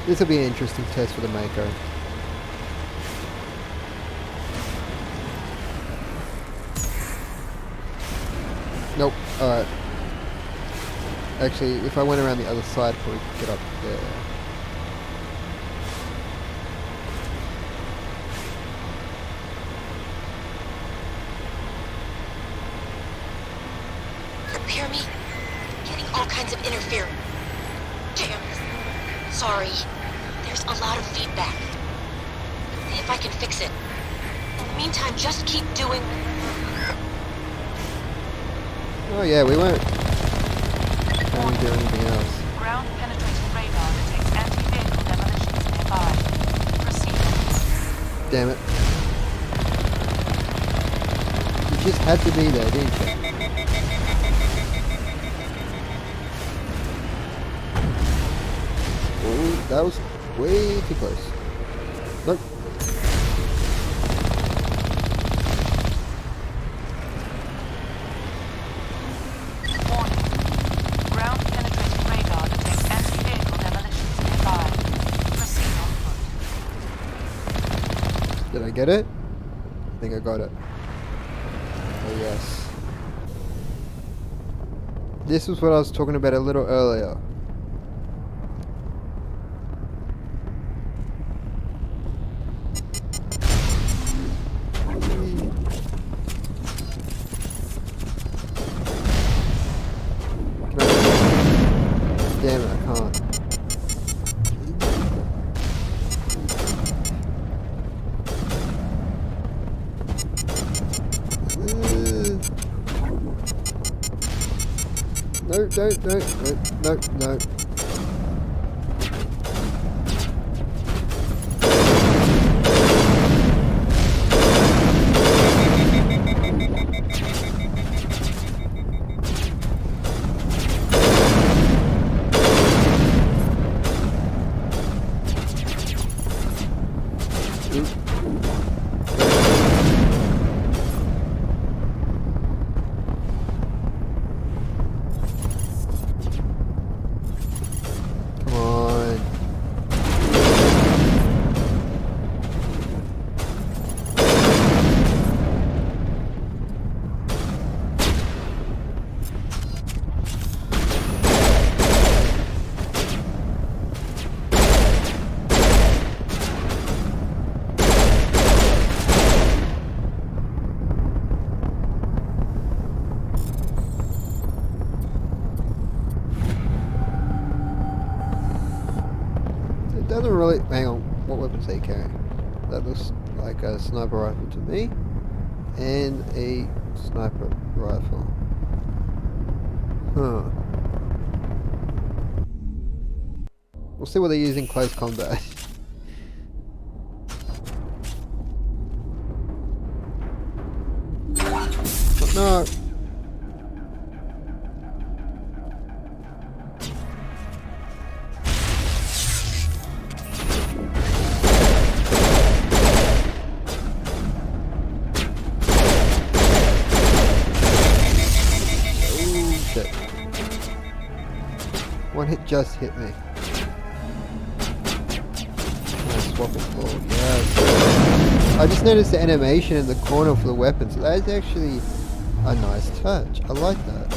This will be an interesting test for the Mako. Nope. Alright. Actually, if I went around the other side, probably could get up there. Hear me? Getting all kinds of interference. Damn. Sorry. There's a lot of feedback. See if I can fix it. In the meantime, just keep doing... Oh yeah, we won't try and do anything else. Ground penetrating radar detects anti-vehicle demolitions nearby. Proceed. Damn it. You just had to be there, didn't you? Oh, that was way too close. Nope. Ground penetrating radar detects anti-vehicle demolitions nearby. Proceed on foot. Did I get it? I think I got it. Oh yes. This was what I was talking about a little earlier. Damn it, I can't. No, don't, no. Doesn't really... Hang on, what weapons they carry? That looks like a sniper rifle to me. And a sniper rifle. Huh. We'll see what they use in close combat. No! One hit just hit me. Swap it forward. Yes. I just noticed the animation in the corner for the weapons. That is actually a nice touch. I like that.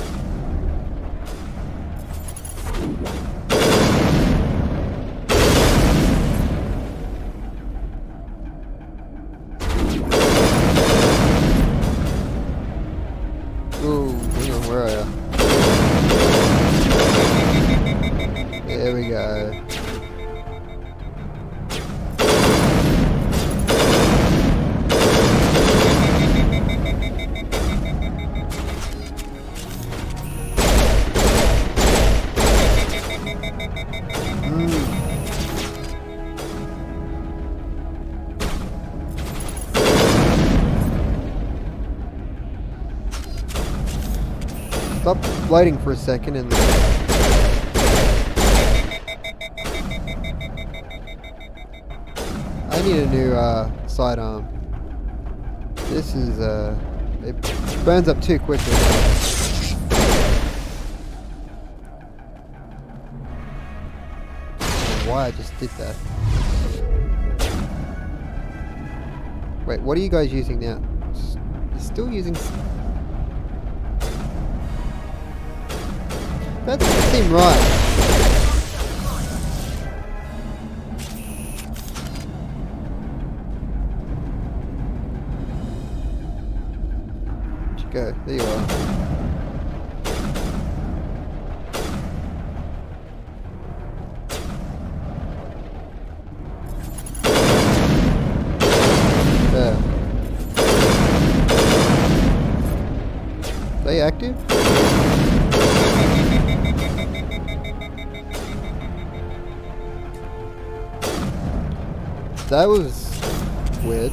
Ooh, hang on, where are you? There we go. stopped floating for a second and... I need a new sidearm. This is it burns up too quickly. Why I just did that. Wait, what are you guys using now? You're still using... That doesn't seem right. Go, there you are. There. They active? That was weird.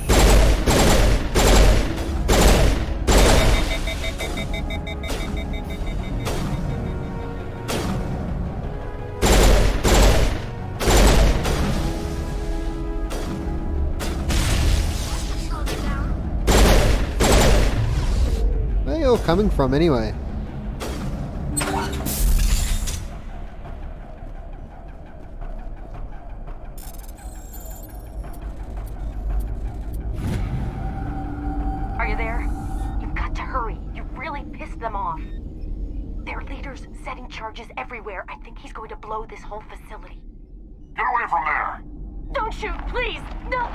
Where are you all coming from anyway? Are you there? You've got to hurry. You really pissed them off. Their leader's setting charges everywhere. I think he's going to blow this whole facility. Get away from there! Don't shoot, please! No!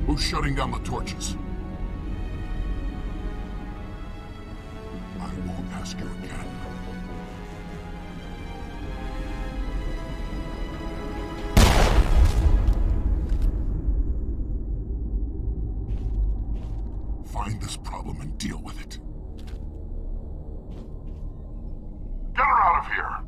Who's shutting down the torches? I won't ask you again. Find this problem and deal with it. Get her out of here!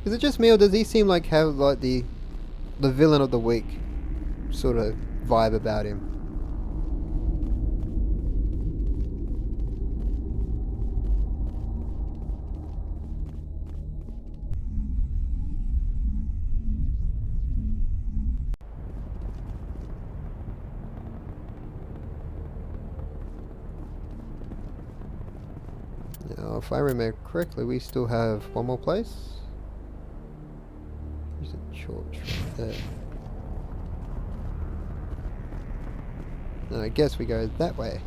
Is it just me, or does he seem like have like the villain of the week sort of vibe about him? Now, if I remember correctly, we still have one more place. There's a church right there. And I guess we go that way.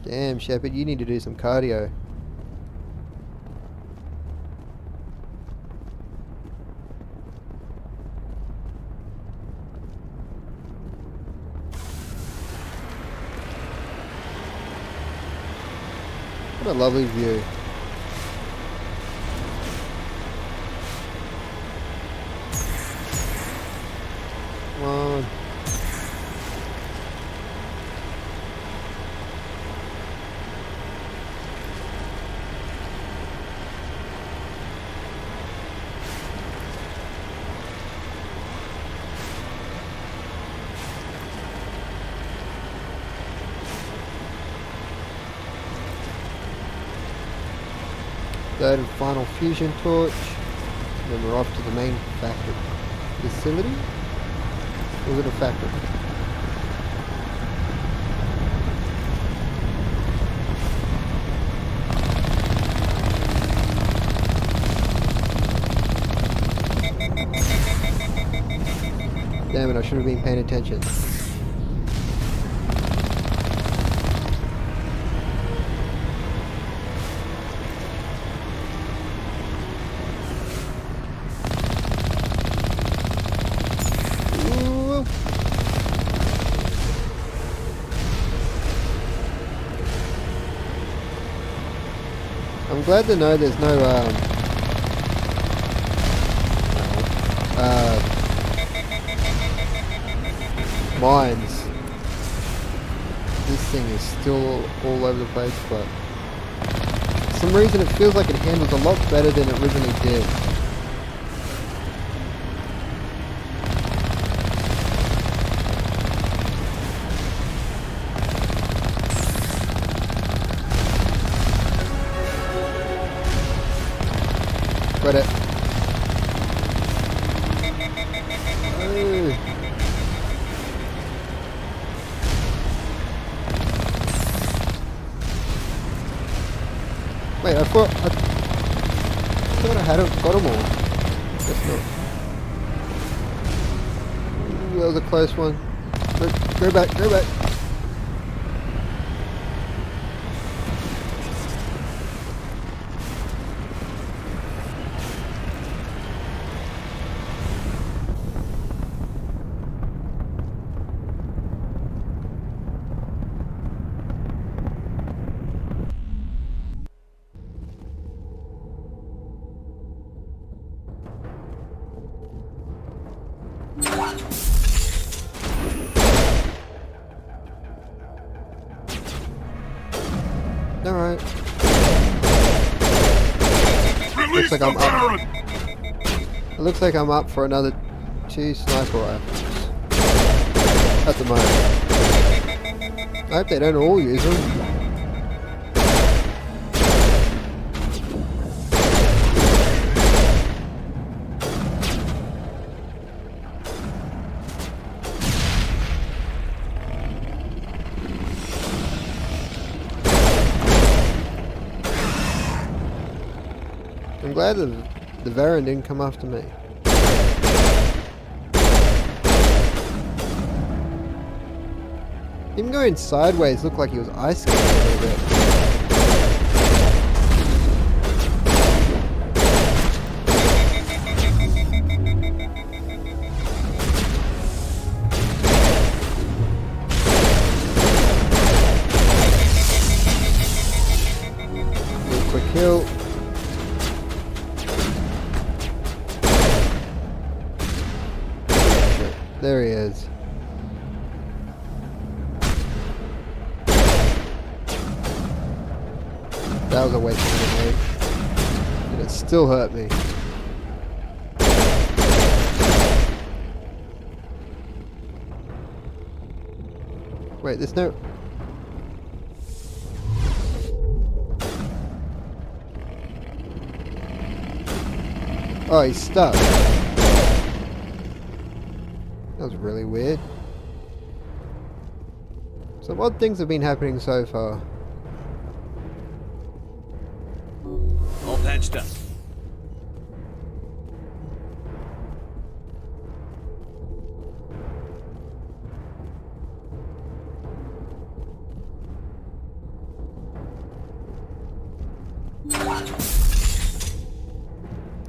Damn, Shepard, you need to do some cardio. What a lovely view. Come on. Third and final fusion torch. And then we're off to the main factory. Facility? Or was it a factory? Damn it, I should have been paying attention. glad to know there's no mines. This thing is still all over the place, but for some reason it feels like it handles a lot better than it originally did. Got it. Oh. Wait, I thought I had got them all. Guess not. Ooh, that was a close one. Go back, go back. Alright. Looks like I'm up. It looks like I'm up for another 2 sniper rifles. At the moment. I hope they don't all use them. I'm glad the Varen didn't come after me. Him going sideways looked like he was ice skating a little bit. Real quick kill. There he is. That was a waste of a grenade. And it still hurt me. Wait, there's no... Oh, he's stuck. That was really weird. Some odd things have been happening so far. All patched up.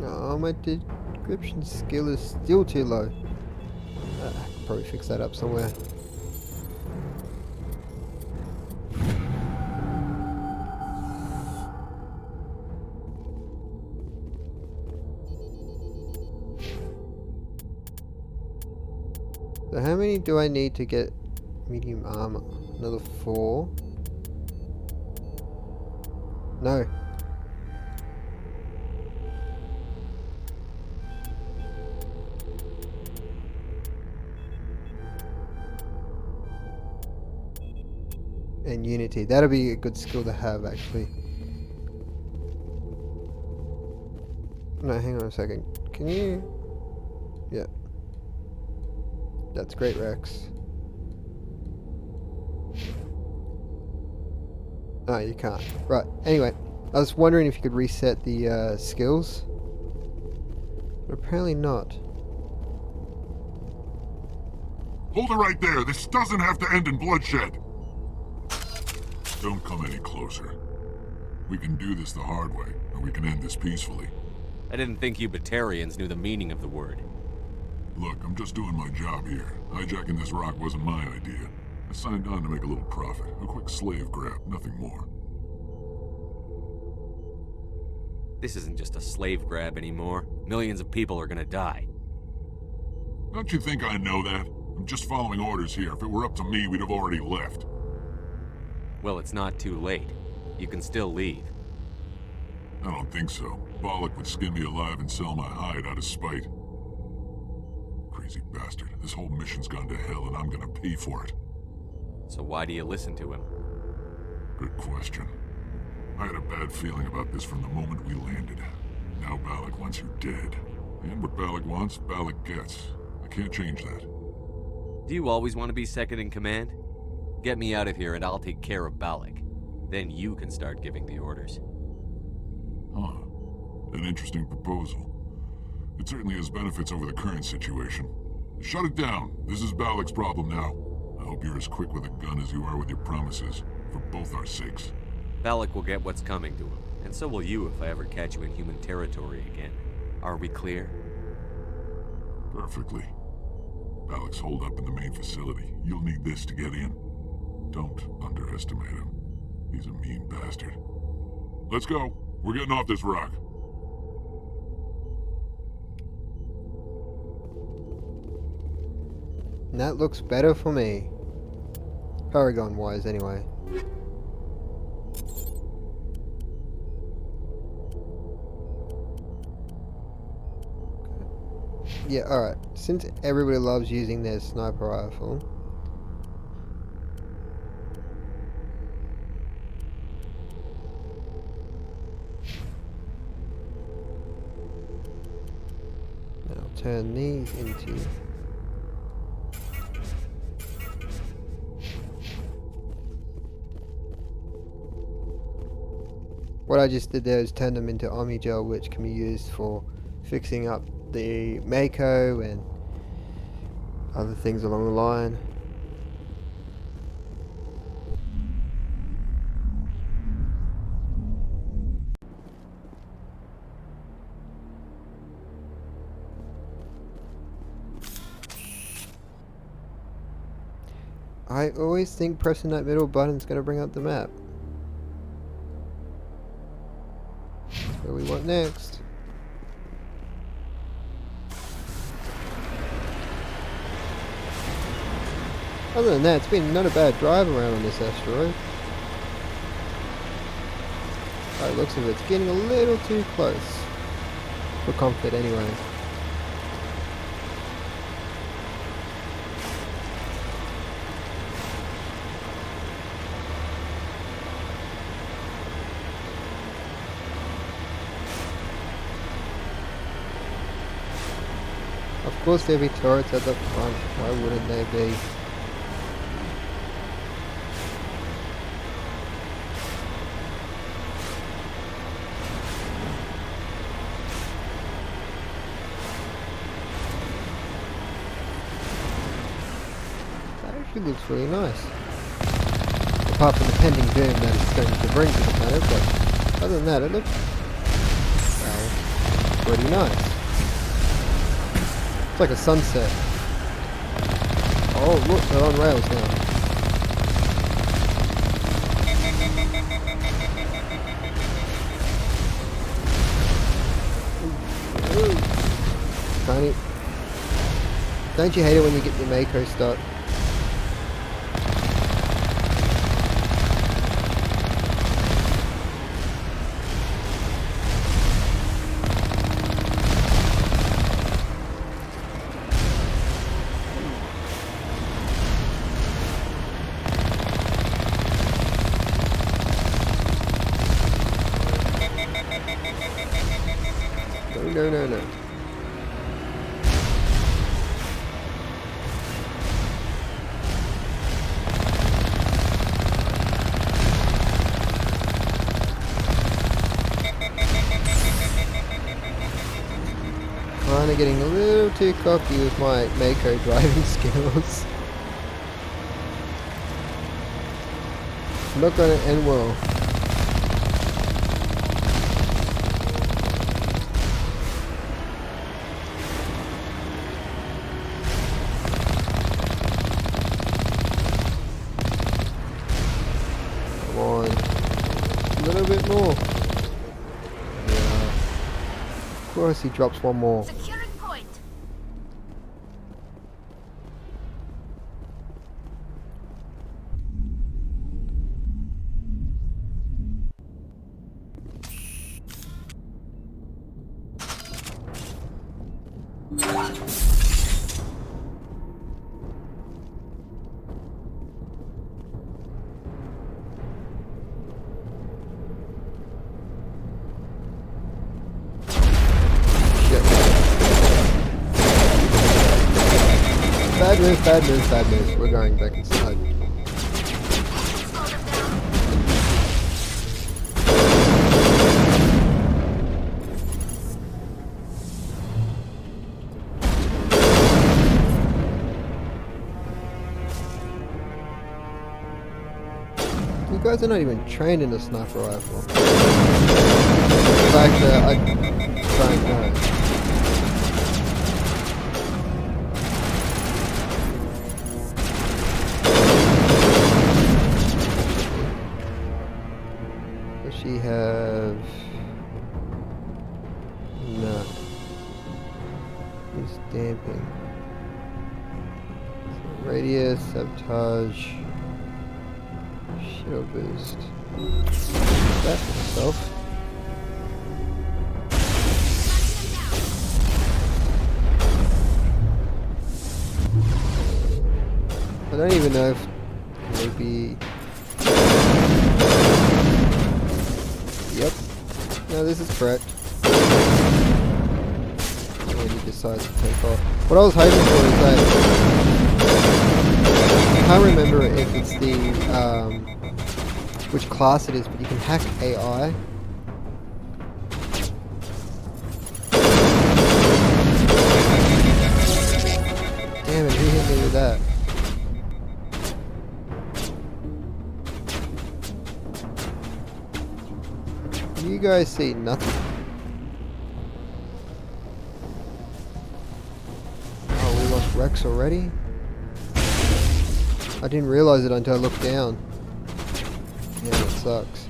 Oh, my description skill is still too low. I could probably fix that up somewhere. So how many do I need to get medium armor? Another 4? No. And Unity. That'll be a good skill to have, actually. No, hang on a second. Can you... Yeah. That's great, Rex. No, you can't. Right, anyway. I was wondering if you could reset the skills. But apparently not. Hold it right there. This doesn't have to end in bloodshed. Don't come any closer. We can do this the hard way, or we can end this peacefully. I didn't think you Batarians knew the meaning of the word. Look, I'm just doing my job here. Hijacking this rock wasn't my idea. I signed on to make a little profit. A quick slave grab, nothing more. This isn't just a slave grab anymore. Millions of people are gonna die. Don't you think I know that? I'm just following orders here. If it were up to me, we'd have already left. Well, it's not too late. You can still leave. I don't think so. Bollock would skin me alive and sell my hide out of spite. Crazy bastard. This whole mission's gone to hell and I'm gonna pay for it. So why do you listen to him? Good question. I had a bad feeling about this from the moment we landed. Now Bollock wants you dead. And what Bollock wants, Bollock gets. I can't change that. Do you always want to be second in command? Get me out of here and I'll take care of Balak. Then you can start giving the orders. Huh. An interesting proposal. It certainly has benefits over the current situation. Shut it down. This is Balak's problem now. I hope you're as quick with a gun as you are with your promises. For both our sakes. Balak will get what's coming to him. And so will you if I ever catch you in human territory again. Are we clear? Perfectly. Balak's holed up in the main facility. You'll need this to get in. Don't underestimate him. He's a mean bastard. Let's go. We're getting off this rock. And that looks better for me. Paragon-wise, anyway. Yeah, alright. Since everybody loves using their sniper rifle, I'll turn these into what I just did there is turn them into Omni Gel, which can be used for fixing up the Mako and other things along the line. I always think pressing that middle button is going to bring up the map. That's where we want next. Other than that, it's been not a bad drive around on this asteroid. By the looks of it, it's getting a little too close. For comfort, anyway. Of course there'll be turrets at the front, why wouldn't there be? That actually looks really nice. Apart from the pending doom that it's going to bring to the planet, but other than that it looks, well, pretty nice. It's like a sunset. Oh look, they're on rails now. Ooh. Tiny. Don't you hate it when you get your Mako stuck? No. Kinda getting a little too cocky with my Mako driving skills. Not gonna end well. A little bit more. Yeah. course he drops one more. Securing point. Bad move. We're going back inside. You guys are not even trained in a sniper rifle. In fact, I don't know. She have no. He's damping. So radius, sabotage, shield boost. That for myself. I don't even know if maybe. Yep. No, this is correct. When he decides to take off. What I was hoping for is that I can't remember if it's the which class it is, but you can hack AI. Damn it, who hit me with that? You guys see nothing. Oh, we lost Rex already? I didn't realize it until I looked down. Yeah, that sucks.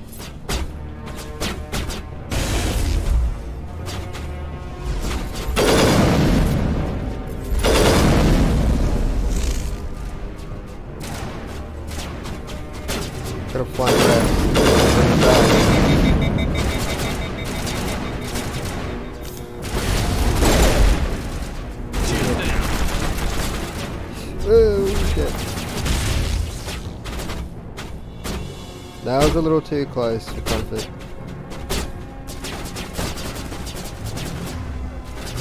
Gotta find Rex. Bring him back. Oh shit. That was a little too close for comfort.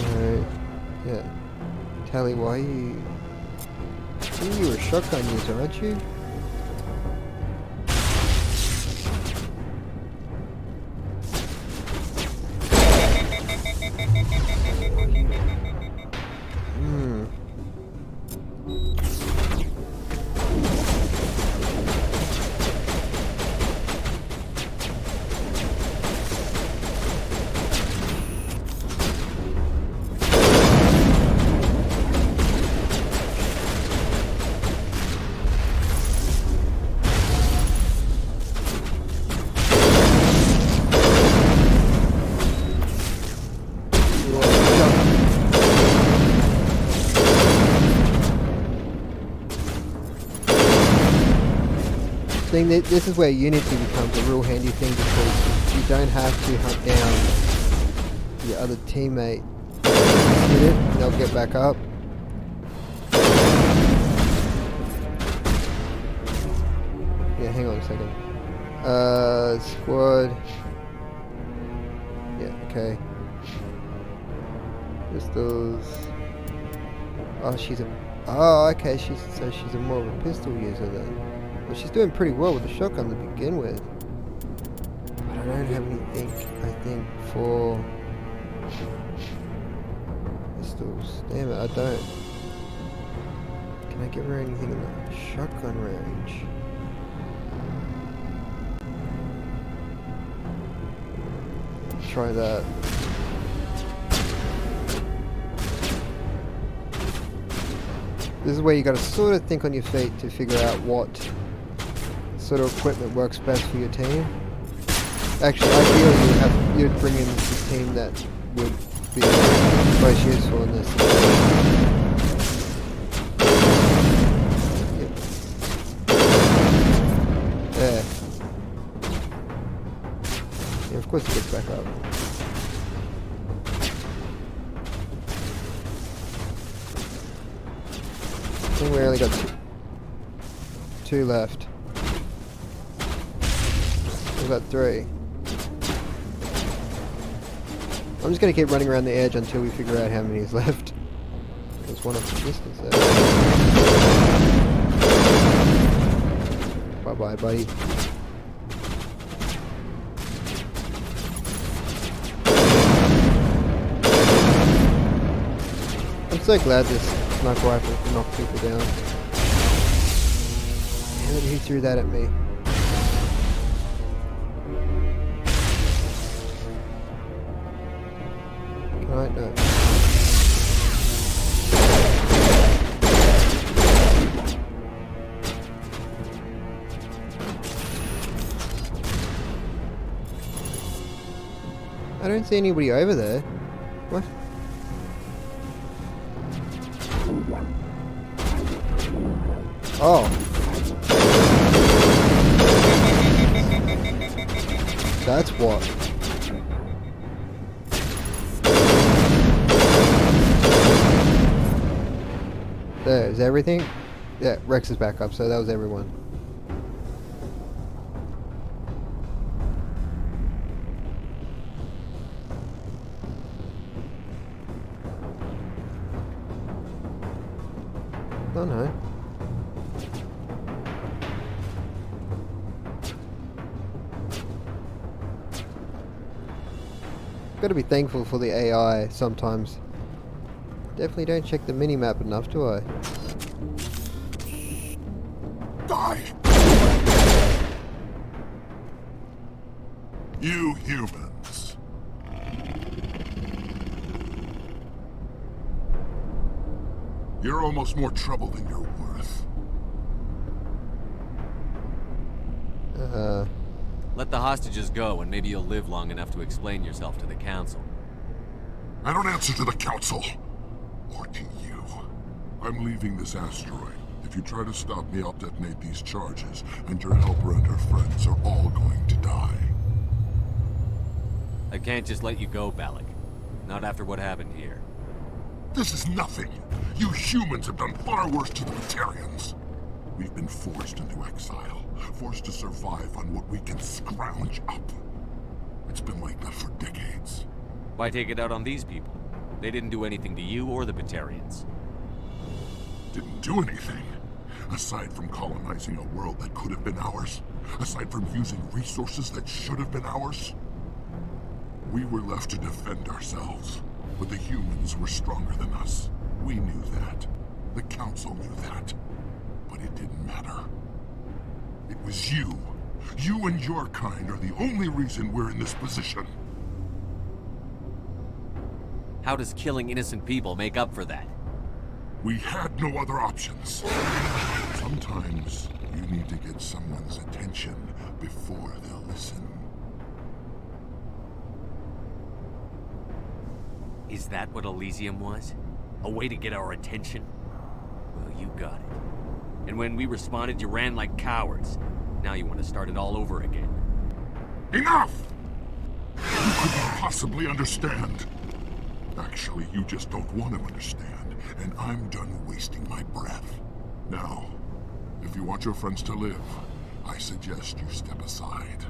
Alright. Yeah. Tally, why are you... You're a shotgun user, aren't you? This is where Unity becomes a real handy thing, because you don't have to hunt down your other teammate. Just hit it and they'll get back up. Yeah, hang on a second. Squad. Yeah, okay. Pistols. Oh, she's a... Oh, okay, she's a more of a pistol user then. Well, she's doing pretty well with the shotgun to begin with. But I don't have anything, I think, for pistols. Damn it, I don't. Can I give her anything in the shotgun range? Try that. This is where you gotta sort of think on your feet to figure out what sort of equipment works best for your team. Actually, ideally you'd bring in the team that would be most useful in this. Yep. There. Yeah, of course it gets back up. I think we only got two left. We've got 3. I'm just going to keep running around the edge until we figure out how many is left. There's one off the distance there. Bye bye, buddy. I'm so glad this sniper rifle can knock people down. Damn it, who threw that at me? Right, no. I don't see anybody over there. What? Oh. That's what. There's everything. Yeah, Rex is back up, so that was everyone. Oh no. Gotta be thankful for the AI sometimes. Definitely don't check the mini-map enough, do I? Die! You humans. You're almost more trouble than you're worth. Let the hostages go, and maybe you'll live long enough to explain yourself to the Council. I don't answer to the Council. Or to you. I'm leaving this asteroid. If you try to stop me, I'll detonate these charges, and your helper and her friends are all going to die. I can't just let you go, Balak. Not after what happened here. This is nothing. You humans have done far worse to the Batarians. We've been forced into exile, forced to survive on what we can scrounge up. It's been like that for decades. Why take it out on these people? They didn't do anything to you or the Batarians. Didn't do anything. Aside from colonizing a world that could have been ours. Aside from using resources that should have been ours. We were left to defend ourselves. But the humans were stronger than us. We knew that. The Council knew that. But it didn't matter. It was you. You and your kind are the only reason we're in this position. How does killing innocent people make up for that? We had no other options. Sometimes you need to get someone's attention before they'll listen. Is that what Elysium was? A way to get our attention? Well, you got it. And when we responded, you ran like cowards. Now you want to start it all over again. Enough! You couldn't possibly understand. Actually, you just don't want to understand, and I'm done wasting my breath. Now, if you want your friends to live, I suggest you step aside.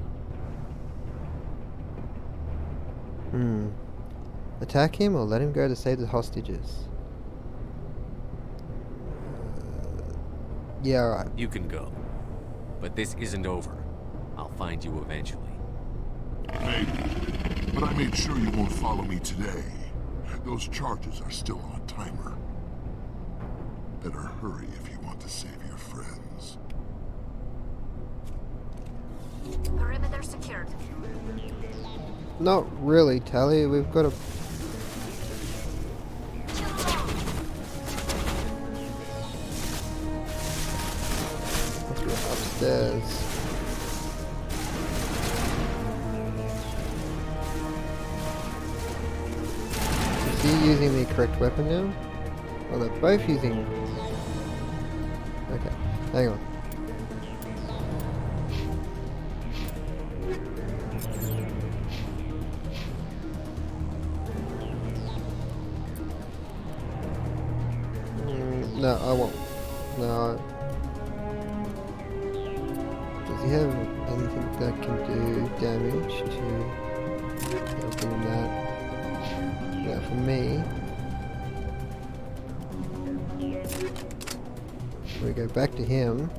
Attack him or let him go to save the hostages? Yeah, alright. You can go. But this isn't over. I'll find you eventually. Maybe. But I made sure you won't follow me today. Those charges are still on timer. Better hurry if you want to save your friends. Perimeter secured. Not really, Tally. We've got a... Must be upstairs. correct weapon now? Well, they're both using... Okay, hang on. No, I won't. No. Does he have anything that can do damage to... I'll give him that. Yeah, for me... We go back to him.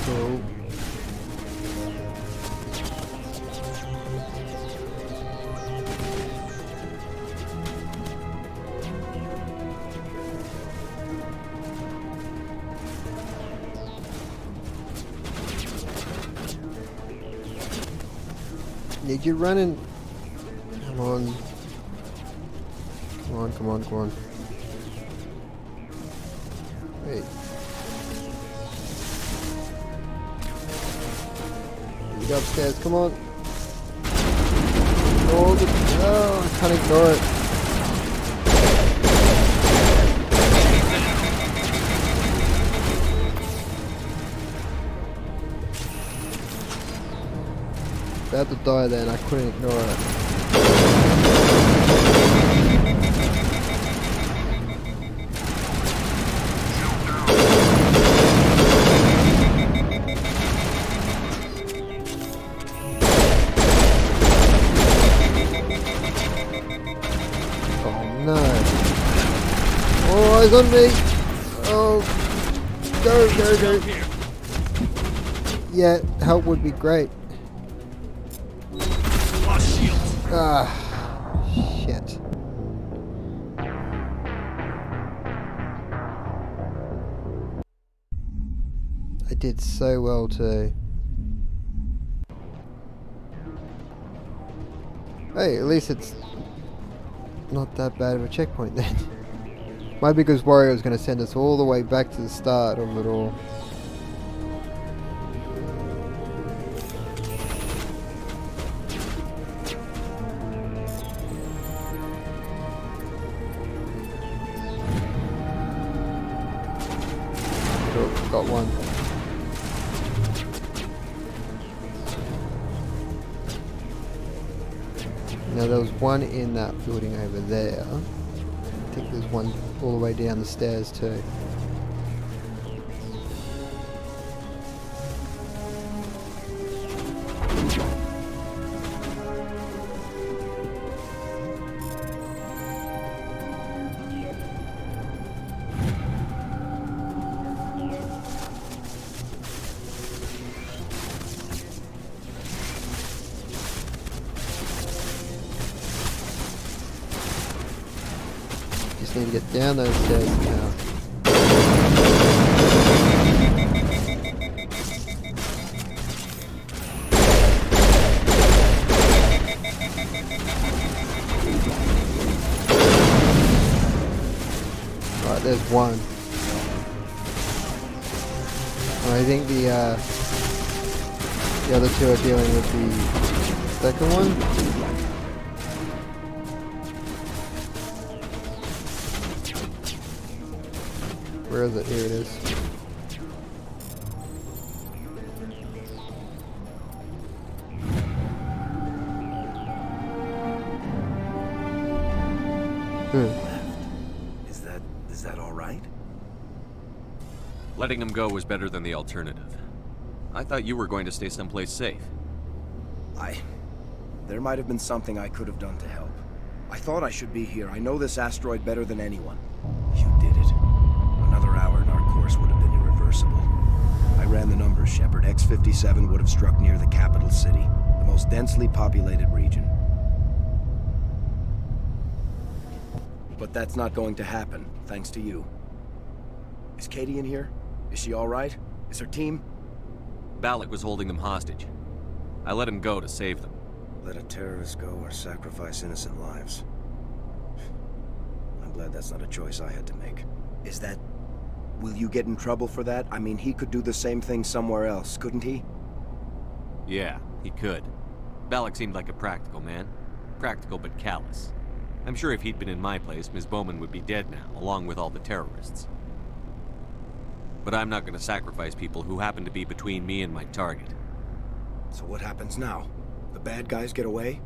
Cool. Need you running? Come on. Come on, come on, come on. Wait. You go upstairs, come on. Oh, I can't ignore it. About to die then, I couldn't ignore it. Oh no. Oh, he's on me. Oh, go, go, go. Yeah, help would be great. Ah, shit. I did so well too. Hey, at least it's not that bad of a checkpoint then. My biggest worry was going to send us all the way back to the start of it all. Got one. Now there was one in that building over there. I think there's one all the way down the stairs too. Just need to get down those stairs now. Right, there's one. I think the other two are dealing with the second one. Where is it? Here it is. Is that all right? Letting him go was better than the alternative. I thought you were going to stay someplace safe. There might have been something I could have done to help. I thought I should be here. I know this asteroid better than anyone. You did it. Another hour and our course would have been irreversible. I ran the numbers, Shepard. X-57 would have struck near the capital city, the most densely populated region. But that's not going to happen, thanks to you. Is Katie in here? Is she all right? Is her team? Balak was holding them hostage. I let him go to save them. Let a terrorist go or sacrifice innocent lives. I'm glad that's not a choice I had to make. Is that... Will you get in trouble for that? I mean, he could do the same thing somewhere else, couldn't he? Yeah, he could. Balak seemed like a practical man. Practical but callous. I'm sure if he'd been in my place, Ms. Bowman would be dead now, along with all the terrorists. But I'm not going to sacrifice people who happen to be between me and my target. So what happens now? The bad guys get away?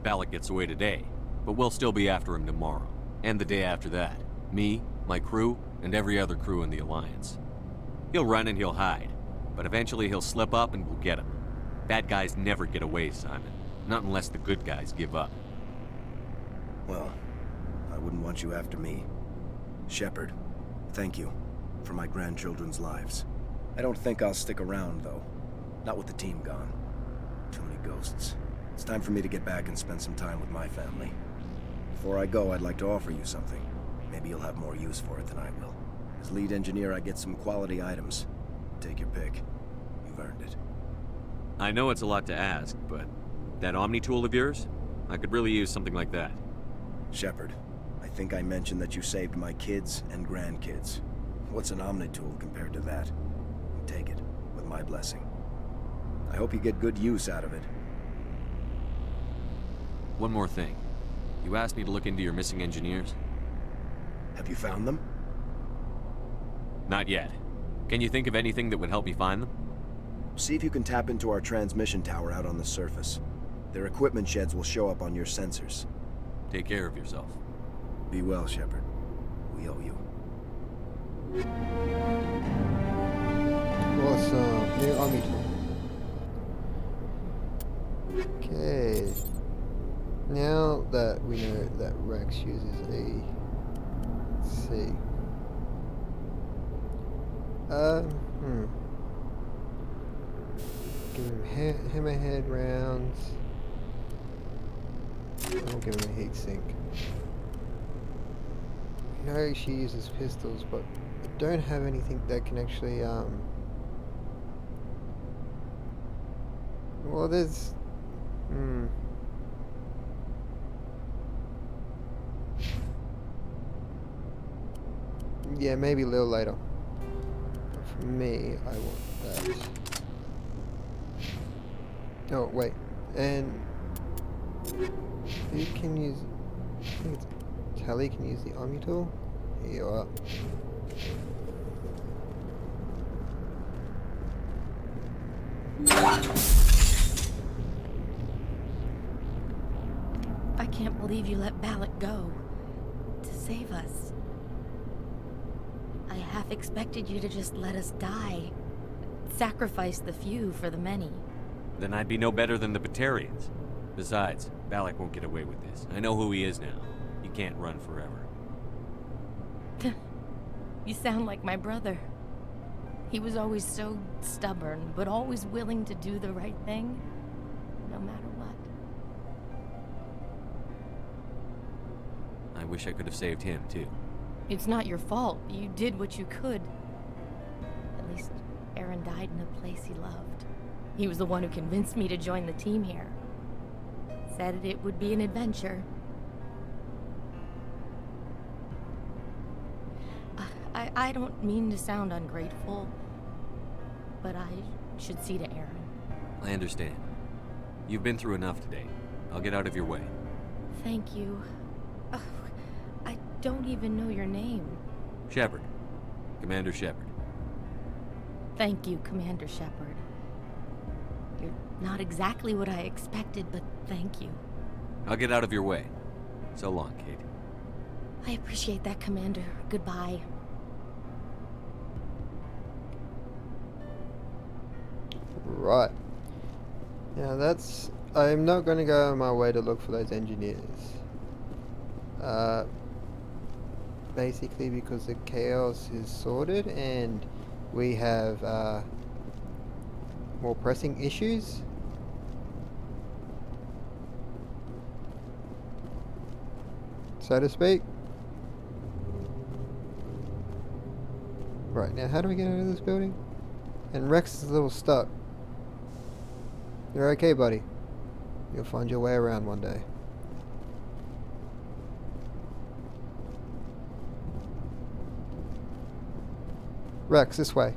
Balak gets away today, but we'll still be after him tomorrow, and the day after that. Me, my crew, and every other crew in the Alliance. He'll run and he'll hide, but eventually he'll slip up and we'll get him. Bad guys never get away, Simon. Not unless the good guys give up. Well, I wouldn't want you after me. Shepard, thank you for my grandchildren's lives. I don't think I'll stick around, though. Not with the team gone. Too many ghosts. It's time for me to get back and spend some time with my family. Before I go, I'd like to offer you something. Maybe you'll have more use for it than I will. As lead engineer, I get some quality items. Take your pick. You've earned it. I know it's a lot to ask, but that Omni tool of yours? I could really use something like that. Shepard, I think I mentioned that you saved my kids and grandkids. What's an Omni tool compared to that? Take it, with my blessing. I hope you get good use out of it. One more thing. You asked me to look into your missing engineers? Have you found them? Not yet. Can you think of anything that would help me find them? See if you can tap into our transmission tower out on the surface. Their equipment sheds will show up on your sensors. Take care of yourself. Be well, Shepard. We owe you. Awesome. New Omni tool. Okay. Now that we know that Rex uses a... Let's see. Give him hammerhead rounds. I'll give him a heat sink. I know she uses pistols, but I don't have anything that can actually, well, there's, yeah, maybe a little later. But for me, I want that. Oh, wait. And who can use... I think it's Tally can use the Omni tool. Here you are. I can't believe you let Balak go. To save us. I half expected you to just let us die. Sacrifice the few for the many. Then I'd be no better than the Batarians. Besides, Balak won't get away with this. I know who he is now. He can't run forever. You sound like my brother. He was always so stubborn, but always willing to do the right thing, no matter what. I wish I could have saved him, too. It's not your fault. You did what you could. At least Aaron died in a place he loved. He was the one who convinced me to join the team here. Said it would be an adventure. I don't mean to sound ungrateful, but I should see to Aaron. I understand. You've been through enough today. I'll get out of your way. Thank you. Oh, I don't even know your name. Shepard. Commander Shepard. Thank you, Commander Shepard. You're not exactly what I expected, but thank you. I'll get out of your way. So long, Kate. I appreciate that, Commander. Goodbye. Right. Now that's... I'm not going to go on my way to look for those engineers. Basically because the chaos is sorted and we have more pressing issues. So to speak. Right, now how do we get out of this building? And Rex is a little stuck. You're okay, buddy. You'll find your way around one day. Rex, this way.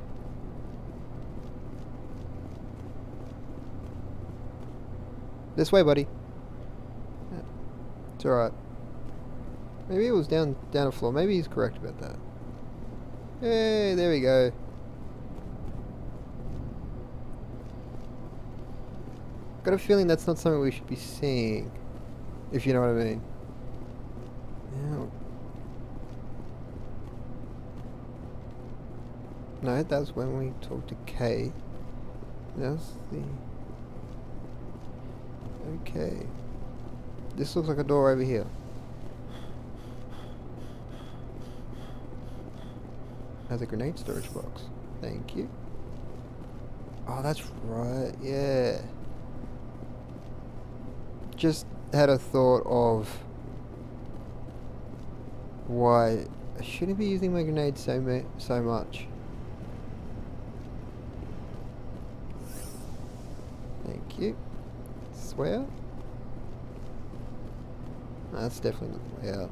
This way, buddy. Yeah, it's alright. Maybe it was down a floor. Maybe he's correct about that. Hey, there we go. Got a feeling that's not something we should be seeing, if you know what I mean. Yeah. No, that was when we talked to Kay. That was the... Okay. This looks like a door over here. Has a grenade storage box. Thank you. Oh, that's right. Yeah. Just had a thought of why I shouldn't be using my grenade so much. Thank you. Swear? That's definitely not the way out.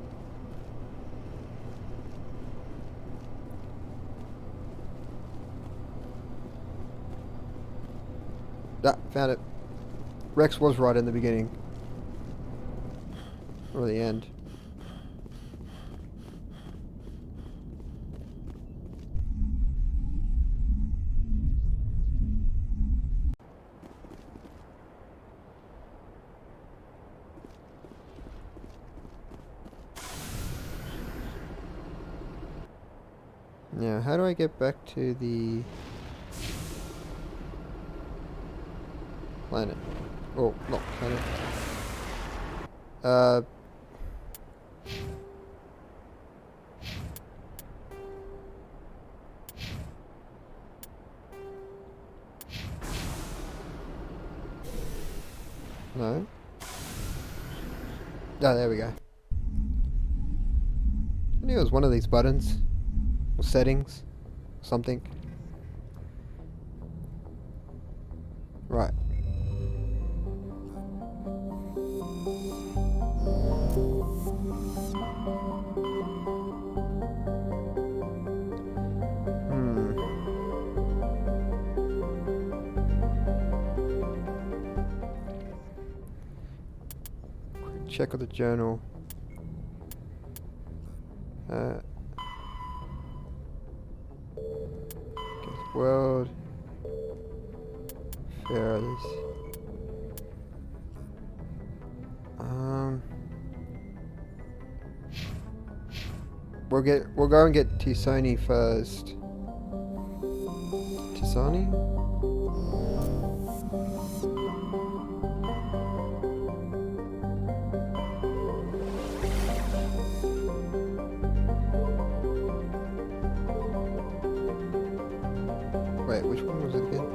Ah, found it. Rex was right in the beginning. Or the end. Now, how do I get back to the planet? Oh, not planet. No. Oh, there we go. I knew it was one of these buttons. Or settings. Something. Right. Quick check of the journal. World Fairless. We'll go and get Tisoni first. Tisoni? Wait, which one was it again?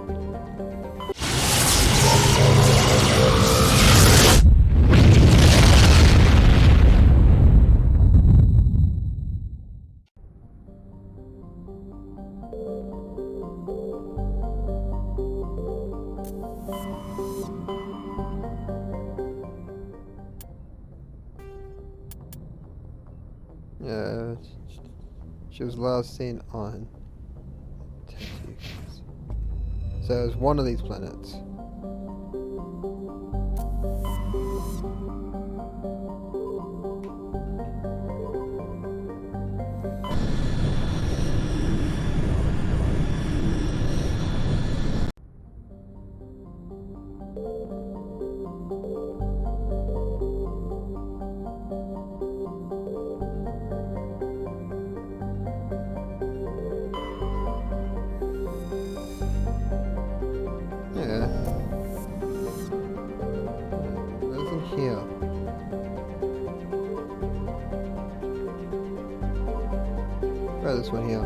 Yeah, she was last seen on Tattoos. So it was one of these planets. Here. Try this one here.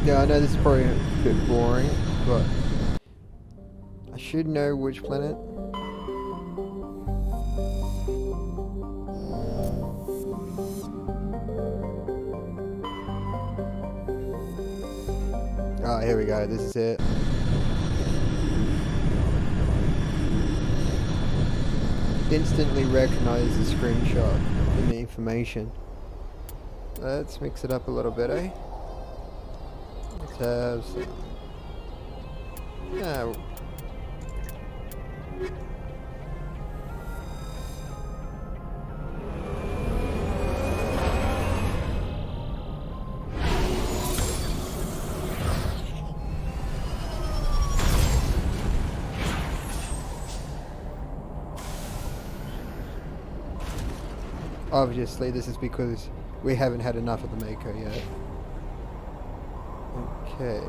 Yeah, I know this is probably a bit boring, but I should know which planet. Ah, here we go. This is it. Instantly recognize the screenshot in the information. Let's mix it up a little bit, eh? Let's have some... Yeah. Obviously, this is because we haven't had enough of the Mako yet. Okay.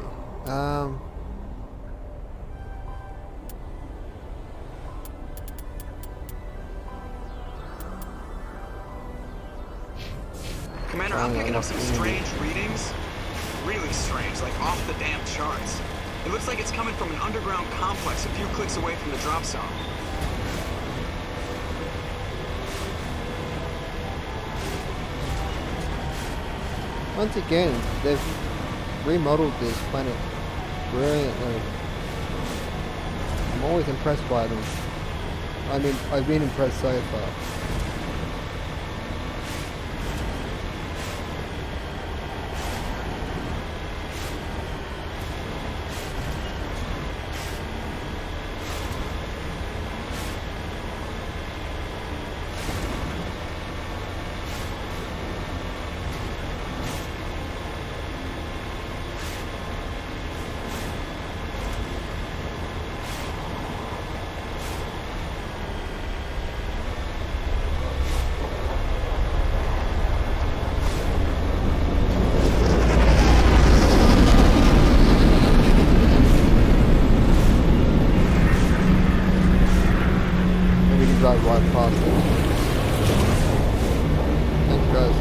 Commander, I'm picking up some strange readings. Really strange, like off the damn charts. It looks like it's coming from an underground complex a few clicks away from the drop zone. Once again, they've remodeled this planet brilliantly. I'm always impressed by them. I mean, I've been impressed so far. Drive right past it. Thanks, guys.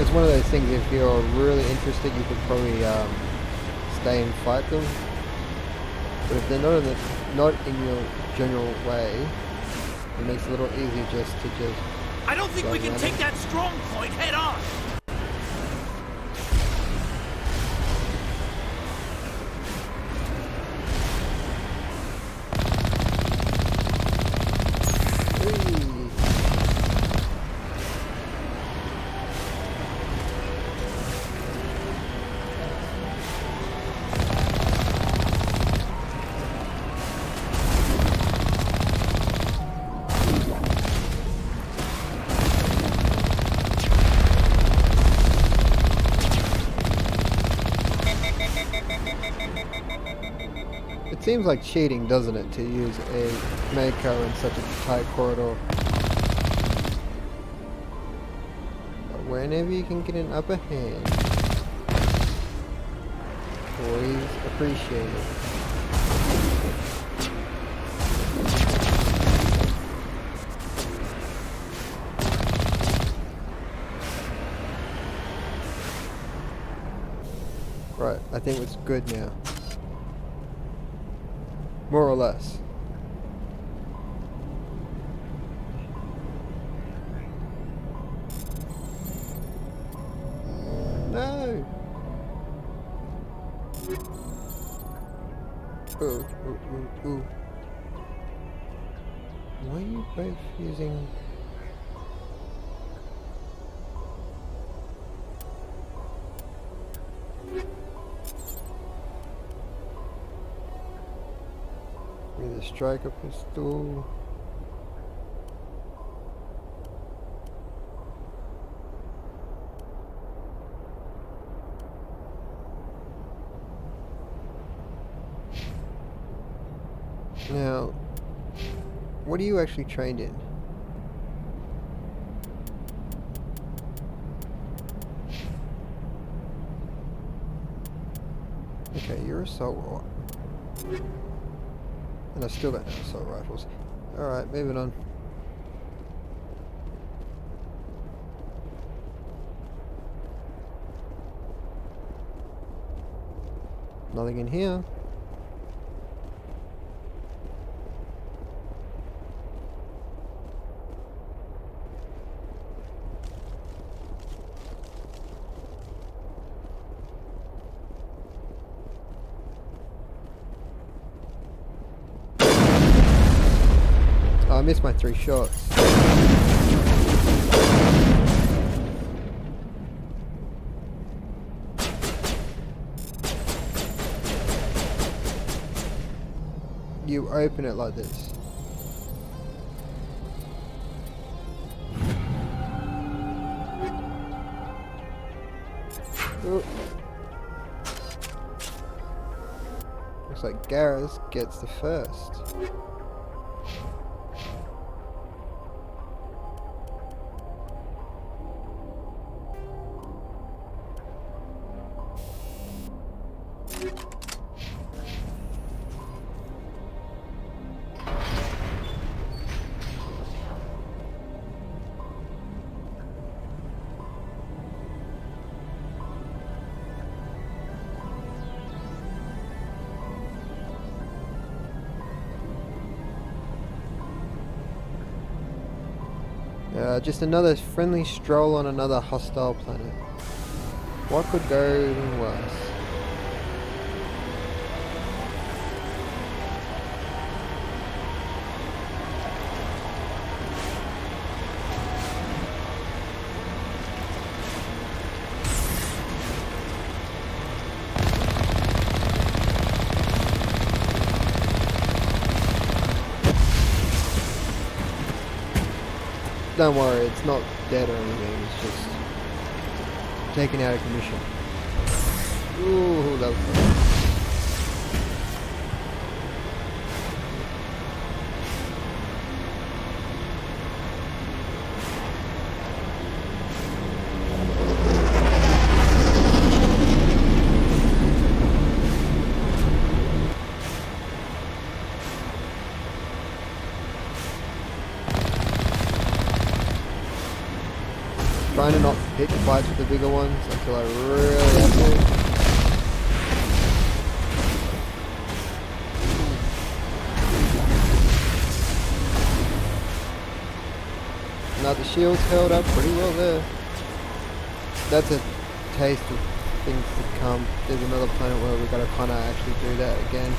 It's one of those things, if you're really interested, you could probably stay and fight them. But if they're not in your general way, it makes it a little easier just to I don't think we can take that strong point head on! It seems like cheating, doesn't it, to use a Mako in such a tight corridor. But whenever you can get an upper hand, always appreciate it. Right, I think it's good now. More or less. No! Ooh, ooh, ooh, ooh. Why are you both using... with a striker pistol. Now, what are you actually trained in? Okay, you're assault. And I still don't have assault rifles. Alright, moving on. Nothing in here. missed my 3 shots. You open it like this. Ooh. Looks like Garrus gets the first. Just another friendly stroll on another hostile planet. What could go worse? Don't worry, it's not dead or anything, it's just taken out of commission. Ooh, that was fun. Trying to not pick fights with the bigger ones until I really have to. Now the shield's held up pretty well there. That's a taste of things to come. There's another planet where we've got to kind of actually do that again.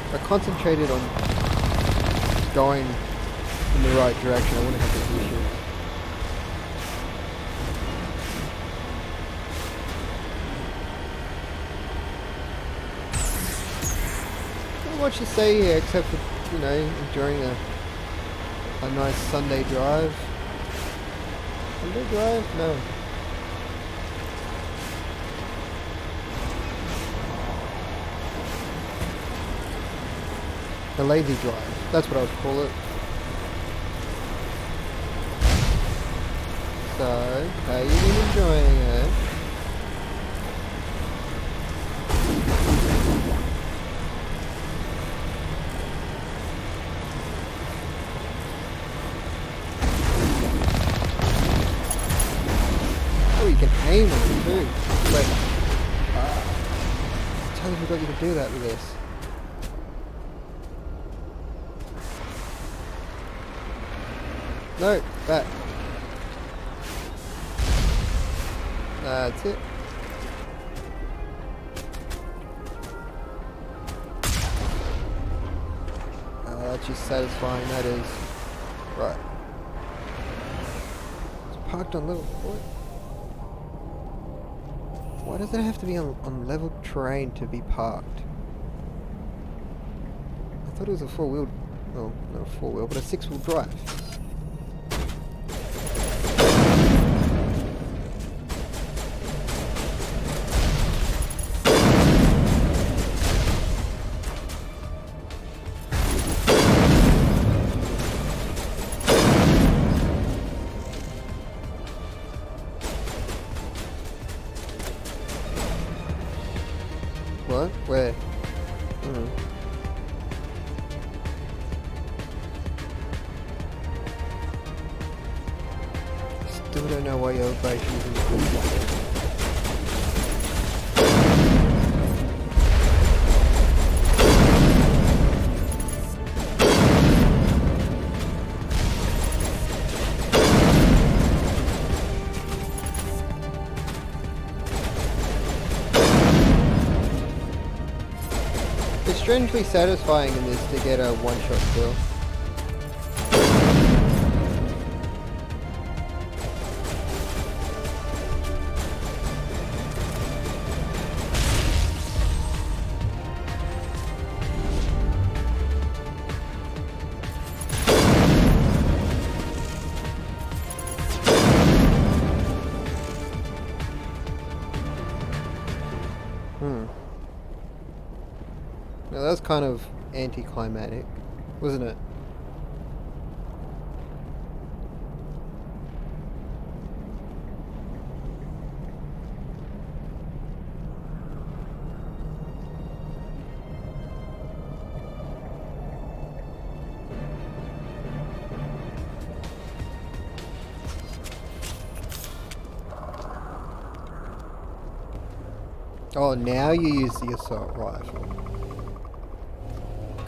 If I concentrated on going in the right direction, I wouldn't have this issue. Not much to say here except for, you know, enjoying a nice Sunday drive. Sunday drive? No. A lazy drive, that's what I would call it. So, how you been enjoying it? Oh, you can aim on it too. Wait. I totally forgot you could do that with this. No, back. That's it. That's just satisfying, that is. Right. It's parked on level 4. Why does it have to be on level terrain to be parked? I thought it was a 4-wheel, well, not a 4-wheel, but a 6-wheel drive. What? Where? Still don't know why your base is strangely satisfying in this to get a one-shot kill. Now that was kind of anticlimactic, wasn't it? Oh, now you use the assault rifle.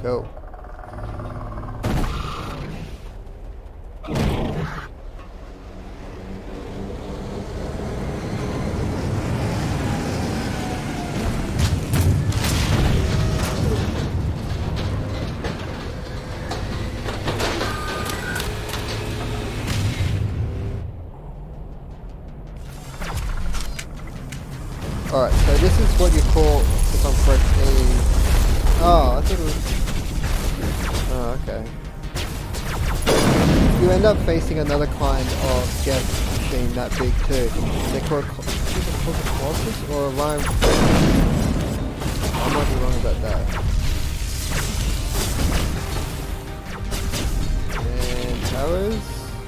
Go. Alright, so this is what you call, if I'm correct, a... Oh, I thought it was... Oh, okay. You end up facing another kind of gas machine that big too. They're called a Colossus or a Rhyme. I might be wrong about that. And towers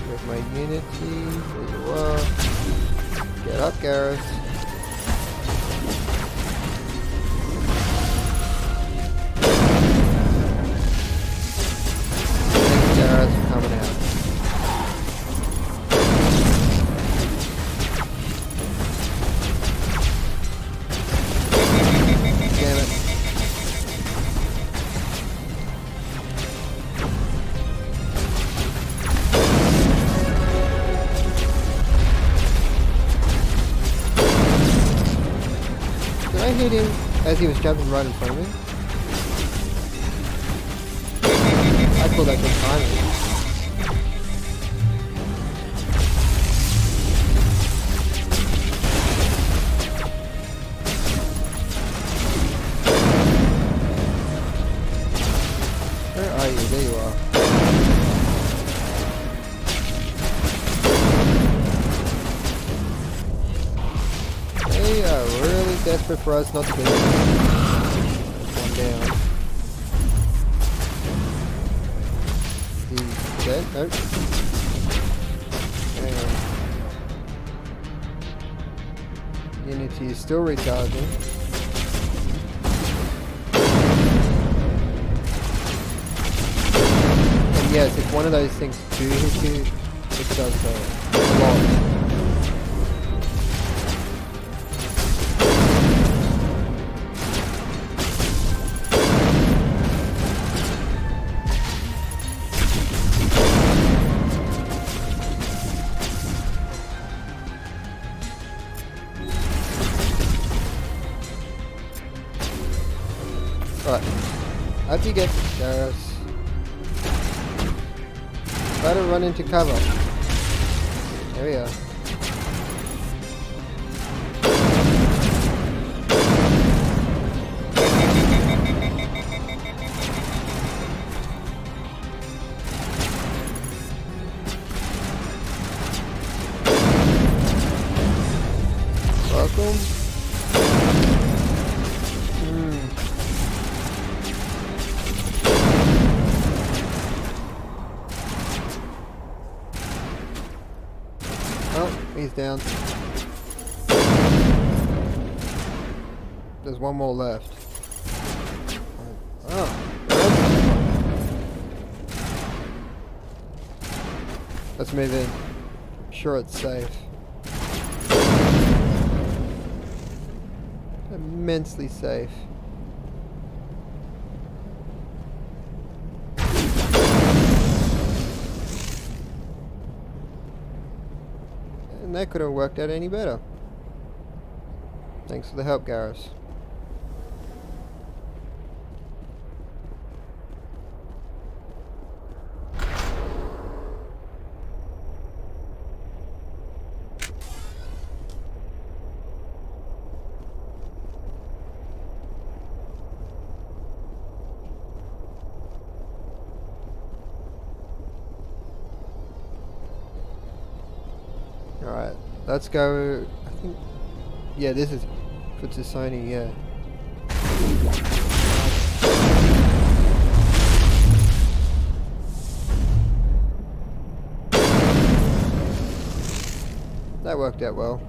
with my Unity. There you are. Get up, Gareth. Coming out. Damn it. Did I hit him as he was jumping right in front of me? I thought that good timing. Where are you? There you are. They are really desperate for us not to get one down. He's dead? Nope. And Unity is still recharging. Yes, if one of those things do hit you, it does hurt a lot. Right, up you get, Garrus. Try to run into cover. There we are. Welcome. Oh, he's down. There's one more left. Oh. Let's move in. I'm sure it's safe. Immensely safe. And that could have worked out any better. Thanks for the help, Garrus. Let's go. I think. Yeah, this is for Sony. Yeah. That worked out well.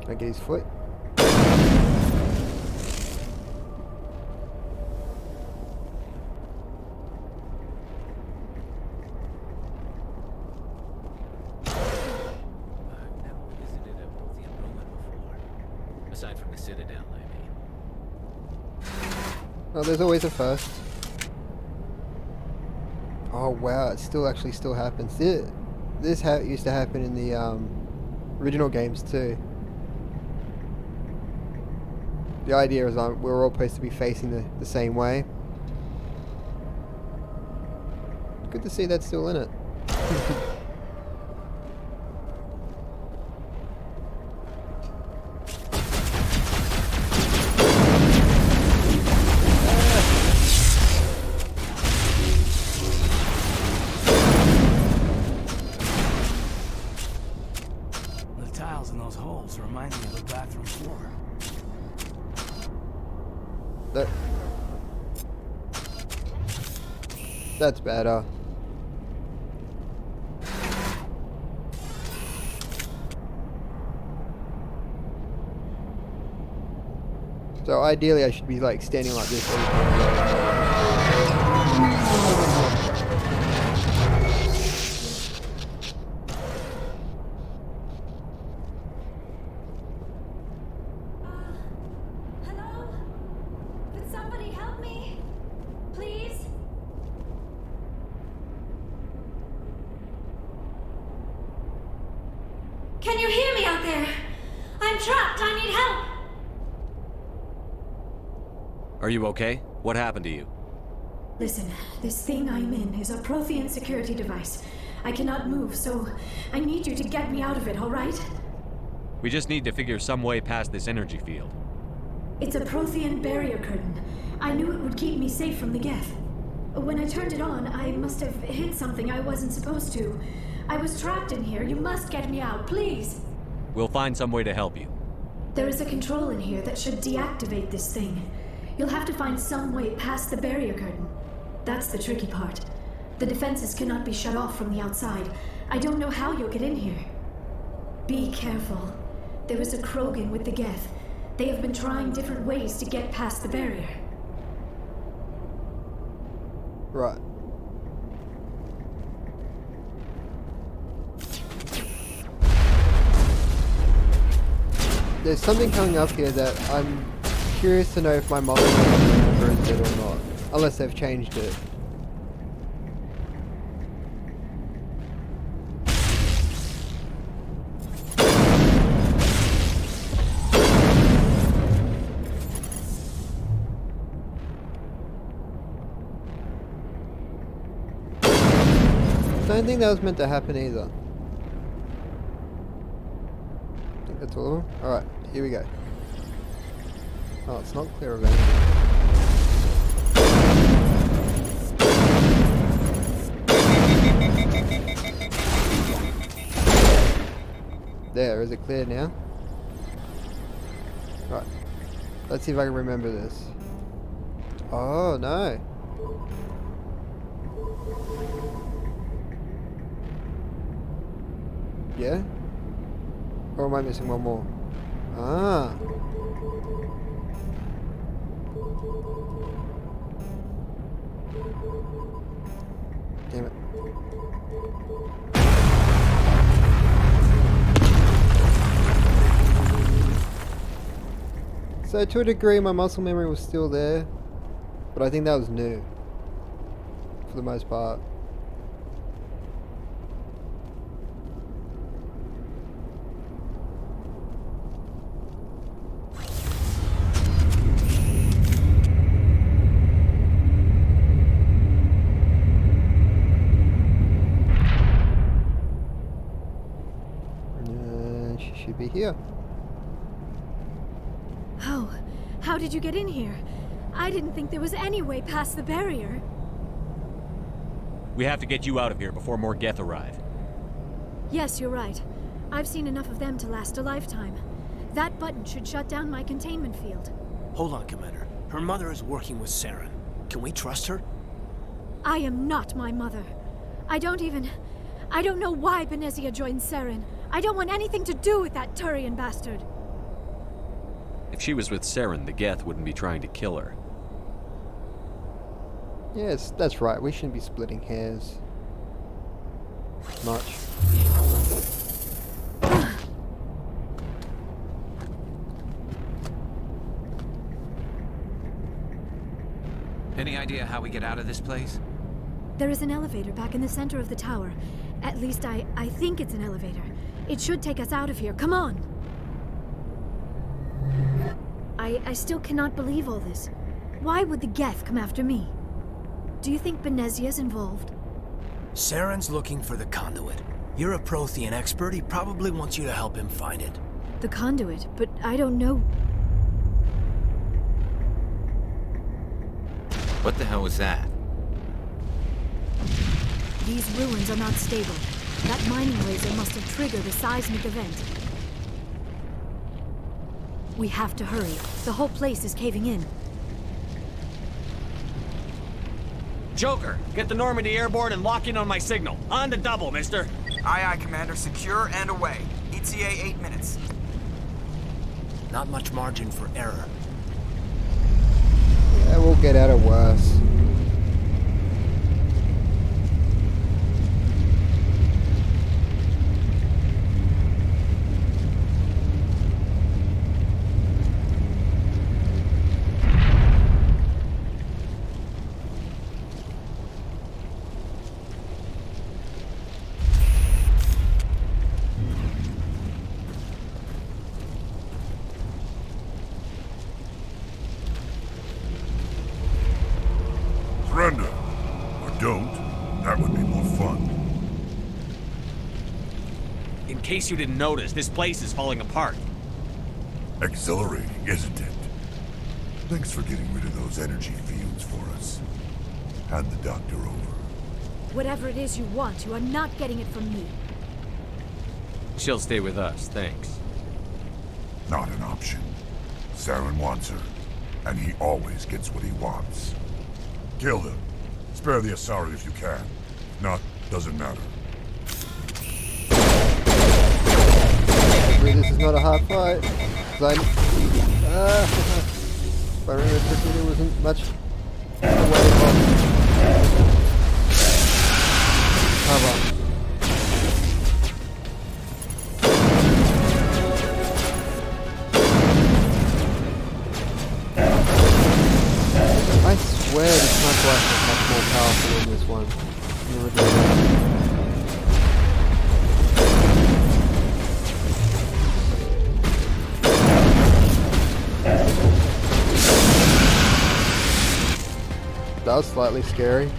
Can I get his foot? Aside from the Citadel, I mean. Oh, there's always a first. Oh wow, it still happens. This used to happen in the original games too. The idea is we're all supposed to be facing the same way. Good to see that's still in it. The tiles in those holes remind me of a bathroom floor. That's better. So ideally I should be like standing like this all the time. Hello? Could somebody help me? Please? Can you hear me out there? I'm trapped. I need help. Are you okay? What happened to you? Listen, this thing I'm in is a Prothean security device. I cannot move, so I need you to get me out of it, all right? We just need to figure some way past this energy field. It's a Prothean barrier curtain. I knew it would keep me safe from the Geth. When I turned it on, I must have hit something I wasn't supposed to. I was trapped in here. You must get me out, please. We'll find some way to help you. There is a control in here that should deactivate this thing. You'll have to find some way past the barrier curtain. That's the tricky part. The defenses cannot be shut off from the outside. I don't know how you'll get in here. Be careful. There is a Krogan with the Geth. They have been trying different ways to get past the barrier. Right. There's something coming up here that I'm curious to know if my muscle remembers it or not. Unless they've changed it. Don't think that was meant to happen either. I think that's all of them. Alright, here we go. Oh, it's not clear of anything. There, is it clear now? Right. Let's see if I can remember this. Oh, no. Yeah? Or am I missing one more? Ah. Damn it. So to a degree my muscle memory was still there, but I think that was new. For the most part. She should be here. How did you get in here? I didn't think there was any way past the barrier. We have to get you out of here before more Geth arrive. Yes, you're right. I've seen enough of them to last a lifetime. That button should shut down my containment field. Hold on, Commander. Her mother is working with Saren. Can we trust her? I am not my mother. I don't know why Benezia joined Saren. I don't want anything to do with that Turian bastard. If she was with Saren, the Geth wouldn't be trying to kill her. Yes, that's right. We shouldn't be splitting hairs much. Any idea how we get out of this place? There is an elevator back in the center of the tower. At least I think it's an elevator. It should take us out of here. Come on! I still cannot believe all this. Why would the Geth come after me? Do you think Benezia's involved? Saren's looking for the conduit. You're a Prothean expert. He probably wants you to help him find it. The conduit, but I don't know. What the hell was that? These ruins are not stable. That mining laser must have triggered a seismic event. We have to hurry. The whole place is caving in. Joker, get the Normandy airborne and lock in on my signal. On the double, mister. Aye, aye, Commander. Secure and away. ETA 8 minutes. Not much margin for error. Yeah, we'll get out of worse. Surrender. Or don't. That would be more fun. In case you didn't notice, this place is falling apart. Exhilarating, isn't it? Thanks for getting rid of those energy fields for us. Hand the doctor over. Whatever it is you want, you are not getting it from me. She'll stay with us, thanks. Not an option. Saren wants her, and he always gets what he wants. Kill him. Spare the Asari if you can. If not, doesn't matter. Hopefully this is not a hard fight. If I remember correctly, there wasn't much away from cover. I swear the sniper rifle is much more powerful than this one. Never did that. That was slightly scary.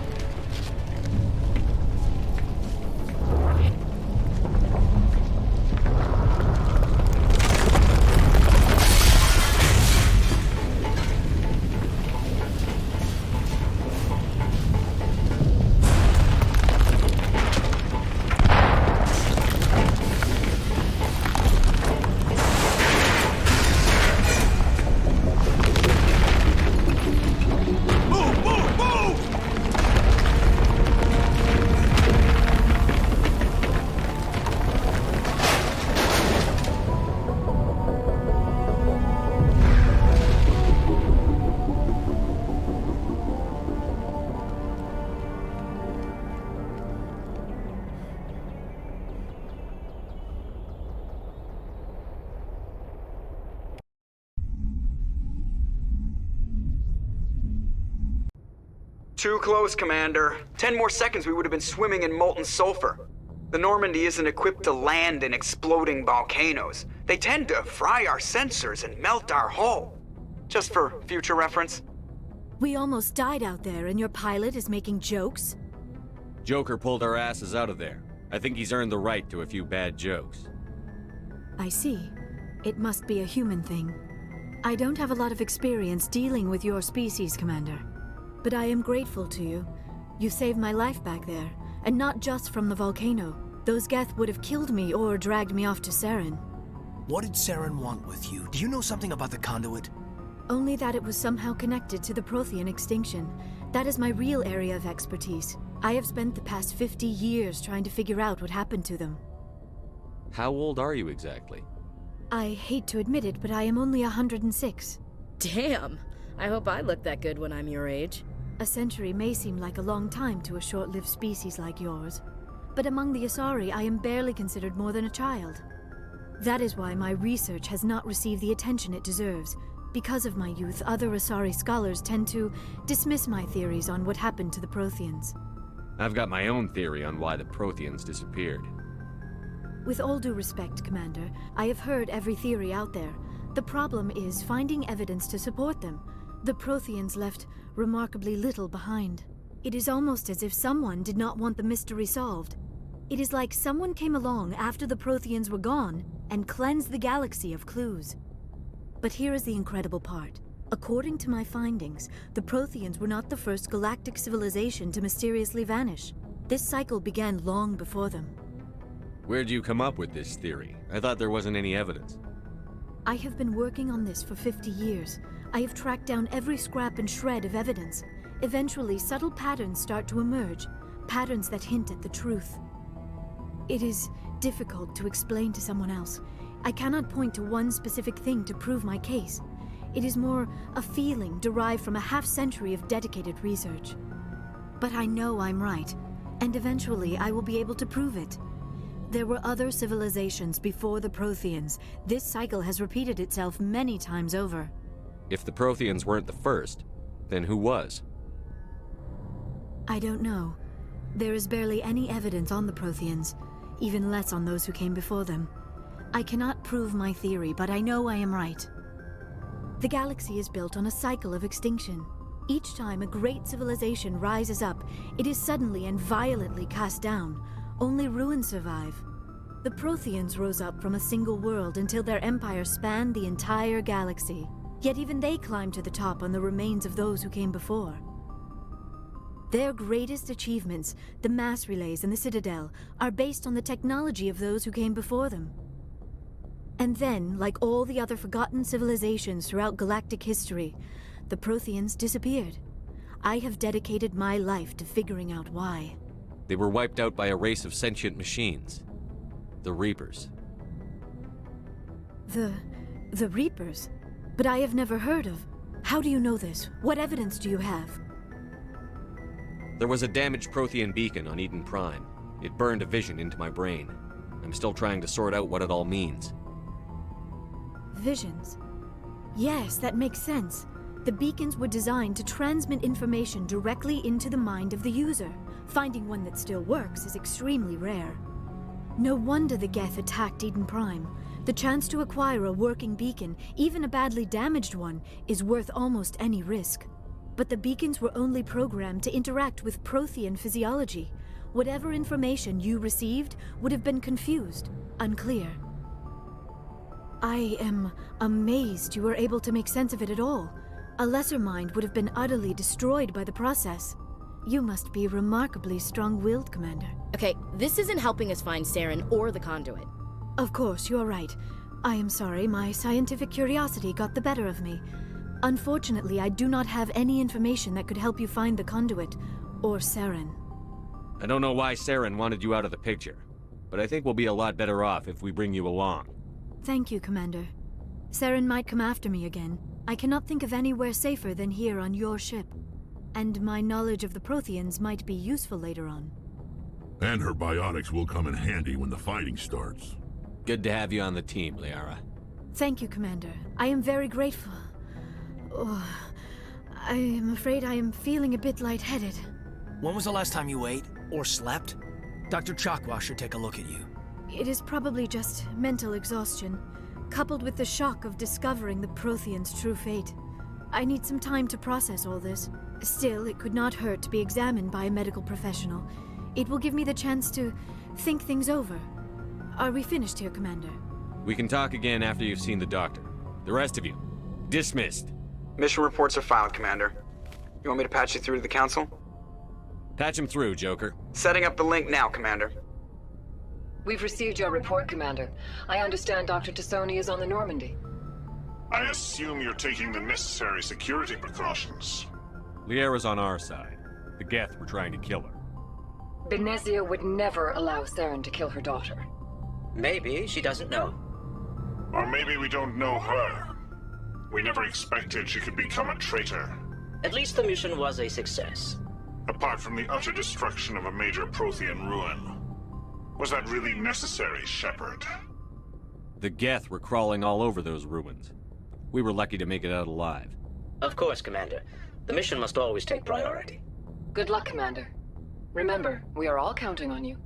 Too close, Commander. 10 more seconds we would have been swimming in molten sulfur. The Normandy isn't equipped to land in exploding volcanoes. They tend to fry our sensors and melt our hull. Just for future reference. We almost died out there, and your pilot is making jokes? Joker pulled our asses out of there. I think he's earned the right to a few bad jokes. I see. It must be a human thing. I don't have a lot of experience dealing with your species, Commander. But I am grateful to you. You saved my life back there, and not just from the volcano. Those Geth would have killed me or dragged me off to Saren. What did Saren want with you? Do you know something about the conduit? Only that it was somehow connected to the Prothean extinction. That is my real area of expertise. I have spent the past 50 years trying to figure out what happened to them. How old are you exactly? I hate to admit it, but I am only 106. Damn! I hope I look that good when I'm your age. A century may seem like a long time to a short-lived species like yours. But among the Asari, I am barely considered more than a child. That is why my research has not received the attention it deserves. Because of my youth, other Asari scholars tend to dismiss my theories on what happened to the Protheans. I've got my own theory on why the Protheans disappeared. With all due respect, Commander, I have heard every theory out there. The problem is finding evidence to support them. The Protheans left remarkably little behind. It is almost as if someone did not want the mystery solved. It is like someone came along after the Protheans were gone and cleansed the galaxy of clues. But here is the incredible part. According to my findings, the Protheans were not the first galactic civilization to mysteriously vanish. This cycle began long before them. Where'd you come up with this theory? I thought there wasn't any evidence. I have been working on this for 50 years. I have tracked down every scrap and shred of evidence. Eventually, subtle patterns start to emerge, patterns that hint at the truth. It is difficult to explain to someone else. I cannot point to one specific thing to prove my case. It is more a feeling derived from a half-century of dedicated research. But I know I'm right, and eventually I will be able to prove it. There were other civilizations before the Protheans. This cycle has repeated itself many times over. If the Protheans weren't the first, then who was? I don't know. There is barely any evidence on the Protheans, even less on those who came before them. I cannot prove my theory, but I know I am right. The galaxy is built on a cycle of extinction. Each time a great civilization rises up, it is suddenly and violently cast down. Only ruins survive. The Protheans rose up from a single world until their empire spanned the entire galaxy. Yet even they climbed to the top on the remains of those who came before. Their greatest achievements, the mass relays and the Citadel, are based on the technology of those who came before them. And then, like all the other forgotten civilizations throughout galactic history, the Protheans disappeared. I have dedicated my life to figuring out why. They were wiped out by a race of sentient machines. The Reapers. The Reapers? But I have never heard of. How do you know this? What evidence do you have? There was a damaged Prothean beacon on Eden Prime. It burned a vision into my brain. I'm still trying to sort out what it all means. Visions? Yes, that makes sense. The beacons were designed to transmit information directly into the mind of the user. Finding one that still works is extremely rare. No wonder the Geth attacked Eden Prime. The chance to acquire a working beacon, even a badly damaged one, is worth almost any risk. But the beacons were only programmed to interact with Prothean physiology. Whatever information you received would have been confused, unclear. I am amazed you were able to make sense of it at all. A lesser mind would have been utterly destroyed by the process. You must be remarkably strong-willed, Commander. Okay, this isn't helping us find Saren or the conduit. Of course, you are right. I am sorry, my scientific curiosity got the better of me. Unfortunately, I do not have any information that could help you find the conduit, or Saren. I don't know why Saren wanted you out of the picture, but I think we'll be a lot better off if we bring you along. Thank you, Commander. Saren might come after me again. I cannot think of anywhere safer than here on your ship. And my knowledge of the Protheans might be useful later on. And her biotics will come in handy when the fighting starts. Good to have you on the team, Liara. Thank you, Commander. I am very grateful. Oh, I am afraid I am feeling a bit lightheaded. When was the last time you ate or slept? Dr. Chakwa should take a look at you. It is probably just mental exhaustion, coupled with the shock of discovering the Protheans' true fate. I need some time to process all this. Still, it could not hurt to be examined by a medical professional. It will give me the chance to think things over. Are we finished here, Commander? We can talk again after you've seen the doctor. The rest of you, Dismissed. Mission reports are filed, Commander. You want me to patch you through to the Council? Patch him through, Joker. Setting up the link now, Commander. We've received your report, Commander. I understand Dr. Tassoni is on the Normandy. I assume you're taking the necessary security precautions. Liara's on our side. The Geth were trying to kill her. Benezia would never allow Saren to kill her daughter. Maybe she doesn't know. Or maybe we don't know her. We never expected she could become a traitor. At least the mission was a success. Apart from the utter destruction of a major Prothean ruin. Was that really necessary, Shepard? The Geth were crawling all over those ruins. We were lucky to make it out alive. Of course, Commander. The mission must always take priority. Good luck, Commander. Remember, we are all counting on you.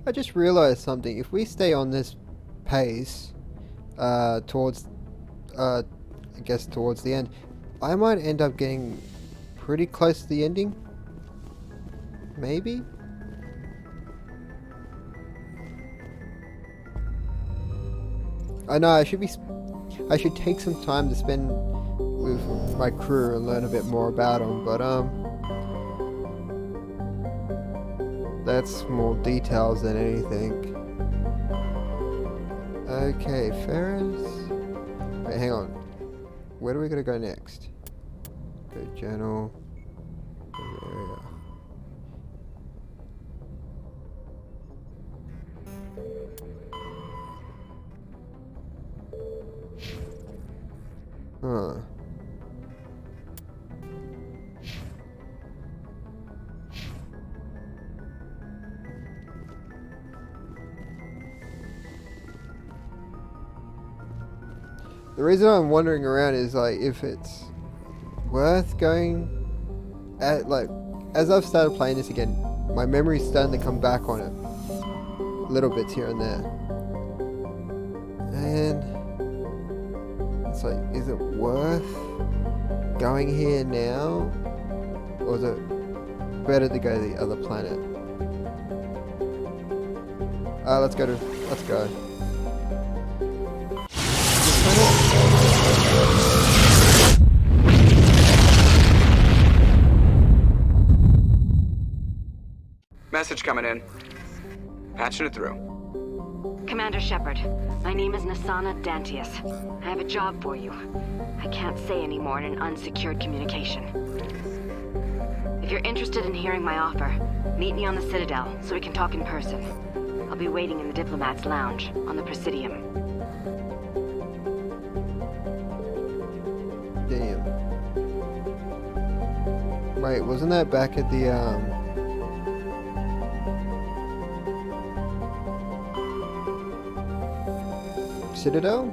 I just realized something. If we stay on this pace, towards, I guess towards the end, I might end up getting pretty close to the ending. Maybe? I know, I should take some time to spend with my crew and learn a bit more about them, but that's more details than anything. Okay, Ferris. Wait, hang on. Where do we gotta go next? Go journal. Area. Huh. The reason I'm wandering around is like if it's worth going at, like, as I've started playing this again, my memory's starting to come back on it. Little bits here and there. And it's like, is it worth going here now? Or is it better to go to the other planet? Let's go. Message coming in. Patching it through. Commander Shepard, my name is Nasana Dantius. I have a job for you. I can't say any more in an unsecured communication. If you're interested in hearing my offer, meet me on the Citadel so we can talk in person. I'll be waiting in the Diplomat's Lounge on the Presidium. Damn. Wait, wasn't that back at the, Citadel?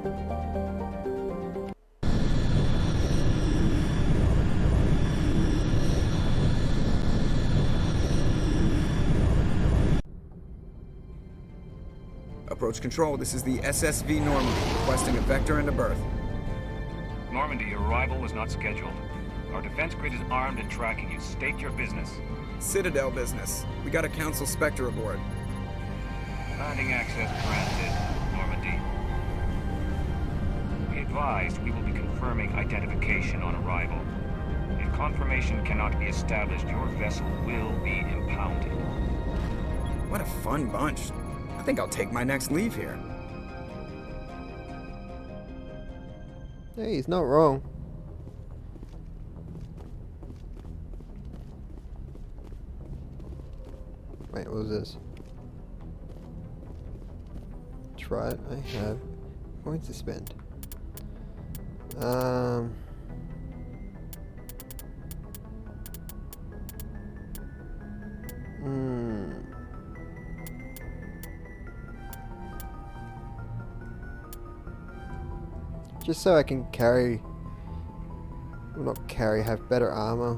Approach control, this is the SSV Normandy, requesting a vector and a berth. Normandy, your arrival was not scheduled. Our defense grid is armed and tracking you. State your business. Citadel business. We got a Council Spectre aboard. Landing access granted, Normandy. Be advised, we will be confirming identification on arrival. If confirmation cannot be established, your vessel will be impounded. What a fun bunch. I think I'll take my next leave here. Hey, he's not wrong. Wait, what was this? Try it. I have points to spend. Just so I can carry, well, not carry, have better armor.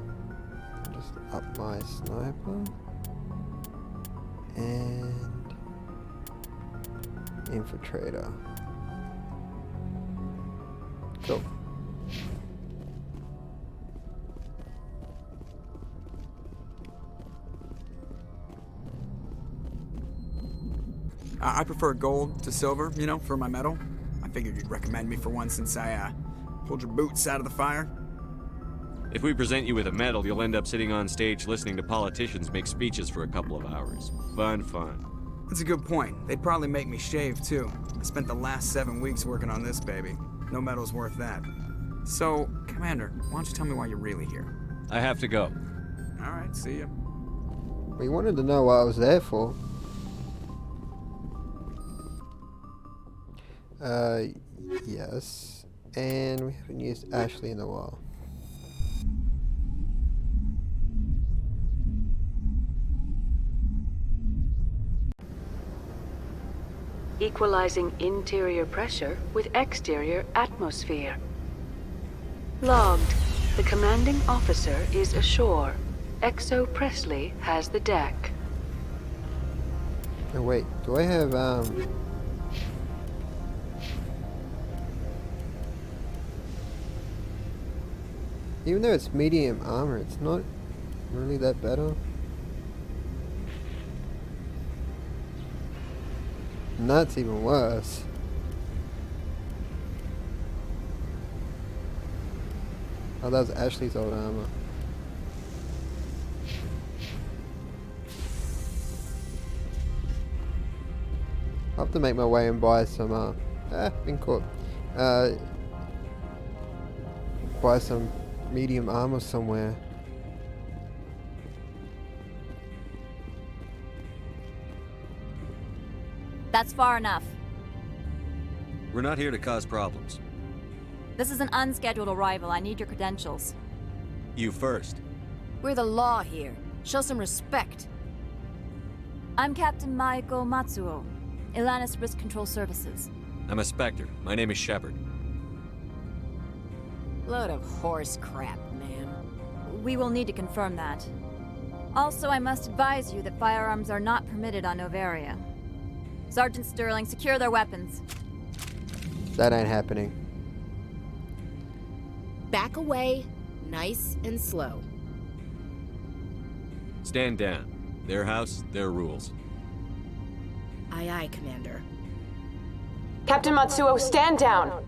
Just up my sniper. And infiltrator. Cool. I prefer gold to silver, you know, for my metal. I Figured you'd recommend me for one since I, pulled your boots out of the fire. If we present you with a medal, you'll end up sitting on stage listening to politicians make speeches for a couple of hours. Fun. That's a good point. They'd probably make me shave, too. I spent the last 7 weeks working on this baby. No medal's worth that. So, Commander, why don't you tell me why you're really here? I have to go. Alright, see ya. We wanted to know what I was there for. Yes. And we haven't used Ashley in a while. Equalizing interior pressure with exterior atmosphere. Logged. The commanding officer is ashore. Exo Presley has the deck. Oh wait, do I have even though it's medium armor, it's not really that better. And that's even worse. Oh, that was Ashley's old armor. I'll have to make my way and buy some, been caught. Buy some medium armor somewhere. That's far enough. We're not here to cause problems. This is an unscheduled arrival. I need your credentials. You first. We're the law here. Show some respect. I'm Captain Maiko Matsuo, Ilanis Risk Control Services. I'm a Spectre. My name is Shepard. Load of horse crap, man. We will need to confirm that. Also, I must advise you that firearms are not permitted on Novaria. Sergeant Sterling, secure their weapons. That ain't happening. Back away, nice and slow. Stand down. Their house, their rules. Aye, aye, Commander. Captain Matsuo, stand down!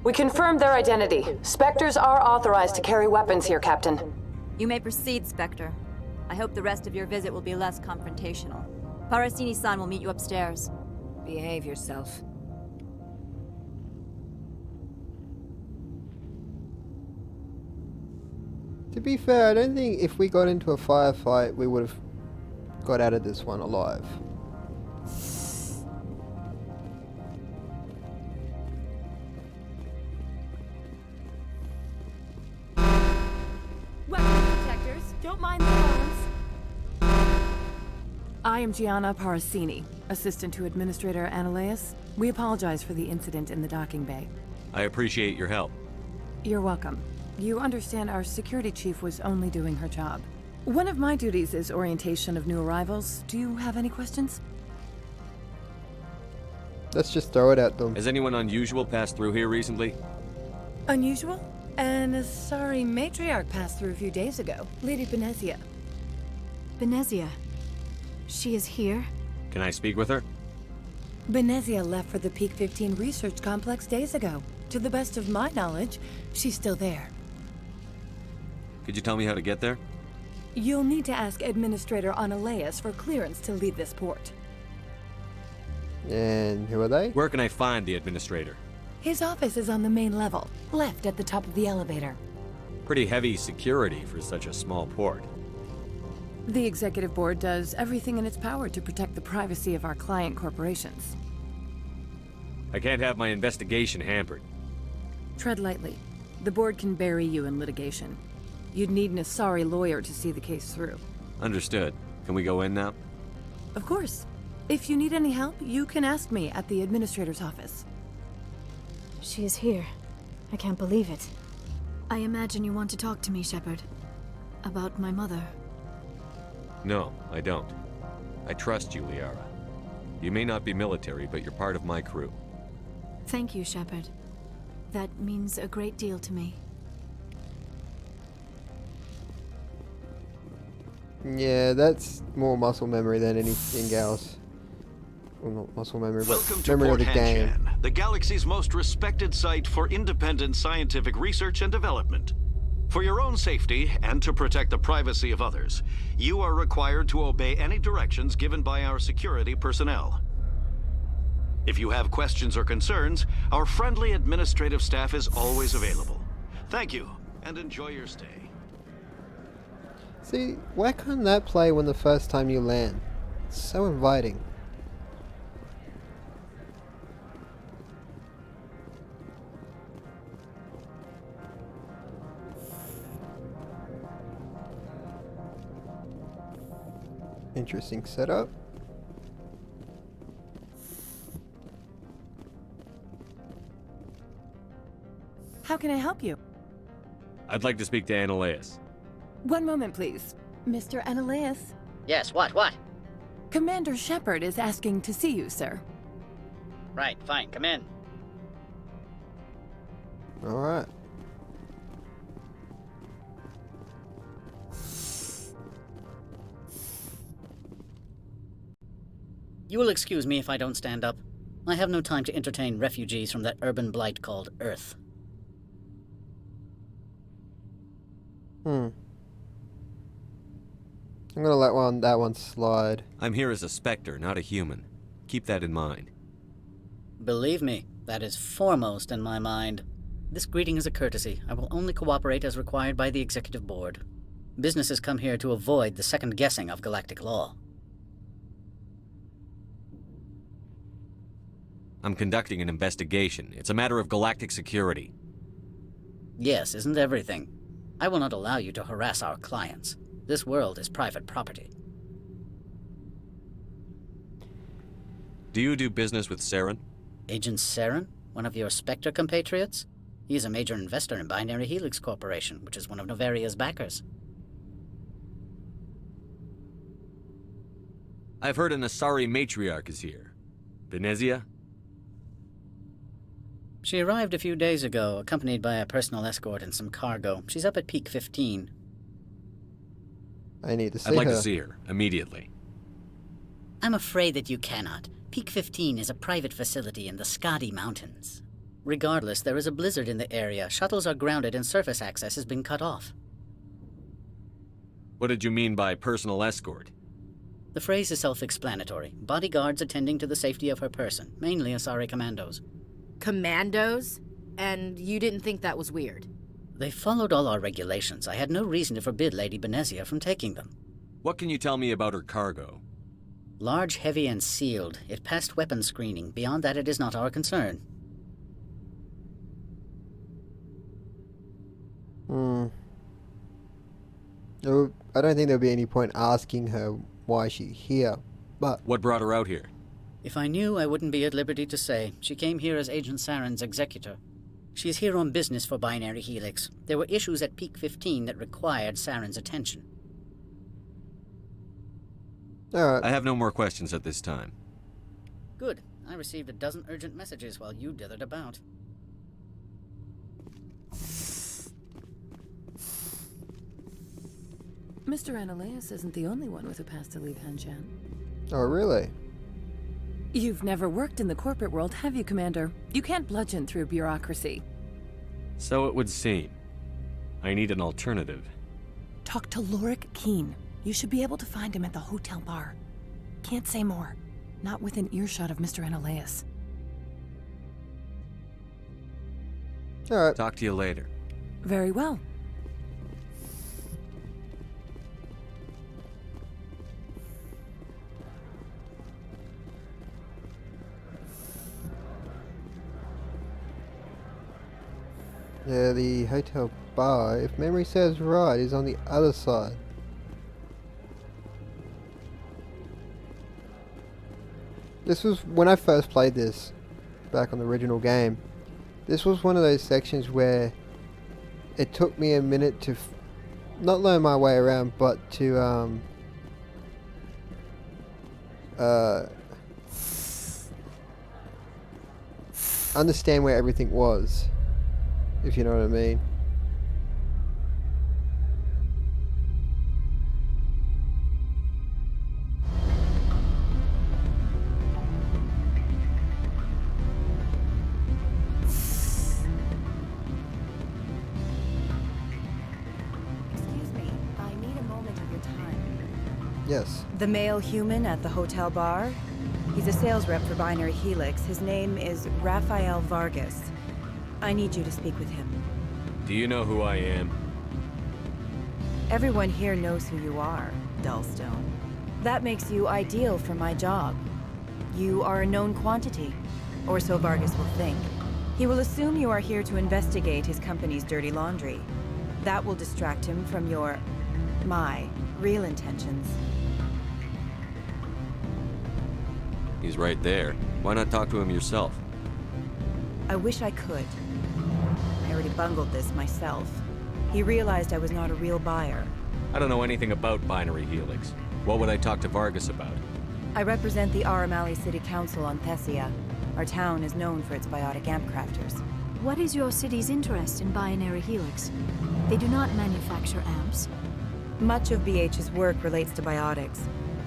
We confirmed their identity. Spectres are authorized to carry weapons here, Captain. You may proceed, Spectre. I hope the rest of your visit will be less confrontational. Parasini-san will meet you upstairs. Behave yourself. To be fair, I don't think if we got into a firefight, we would have got out of this one alive. Weapon detectors, don't mind the alarms. I am Gianna Parasini, assistant to Administrator Ananias. We apologize for the incident in the docking bay. I appreciate your help. You're welcome. You understand our security chief was only doing her job. One of my duties is orientation of new arrivals. Do you have any questions? Let's just throw it at them. Has anyone unusual passed through here recently? Unusual? And a sorry matriarch passed through a few days ago. Lady Benezia. Benezia? She is here? Can I speak with her? Benezia left for the Peak 15 research complex days ago. To the best of my knowledge, she's still there. Could you tell me how to get there? You'll need to ask Administrator Ananias for clearance to leave this port. And who are they? Where can I find the Administrator? His office is on the main level, left at the top of the elevator. Pretty heavy security for such a small port. The Executive Board does everything in its power to protect the privacy of our client corporations. I can't have my investigation hampered. Tread lightly. The Board can bury you in litigation. You'd need an Asari lawyer to see the case through. Understood. Can we go in now? Of course. If you need any help, you can ask me at the Administrator's office. She is here. I can't believe it. I imagine you want to talk to me, Shepard. About my mother. No, I don't. I trust you, Liara. You may not be military, but you're part of my crew. Thank you, Shepard. That means a great deal to me. Yeah, that's more muscle memory than anything else. Well, not muscle memory, but Welcome to memory of Port the game. Hanshan, the galaxy's most respected site for independent scientific research and development. For your own safety and to protect the privacy of others, you are required to obey any directions given by our security personnel. If you have questions or concerns, our friendly administrative staff is always available. Thank you, and enjoy your stay. See, why can't that play when the first time you land? It's so inviting. Interesting setup. How can I help you? I'd like to speak to Annaleus. One moment, please. Mr. Annaleus? Yes, what? Commander Shepard is asking to see you, sir. Right, fine, come in. Alright. You will excuse me if I don't stand up. I have no time to entertain refugees from that urban blight called Earth. I'm gonna let that one slide. I'm here as a Spectre, not a human. Keep that in mind. Believe me, that is foremost in my mind. This greeting is a courtesy. I will only cooperate as required by the Executive Board. Businesses come here to avoid the second guessing of galactic law. I'm conducting an investigation. It's a matter of galactic security. Yes, isn't everything? I will not allow you to harass our clients. This world is private property. Do you do business with Saren? Agent Saren? One of your Spectre compatriots? He is a major investor in Binary Helix Corporation, which is one of Novaria's backers. I've heard an Asari matriarch is here. Benezia? She arrived a few days ago, accompanied by a personal escort and some cargo. She's up at Peak 15. I need to see I'd like her. to see her, immediately. I'm afraid that you cannot. Peak 15 is a private facility in the Skadi Mountains. Regardless, there is a blizzard in the area. Shuttles are grounded and surface access has been cut off. What did you mean by personal escort? The phrase is self-explanatory. Bodyguards attending to the safety of her person, mainly Asari commandos. Commandos? And you didn't think that was weird? They followed all our regulations. I had no reason to forbid Lady Benezia from taking them. What can you tell me about her cargo? Large, heavy, and sealed. It passed weapons screening. Beyond that, it is not our concern. I don't think there'll be any point asking her why she's here, but... What brought her out here? If I knew, I wouldn't be at liberty to say. She came here as Agent Saren's executor. She is here on business for Binary Helix. There were issues at Peak 15 that required Saren's attention. I have no more questions at this time. Good. I received a dozen urgent messages while you dithered about. Mr. Annaleus isn't the only one with a past to leave Hanshan. Oh, really? You've never worked in the corporate world, have you, Commander? You can't bludgeon through bureaucracy. So it would seem. I need an alternative. Talk to Lorik Keen. You should be able to find him at the hotel bar. Can't say more. Not within earshot of Mr. Annaleus. Alright. Talk to you later. Very well. Yeah, the hotel bar, if memory serves right, is on the other side. This was, when I first played this, back on the original game, this was one of those sections where it took me a minute to not learn my way around, but to understand where everything was, if you know what I mean. Yes. The male human at the hotel bar? He's a sales rep for Binary Helix. His name is Rafael Vargas. I need you to speak with him. Do you know who I am? Everyone here knows who you are, Dullstone. That makes you ideal for my job. You are a known quantity, or so Vargas will think. He will assume you are here to investigate his company's dirty laundry. That will distract him from my real intentions. He's right there. Why not talk to him yourself? I wish I could. I already bungled this myself. He realized I was not a real buyer. I don't know anything about Binary Helix. What would I talk to Vargas about? I represent the Aramali City Council on Thessia. Our town is known for its biotic amp crafters. What is your city's interest in Binary Helix? They do not manufacture amps. Much of BH's work relates to biotics.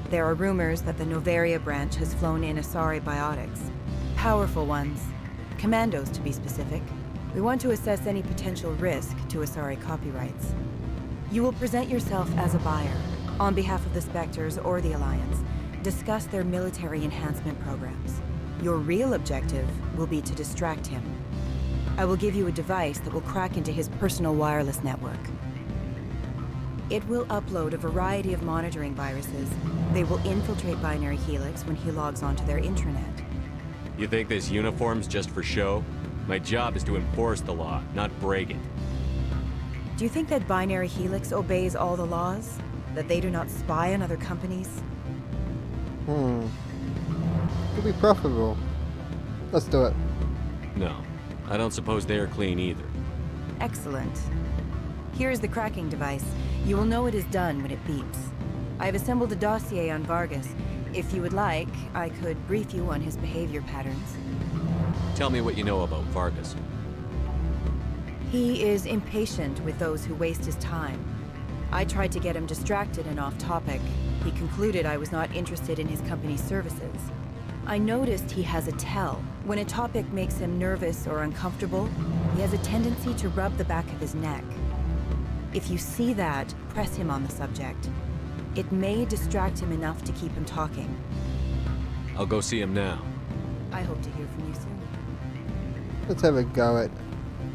There are rumors that the Novaria branch has flown in Asari biotics. Powerful ones. Commandos, to be specific. We want to assess any potential risk to Asari copyrights. You will present yourself as a buyer, on behalf of the Spectres or the Alliance. Discuss their military enhancement programs. Your real objective will be to distract him. I will give you a device that will crack into his personal wireless network. It will upload a variety of monitoring viruses. They will infiltrate Binary Helix when he logs onto their intranet. You think this uniform's just for show? My job is to enforce the law, not break it. Do you think that Binary Helix obeys all the laws? That they do not spy on other companies? Could be profitable. Let's do it. No, I don't suppose they're clean either. Excellent. Here is the cracking device. You will know it is done when it beeps. I have assembled a dossier on Vargas. If you would like, I could brief you on his behavior patterns. Tell me what you know about Vargas. He is impatient with those who waste his time. I tried to get him distracted and off topic. He concluded I was not interested in his company's services. I noticed he has a tell. When a topic makes him nervous or uncomfortable, he has a tendency to rub the back of his neck. If you see that, press him on the subject. It may distract him enough to keep him talking. I'll go see him now. I hope to hear from you soon. Let's have a go at,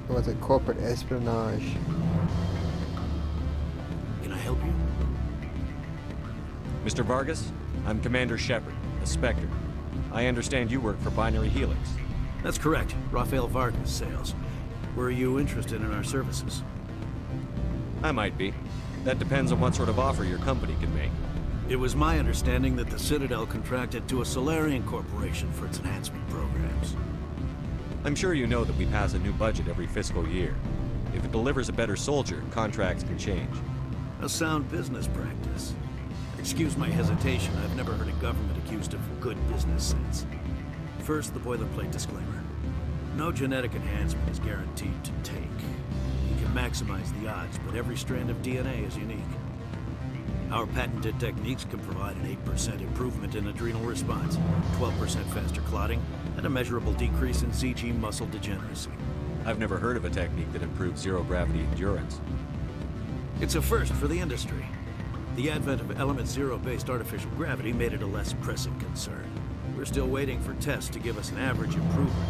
what's it, corporate espionage. Can I help you? Mr. Vargas, I'm Commander Shepard, a Spectre. I understand you work for Binary Helix. That's correct. Rafael Vargas, sales. Were you interested in our services? I might be. That depends on what sort of offer your company can make. It was my understanding that the Citadel contracted to a Solarian corporation for its enhancement programs. I'm sure you know that we pass a new budget every fiscal year. If it delivers a better soldier, contracts can change. A sound business practice. Excuse my hesitation, I've never heard a government accused of good business sense. First, the boilerplate disclaimer. No genetic enhancement is guaranteed to take. You can maximize the odds, but every strand of DNA is unique. Our patented techniques can provide an 8% improvement in adrenal response, 12% faster clotting, and a measurable decrease in ZG muscle degeneracy. I've never heard of a technique that improves zero-gravity endurance. It's a first for the industry. The advent of element zero-based artificial gravity made it a less pressing concern. We're still waiting for tests to give us an average improvement.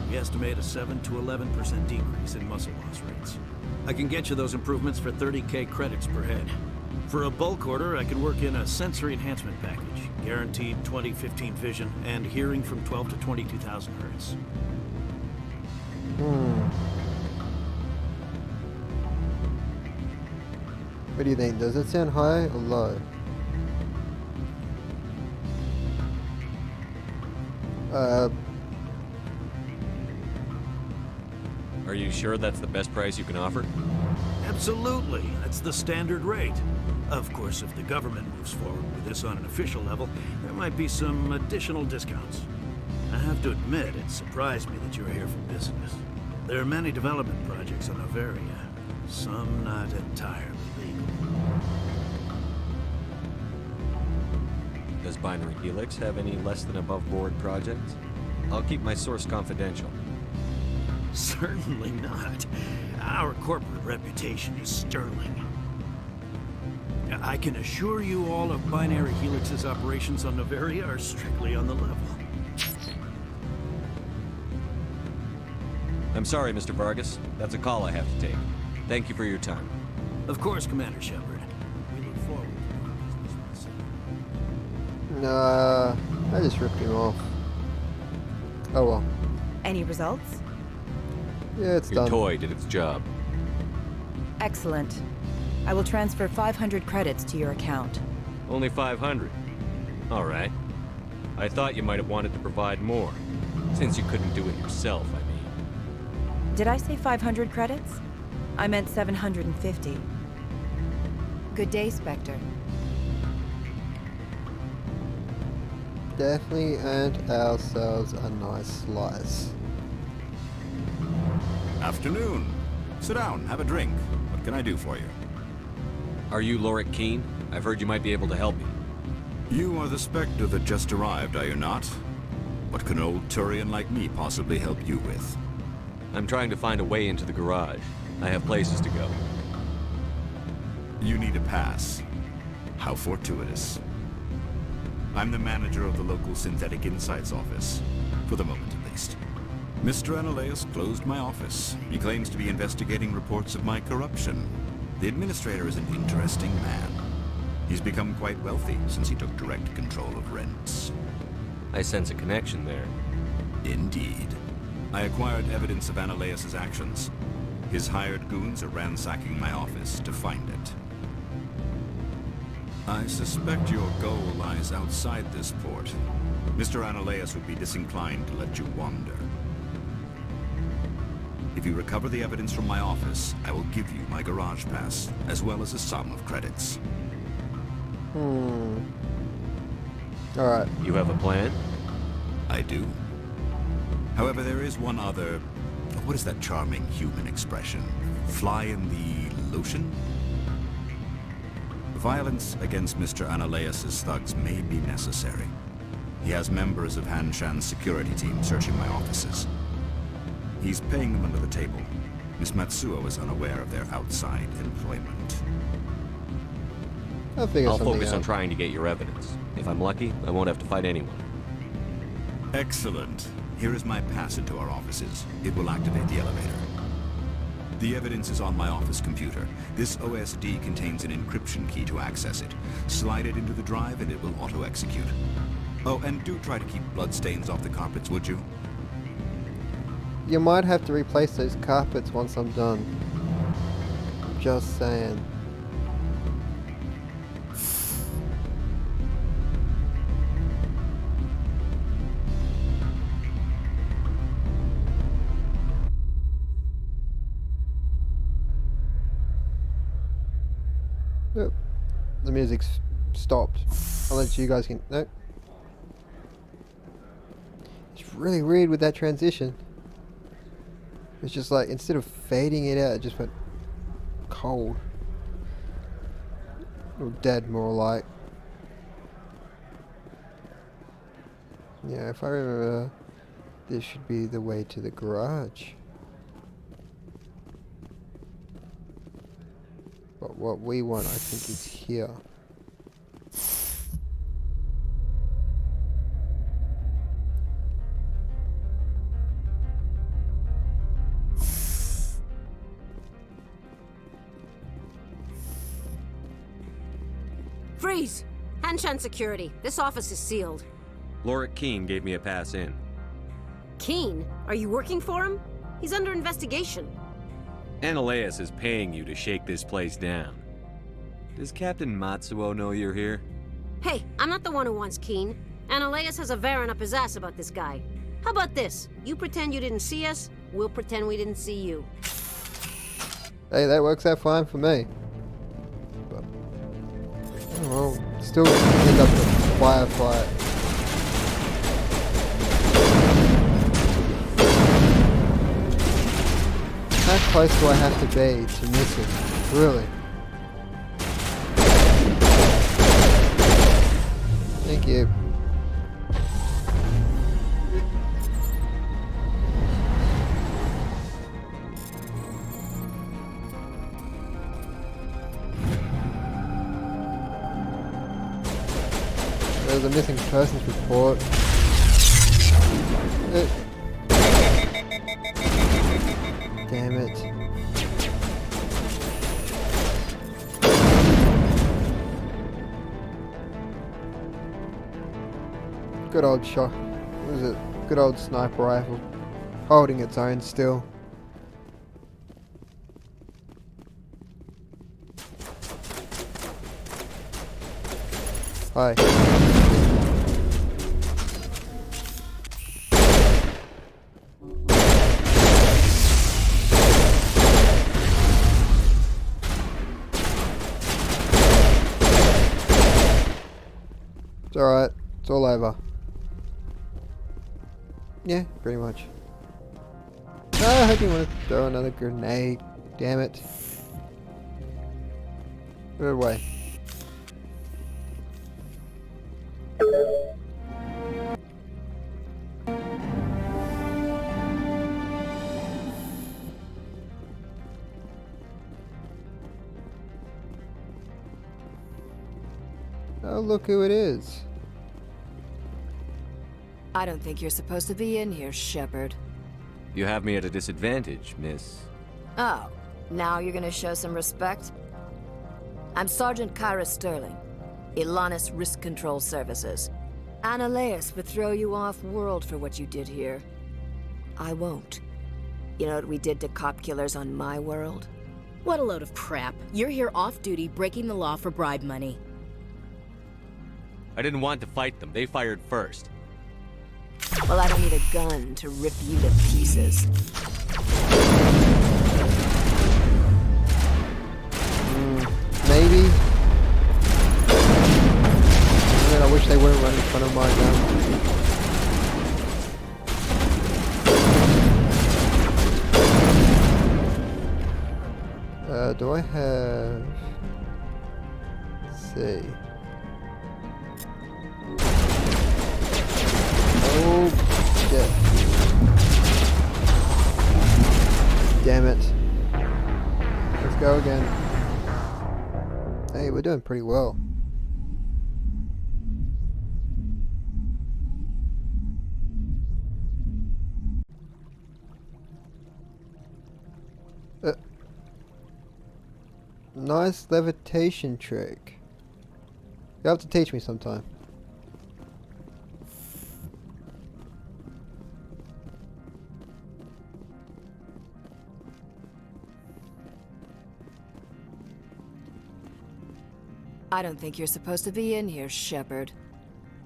We estimate a 7 to 11% decrease in muscle loss rates. I can get you those improvements for 30K credits per head. For a bulk order, I can work in a sensory enhancement package, guaranteed 20/15 vision, and hearing from 12 to 22,000 hertz. What do you think? Does it sound high or low? Are you sure that's the best price you can offer? Absolutely. That's the standard rate. Of course, if the government moves forward with this on an official level, there might be some additional discounts. I have to admit, it surprised me that you're here for business. There are many development projects on Novaria, some not entirely legal. Does Binary Helix have any less than above-board projects? I'll keep my source confidential. Certainly not. Our corporate reputation is sterling. I can assure you all of Binary Helix's operations on Noveria are strictly on the level. I'm sorry, Mr. Vargas. That's a call I have to take. Thank you for your time. Of course, Commander Shepard. We look forward to doing business with you. Nah, I just ripped him off. Oh well. Any results? Yeah, it's Your done. toy did its job. Excellent. I will transfer 500 credits to your account. Only 500. All right. I thought you might have wanted to provide more, since you couldn't do it yourself, I mean. Did I say 500 credits? I meant 750. Good day, Spectre. Definitely earned ourselves a nice slice. Afternoon. Sit down, have a drink. What can I do for you? Are you Lorik Keene? I've heard you might be able to help me. You are the Spectre that just arrived, are you not? What can an old Turian like me possibly help you with? I'm trying to find a way into the garage. I have places to go. You need a pass. How fortuitous. I'm the manager of the local Synthetic Insights office. For the moment, at least. Mr. Analeus closed my office. He claims to be investigating reports of my corruption. The administrator is an interesting man. He's become quite wealthy since he took direct control of rents. I sense a connection there. Indeed. I acquired evidence of Analeus' actions. His hired goons are ransacking my office to find it. I suspect your goal lies outside this port. Mr. Analeus would be disinclined to let you wander. If you recover the evidence from my office, I will give you my garage pass, as well as a sum of credits. Alright. You have a plan? I do. However, there is one other... What is that charming human expression? Fly in the lotion? Violence against Mr. Analeus' thugs may be necessary. He has members of Han Shan's security team searching my offices. He's paying them under the table. Miss Matsuo is unaware of their outside employment. I'll figure something focus out. on trying to get your evidence. If I'm lucky, I won't have to fight anyone. Excellent. Here is my pass into our offices. It will activate the elevator. The evidence is on my office computer. This OSD contains an encryption key to access it. Slide it into the drive and it will auto-execute. Oh, and do try to keep bloodstains off the carpets, would you? You might have to replace those carpets once I'm done. Just saying. Nope. The music's stopped. I'll let you guys can... Nope. It's really weird with that transition. It's just like, instead of fading it out, it just went cold. Or dead, more like. Yeah, if I remember, this should be the way to the garage. But what we want, I think, is here. Freeze! Hanshan Security. This office is sealed. Lorik Keene gave me a pass in. Keene? Are you working for him? He's under investigation. Analeus is paying you to shake this place down. Does Captain Matsuo know you're here? Hey, I'm not the one who wants Keene. Analeus has a Varen up his ass about this guy. How about this? You pretend you didn't see us, we'll pretend we didn't see you. Hey, that works out fine for me. But, oh well, still end up with a firefight. How close do I have to be to miss it? Really? Thank you. There's a missing persons report. Damn it. Good old shot. What is it? Good old sniper rifle. Holding its own still. Hi. It's alright. It's all over. Yeah, pretty much. Oh, I hope you want to throw another grenade. Damn it. Put it away. Oh, look who it is. I don't think you're supposed to be in here, Shepard. You have me at a disadvantage, miss. Oh, now you're gonna show some respect? I'm Sergeant Kyra Sterling, Ilanis Risk Control Services. Ananias would throw you off-world for what you did here. I won't. You know what we did to cop killers on my world? What a load of crap. You're here off-duty, breaking the law for bribe money. I didn't want to fight them. They fired first. Well, I don't need a gun to rip you to pieces. Maybe. Man, I wish they weren't running in front of my gun. Do I have... Let's see. Oh, shit. Damn it. Let's go again. Hey, we're doing pretty well. Nice levitation trick. You have to teach me sometime. I don't think you're supposed to be in here, Shepard.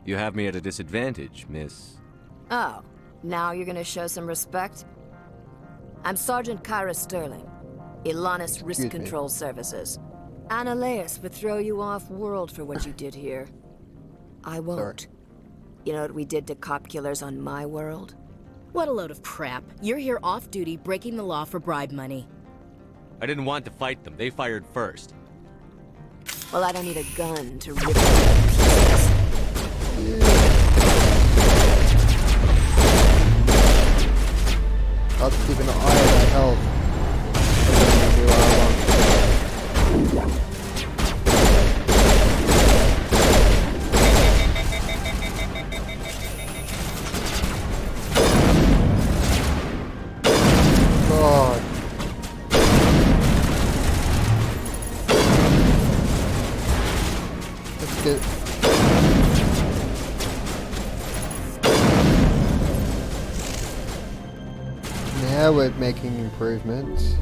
You have me at a disadvantage, miss. Oh, now you're gonna show some respect? I'm Sergeant Kyra Sterling, Ilanis Risk Control Services. Ananias would throw you off-world for what you did here. I won't. Sorry. You know what we did to cop killers on my world? What a load of crap. You're here off-duty, breaking the law for bribe money. I didn't want to fight them. They fired first. Well, I don't need a gun to rip you to pieces. I'll keep an eye on my health. God. Let's get... Now we're making improvements.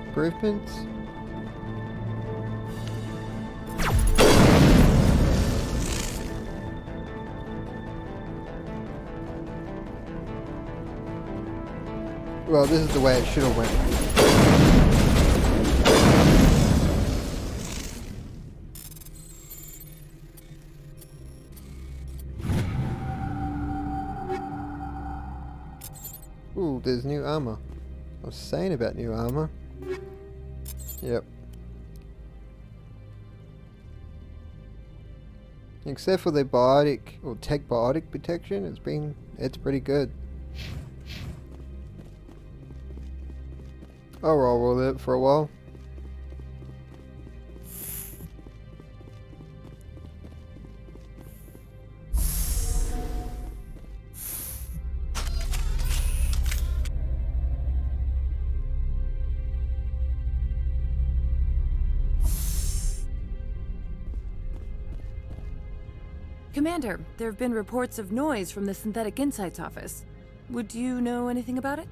Improvements? Well, this is the way it should have went. Ooh, there's new armor. I was saying about new armor. Yep. Except for the biotic or tech biotic protection, it's pretty good. I'll roll with it for a while. Commander, there have been reports of noise from the Synthetic Insights office. Would you know anything about it?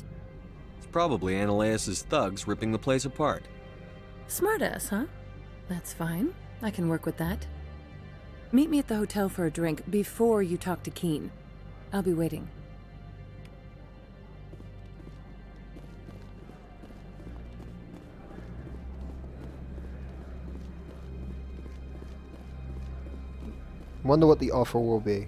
It's probably Ananias' thugs ripping the place apart. Smartass, huh? That's fine. I can work with that. Meet me at the hotel for a drink before you talk to Keen. I'll be waiting. Wonder what the offer will be.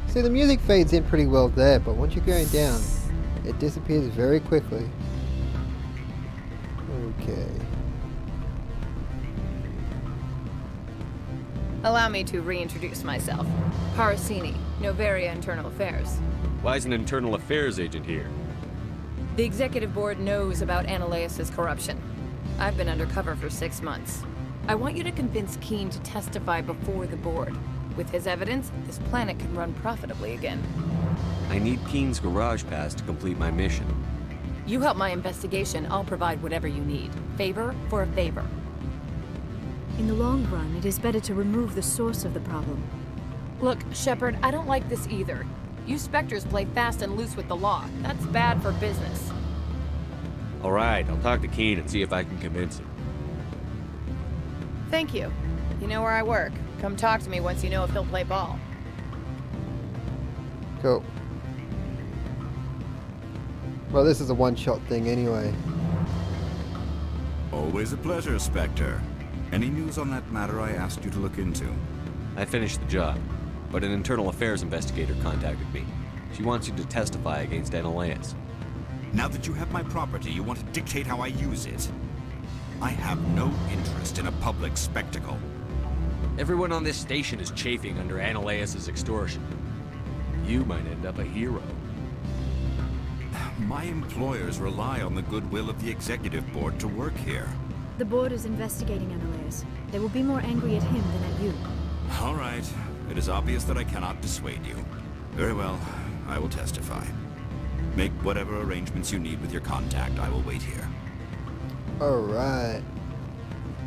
See, the music fades in pretty well there, but once you're going down, it disappears very quickly. Okay. Allow me to reintroduce myself. Parasini, Novaria Internal Affairs. Why is an internal affairs agent here? The executive board knows about Ananias' corruption. I've been undercover for 6 months. I want you to convince Keen to testify before the board. With his evidence, this planet can run profitably again. I need Keen's garage pass to complete my mission. You help my investigation, I'll provide whatever you need. Favor for a favor. In the long run, it is better to remove the source of the problem. Look, Shepard, I don't like this either. You Spectres play fast and loose with the law. That's bad for business. Alright, I'll talk to Keen and see if I can convince him. Thank you. You know where I work. Come talk to me once you know if he'll play ball. Cool. Well, this is a one-shot thing anyway. Always a pleasure, Spectre. Any news on that matter I asked you to look into? I finished the job, but an internal affairs investigator contacted me. She wants you to testify against Ananias. Now that you have my property, you want to dictate how I use it. I have no interest in a public spectacle. Everyone on this station is chafing under Ananias' extortion. You might end up a hero. My employers rely on the goodwill of the executive board to work here. The board is investigating Ananias. They will be more angry at him than at you. All right. It is obvious that I cannot dissuade you. Very well. I will testify. Make whatever arrangements you need with your contact. I will wait here. Alright.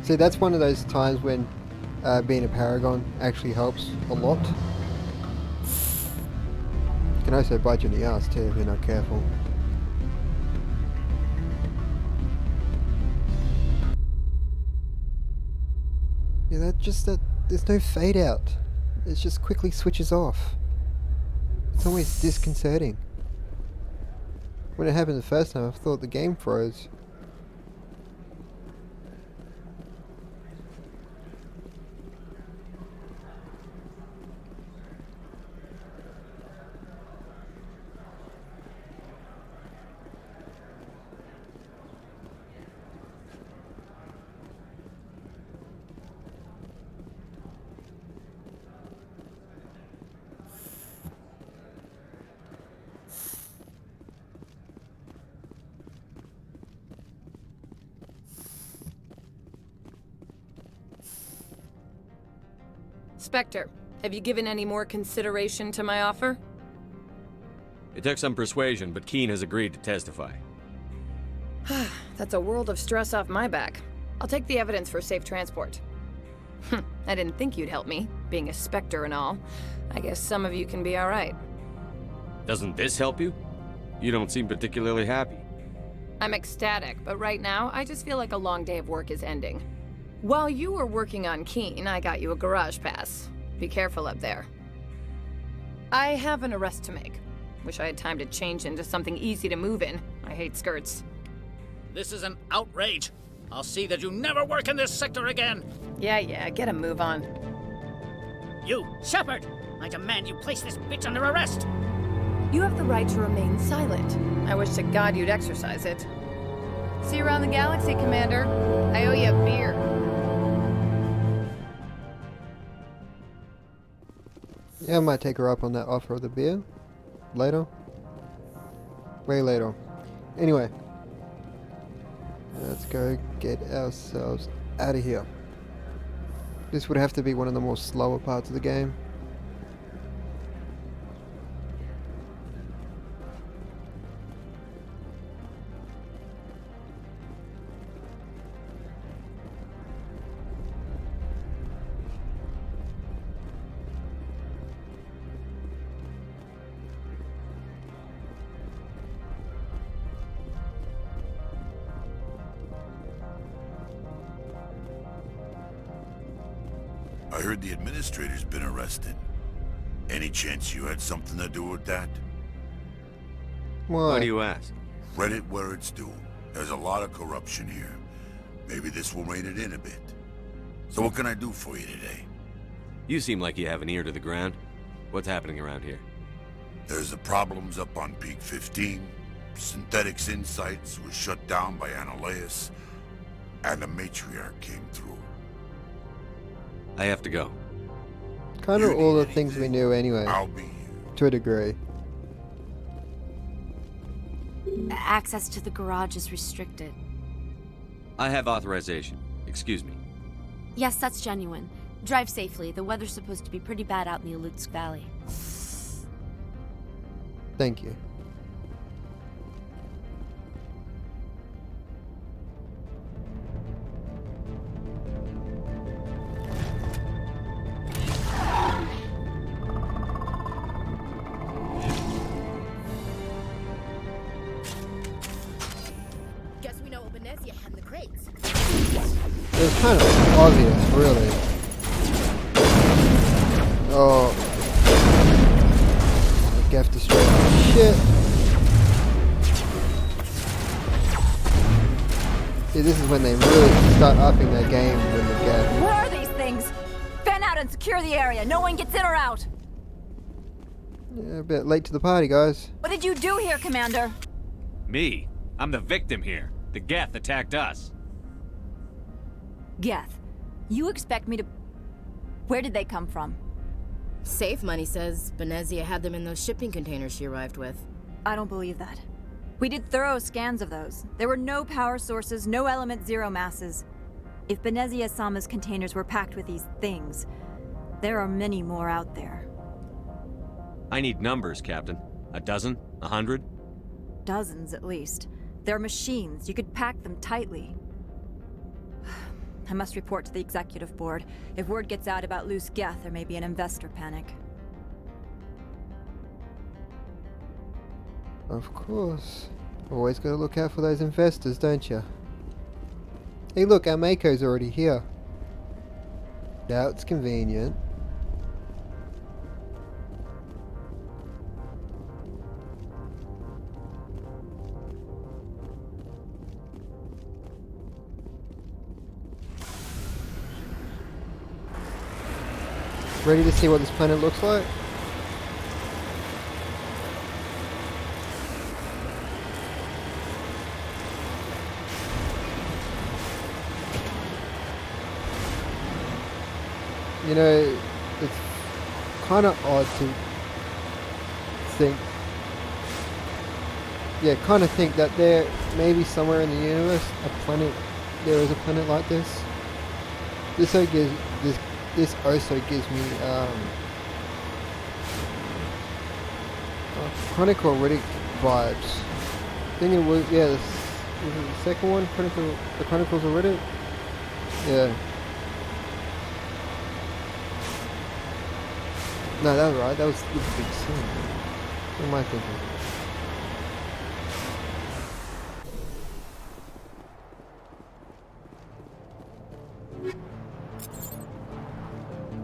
See, that's one of those times when being a Paragon actually helps a lot. You can also bite you in the ass too if you're not careful. Yeah, there's no fade out. It just quickly switches off. It's always disconcerting. When it happened the first time, I thought the game froze. Spectre, have you given any more consideration to my offer? It took some persuasion, but Keen has agreed to testify. That's a world of stress off my back. I'll take the evidence for safe transport. I didn't think you'd help me, being a Spectre and all. I guess some of you can be alright. Doesn't this help you? You don't seem particularly happy. I'm ecstatic, but right now, I just feel like a long day of work is ending. While you were working on Keen, I got you a garage pass. Be careful up there. I have an arrest to make. Wish I had time to change into something easy to move in. I hate skirts. This is an outrage. I'll see that you never work in this sector again. Yeah, get a move on. You, Shepard! I demand you place this bitch under arrest! You have the right to remain silent. I wish to God you'd exercise it. See you around the galaxy, Commander. I owe you a beer. Yeah, I might take her up on that offer of the beer later. way later. Anyway, let's go get ourselves out of here. This would have to be one of the more slower parts of the game. I heard the administrator's been arrested. Any chance you had something to do with that? Why do you ask? Read it where it's due. There's a lot of corruption here. Maybe this will rein it in a bit. So what can I do for you today? You seem like you have an ear to the ground. What's happening around here? There's the problems up on Peak 15. Synthetics Insights was shut down by Analeus. And the matriarch came through. I have to go. Kind of all the things we knew anyway. I'll be here. To a degree. Access to the garage is restricted. I have authorization. Excuse me. Yes, that's genuine. Drive safely. The weather's supposed to be pretty bad out in the Alutsk Valley. Thank you. It was kind of obvious, really. Oh. Gaff destroyed my shit. See, this is when they really start upping their game with the Gaff. What are these things? Fan out and secure the area. No one gets in or out. Yeah, a bit late to the party, guys. What did you do here, Commander? Me? I'm the victim here. The Geth attacked us. Geth, you expect me to... Where did they come from? Safe Money says Benezia had them in those shipping containers she arrived with. I don't believe that. We did thorough scans of those. There were no power sources, no element zero masses. If Benezia-sama's containers were packed with these things, there are many more out there. I need numbers, Captain. A dozen? 100? Dozens, at least. They're machines. You could pack them tightly. I must report to the executive board. If word gets out about loose Geth, there may be an investor panic. Of course. Always gotta look out for those investors, don't you? Hey look, our Mako's already here. That's convenient. Ready to see what this planet looks like? You know, it's kind of odd to think, that there may be somewhere in the universe there is a planet like this. This also gives me Chronicle Riddick vibes. I think it was, yeah, this is it the second one, the Chronicles of Riddick? Yeah. No, that was right, that was the big scene. What am I thinking?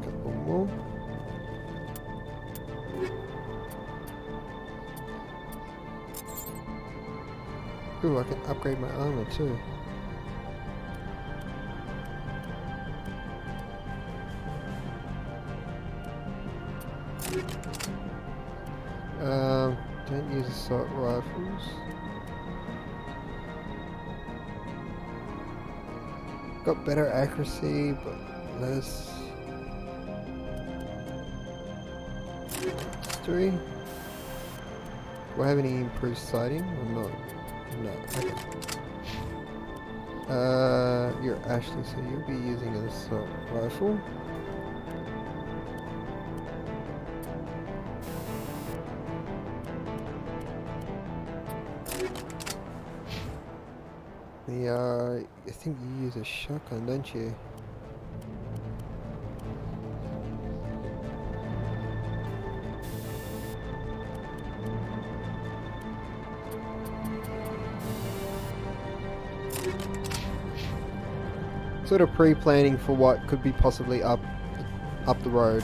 Couple more. Ooh, I can upgrade my armor too. Don't use assault rifles. Got better accuracy, but less history. Do I have any improved sighting or not? No. Okay. You're Ashley, so you'll be using an assault rifle. I think you use a shotgun, don't you? Sort of pre-planning for what could be possibly up the road.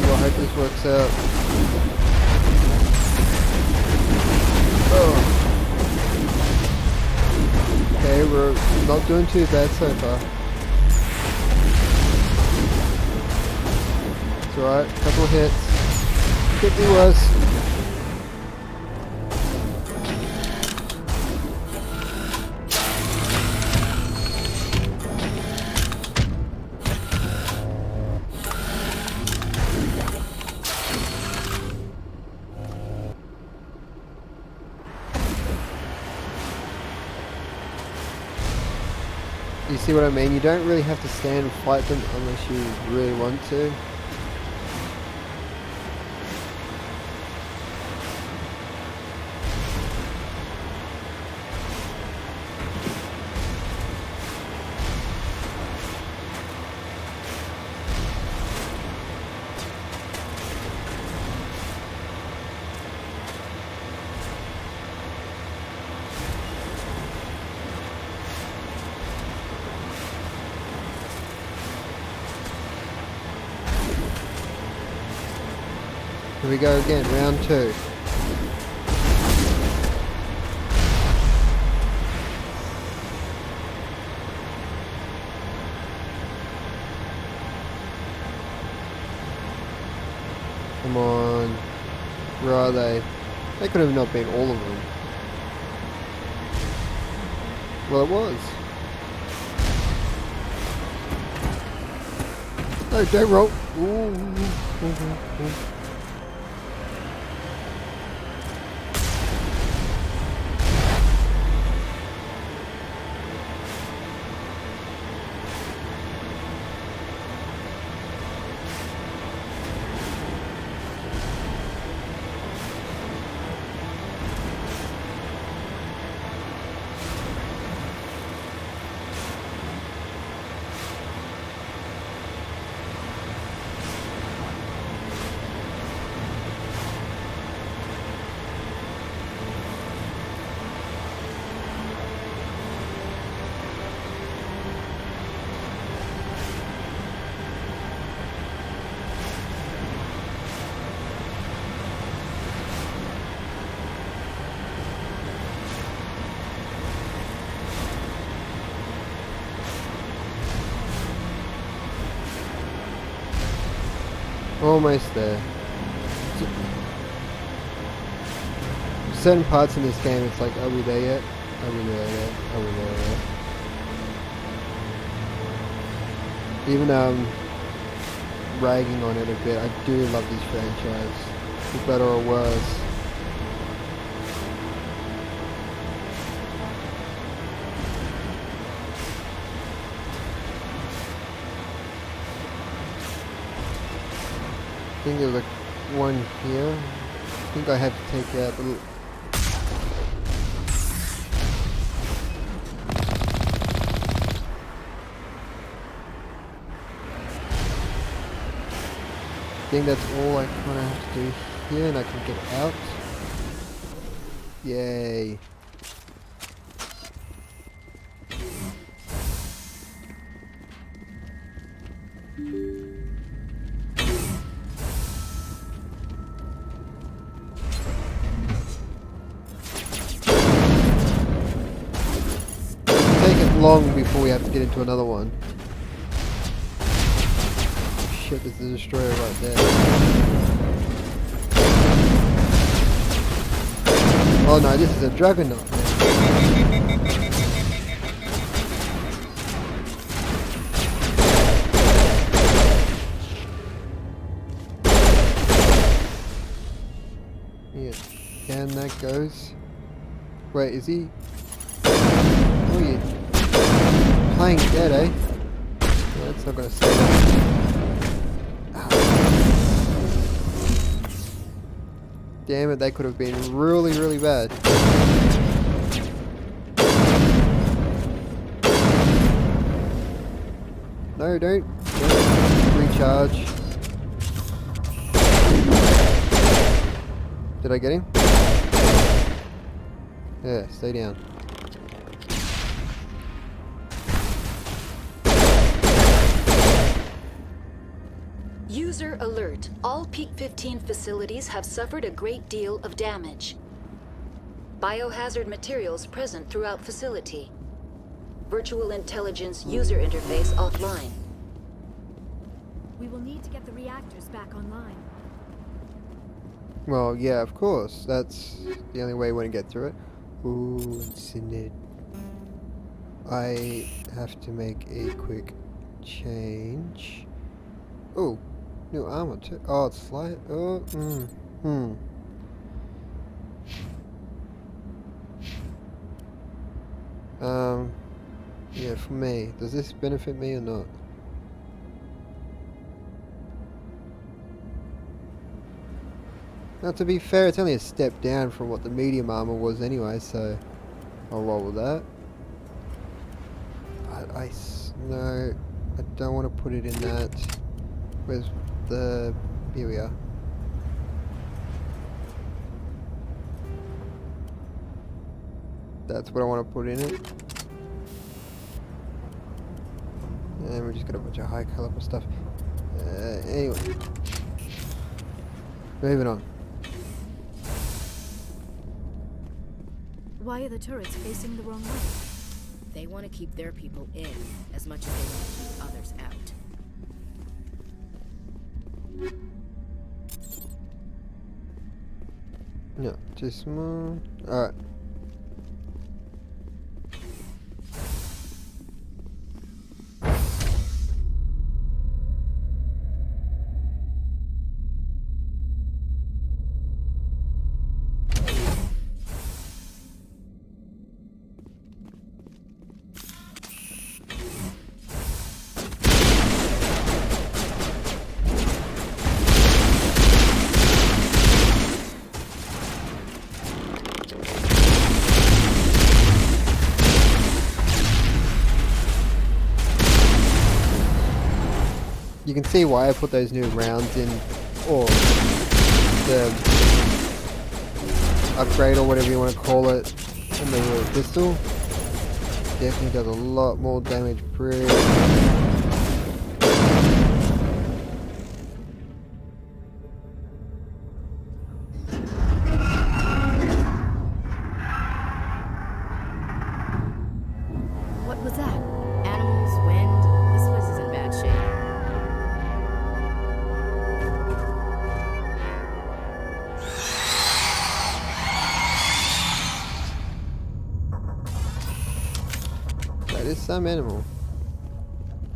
I hope this works out. Oh. Okay, we're not doing too bad so far. It's alright, couple hits. Could be worse. You see what I mean? You don't really have to stand and fight them unless you really want to. Here we go again, round 2. Come on. Where are they? They could have not been all of them. Well, it was. No, don't roll. Ooh. Almost there. Certain parts in this game, it's like, are we there yet? Are we there yet? Are we there yet? Even ragging on it a bit, I do love this franchise, for better or worse. I think there's like one here. I think I have to take out the I think that's all I kind of have to do here, and I can get out. Yay. Long before we have to get into another one. Shit, there's the destroyer right there. Oh no, this is a juggernaut. Yeah, down that goes. Wait, is he? Oh, you playing dead, eh? No, that's not gonna stay up. Damn it, they could have been really, really bad. No, don't recharge. Did I get him? Yeah, stay down. User alert. All Peak 15 facilities have suffered a great deal of damage. Biohazard materials present throughout facility. Virtual intelligence user interface offline. We will need to get the reactors back online. Well, yeah, of course. That's the only way we want to get through it. Ooh, incinerated. I have to make a quick change. Oh, new armor too. Oh, it's slight. Oh, yeah, for me. Does this benefit me or not? Now, to be fair, it's only a step down from what the medium armor was anyway, so I'll roll with that. No, I don't want to put it in that. Where's the... Here we are. That's what I want to put in it. And we just got a bunch of high caliber stuff. Anyway. Moving on. Why are the turrets facing the wrong way? They want to keep their people in as much as they want to keep others out. No, just small. Alright. You can see why I put those new rounds in, or the upgrade, or whatever you want to call it, in the pistol. Definitely does a lot more damage pretty. What was that? Animals, wind. This place is in bad shape. That is some animal.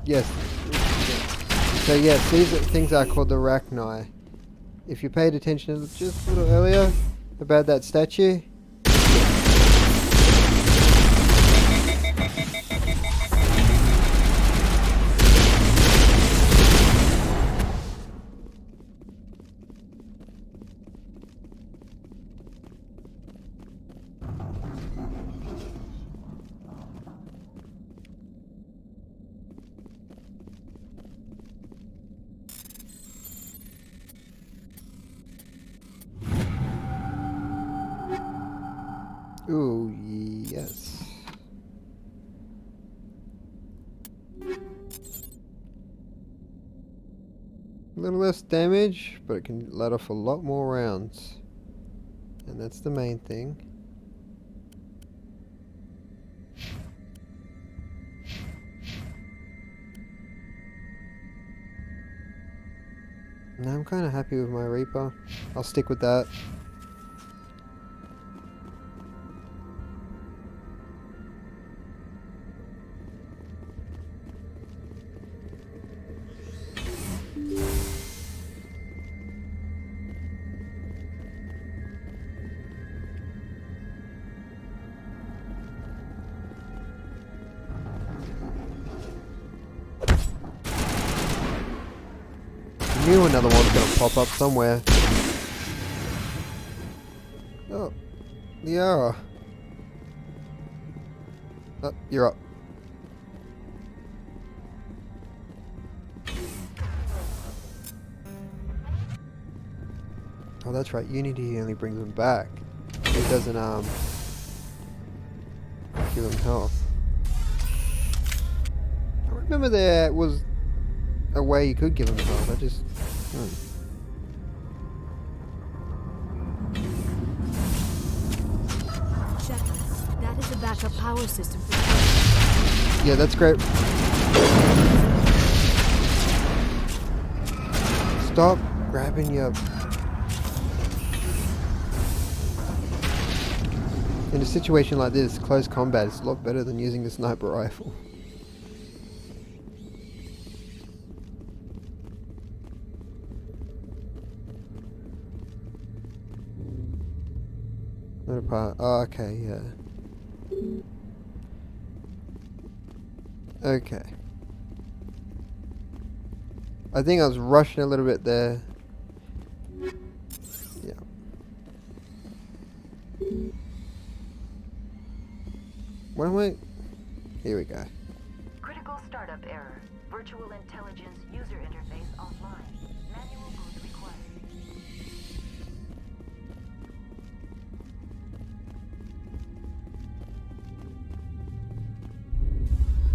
Yes. So yes, these things are called the Arachni. If you paid attention just a little earlier about that statue. Ooh, yes. A little less damage, but it can let off a lot more rounds. And that's the main thing. Now I'm kind of happy with my Reaper. I'll stick with that. knew another one's gonna pop up somewhere. Oh, Liara. Oh, you're up. Oh, that's right. Unity only brings them back. It doesn't give them health. I remember there was a way you could give them health. I just Shepard, that is a backup power system. yeah, that's great. Stop grabbing your... In a situation like this, close combat is a lot better than using a sniper rifle. Not a part. Oh, okay, yeah. Okay. I think I was rushing a little bit there. Yeah. What am I? Here we go. Critical startup error. Virtual intelligence user interface offline. Manual boot required.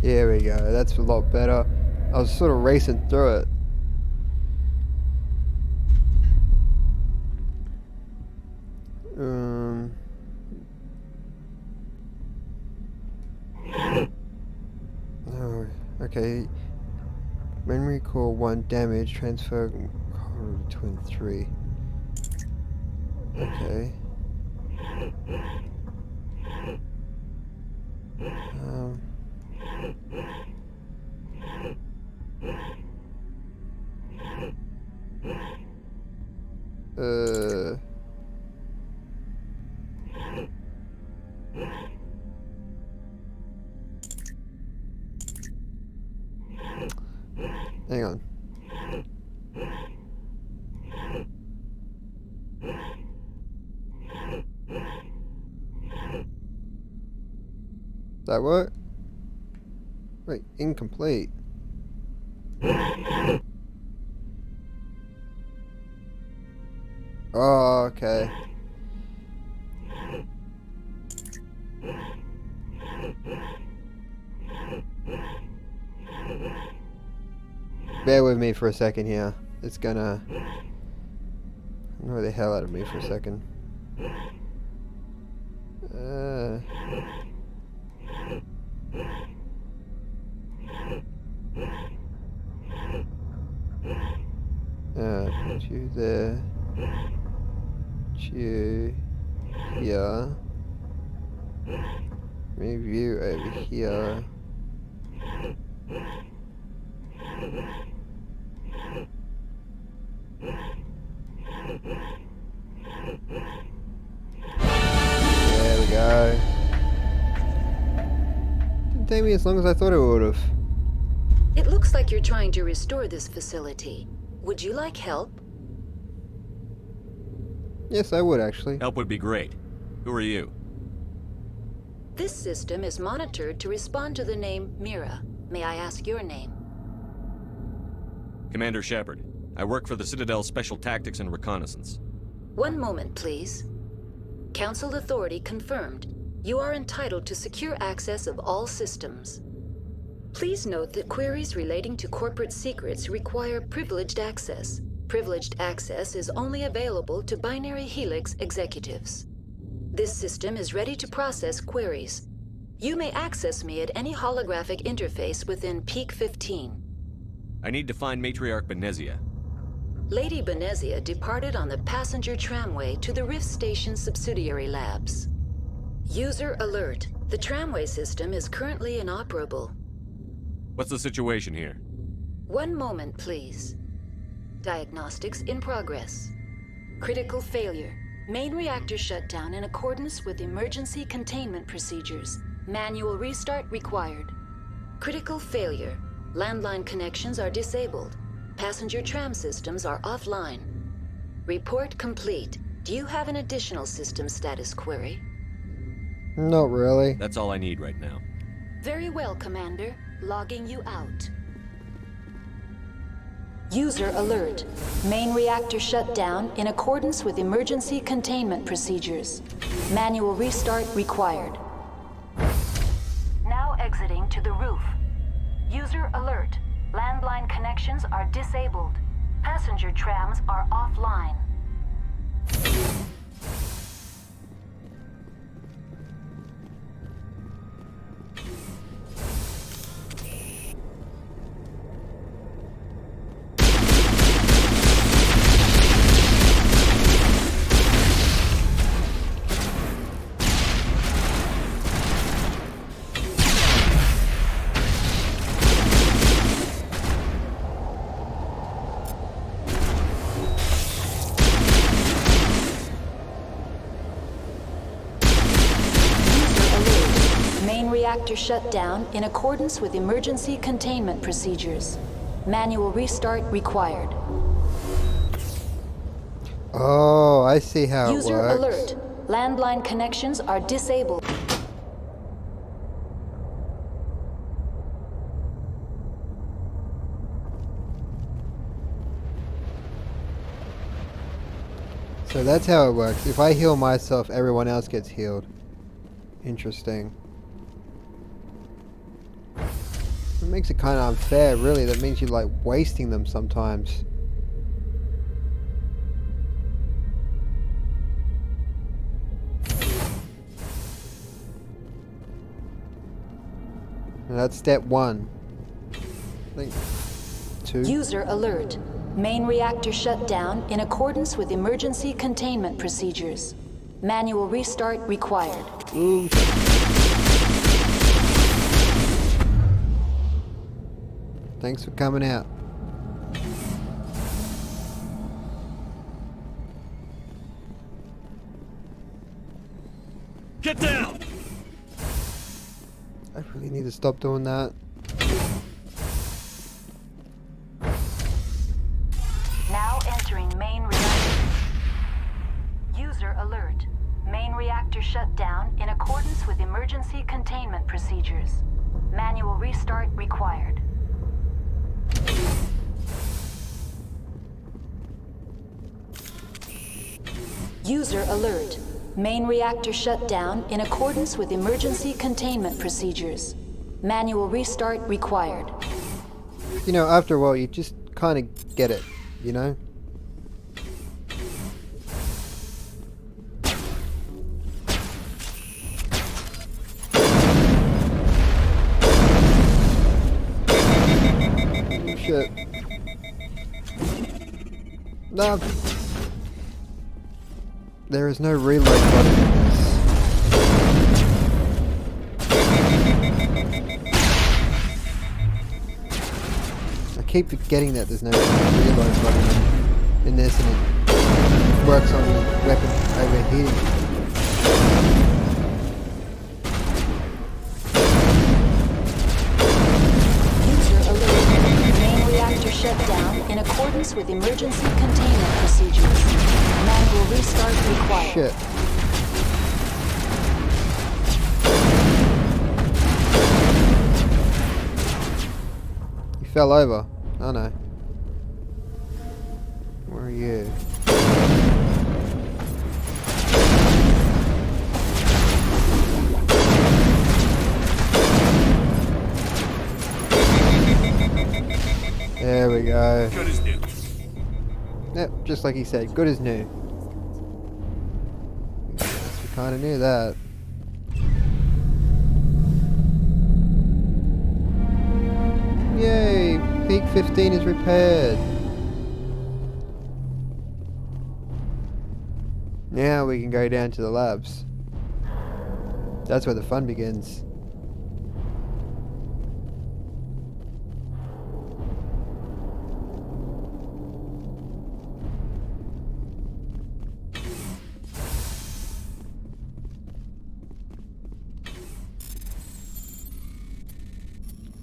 Here we go. That's a lot better. I was sort of racing through it. Oh, okay. Memory core 1 damage. Transfer between 3. Okay. Hang on. That work? Wait, incomplete. Oh, okay. Bear with me for a second here. It's gonna annoy the hell out of me for a second. Put you there. Put you here. Move you over here. There we go. Didn't take me as long as I thought it would have. It looks like you're trying to restore this facility. Would you like help? Yes, I would actually. Help would be great. Who are you? This system is monitored to respond to the name Mira. May I ask your name? Commander Shepard. I work for the Citadel Special Tactics and Reconnaissance. One moment, please. Council authority confirmed. You are entitled to secure access of all systems. Please note that queries relating to corporate secrets require privileged access. Privileged access is only available to Binary Helix executives. This system is ready to process queries. You may access me at any holographic interface within Peak 15. I need to find Matriarch Benezia. Lady Benezia departed on the passenger tramway to the Rift Station subsidiary labs. User alert. The tramway system is currently inoperable. What's the situation here? One moment, please. Diagnostics in progress. Critical failure. Main reactor shut down in accordance with emergency containment procedures. Manual restart required. Critical failure. Landline connections are disabled. Passenger tram systems are offline. Report complete. Do you have an additional system status query? Not really. That's all I need right now. Very well, Commander. Logging you out. User alert. Main reactor shut down in accordance with emergency containment procedures. Manual restart required. Now exiting to the roof. User alert. Landline connections are disabled. Passenger trams are offline. Reactor shut down in accordance with emergency containment procedures. Manual restart required. Oh, I see how it works. User alert. Landline connections are disabled. So that's how it works. If I heal myself, everyone else gets healed. Interesting. It makes it kind of unfair, really. That means you're like wasting them sometimes. And that's step 1. I think 2. User alert. Main reactor shut down in accordance with emergency containment procedures. Manual restart required. Ooh. Thanks for coming out. Get down! I really need to stop doing that. Now entering main reactor. User alert. Main reactor shut down in accordance with emergency containment procedures. Manual restart required. User alert. Main reactor shut down in accordance with emergency containment procedures. Manual restart required. You know, after a while, you just kind of get it, you know? Shit. No. There is no reload button in this. I keep forgetting that there's no reload button in this, and it works on the weapon overheating. Shut down in accordance with emergency containment procedures. Manual restart required. Shit. You fell over. Oh no. Where are you? There we go. Good as new. Yep, just like he said, good as new. Guess we kind of knew that. Yay! Peak 15 is repaired. Now we can go down to the labs. That's where the fun begins.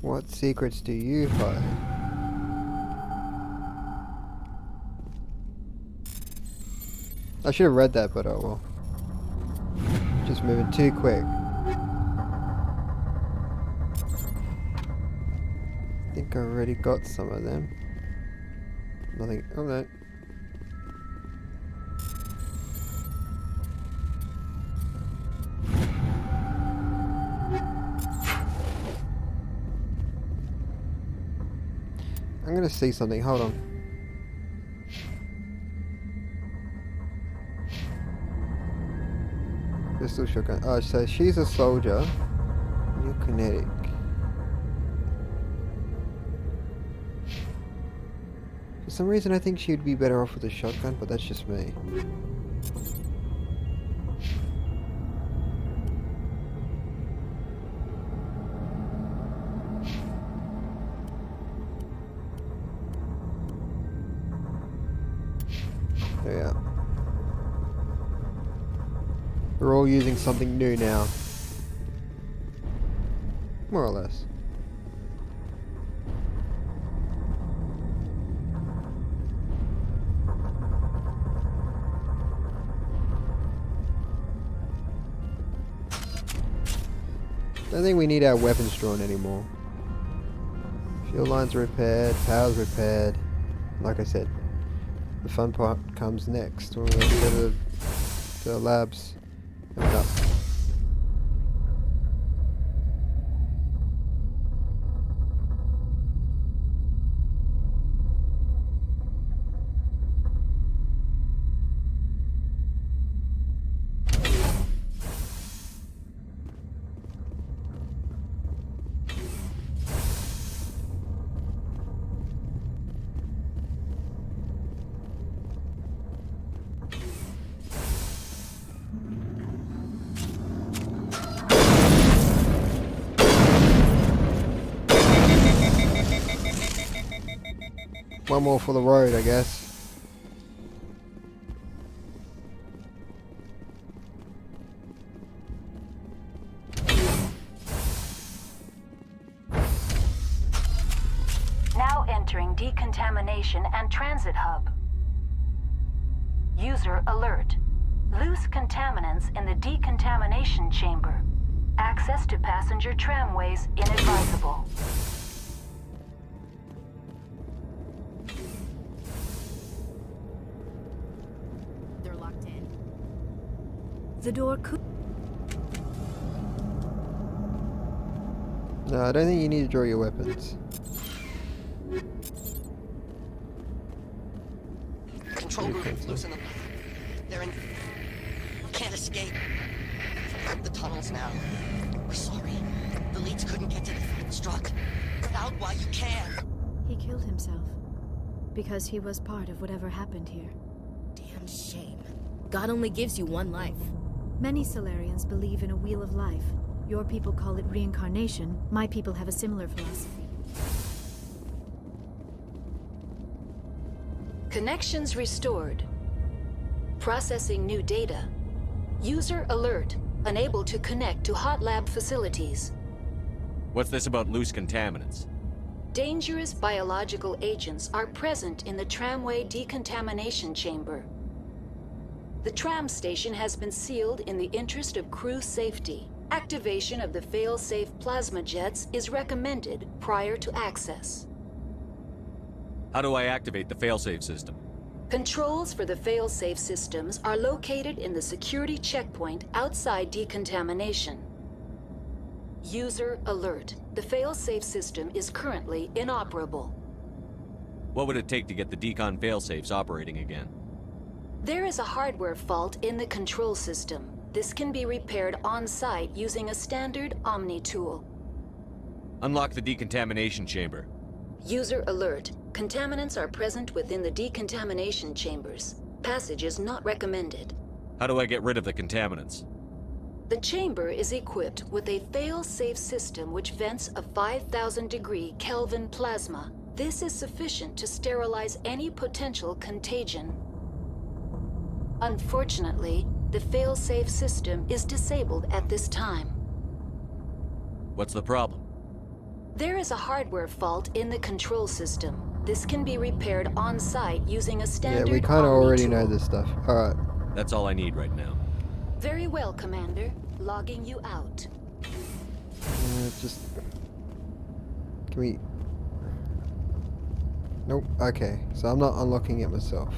What secrets do you hold? I should have read that, but oh well. Just moving too quick. I think I already got some of them. Nothing. Oh no. I'm gonna see something. Hold on. Pistol shotgun. Oh, so she's a soldier. And you're kinetic. For some reason, I think she'd be better off with a shotgun, but that's just me. Yeah. We're all using something new now. More or less. Don't think we need our weapons drawn anymore. Fuel lines repaired, power's repaired. Like I said, the fun part comes next when we go to the labs. Open up. One more for the road, I guess. Now entering decontamination and transit hub. User alert. Loose contaminants in the decontamination chamber. Access to passenger tramways inadvisable. The door could... No, I don't think you need to draw your weapons. Control group, loosen them. They're in... Can't escape. The tunnels now. We're sorry. The leads couldn't get to the struck. Get out while you can. He killed himself. Because he was part of whatever happened here. Damn shame. God only gives you one life. Many Solarians believe in a wheel of life. Your people call it reincarnation. My people have a similar philosophy. Connections restored. Processing new data. User alert. Unable to connect to hot lab facilities. What's this about loose contaminants? Dangerous biological agents are present in the tramway decontamination chamber. The tram station has been sealed in the interest of crew safety. Activation of the fail-safe plasma jets is recommended prior to access. How do I activate the failsafe system? Controls for the fail-safe systems are located in the security checkpoint outside decontamination. User alert. The fail-safe system is currently inoperable. What would it take to get the decon failsafes operating again? There is a hardware fault in the control system. This can be repaired on-site using a standard Omni tool. Unlock the decontamination chamber. User alert. Contaminants are present within the decontamination chambers. Passage is not recommended. How do I get rid of the contaminants? The chamber is equipped with a fail-safe system which vents a 5,000-degree Kelvin plasma. This is sufficient to sterilize any potential contagion. Unfortunately, the fail-safe system is disabled at this time. What's the problem? There is a hardware fault in the control system. This can be repaired on-site using a standard Yeah, we kind of already Omni know tool. this stuff. Alright. That's all I need right now. Very well, Commander. Logging you out. Just... Can we... Nope, okay. So I'm not unlocking it myself.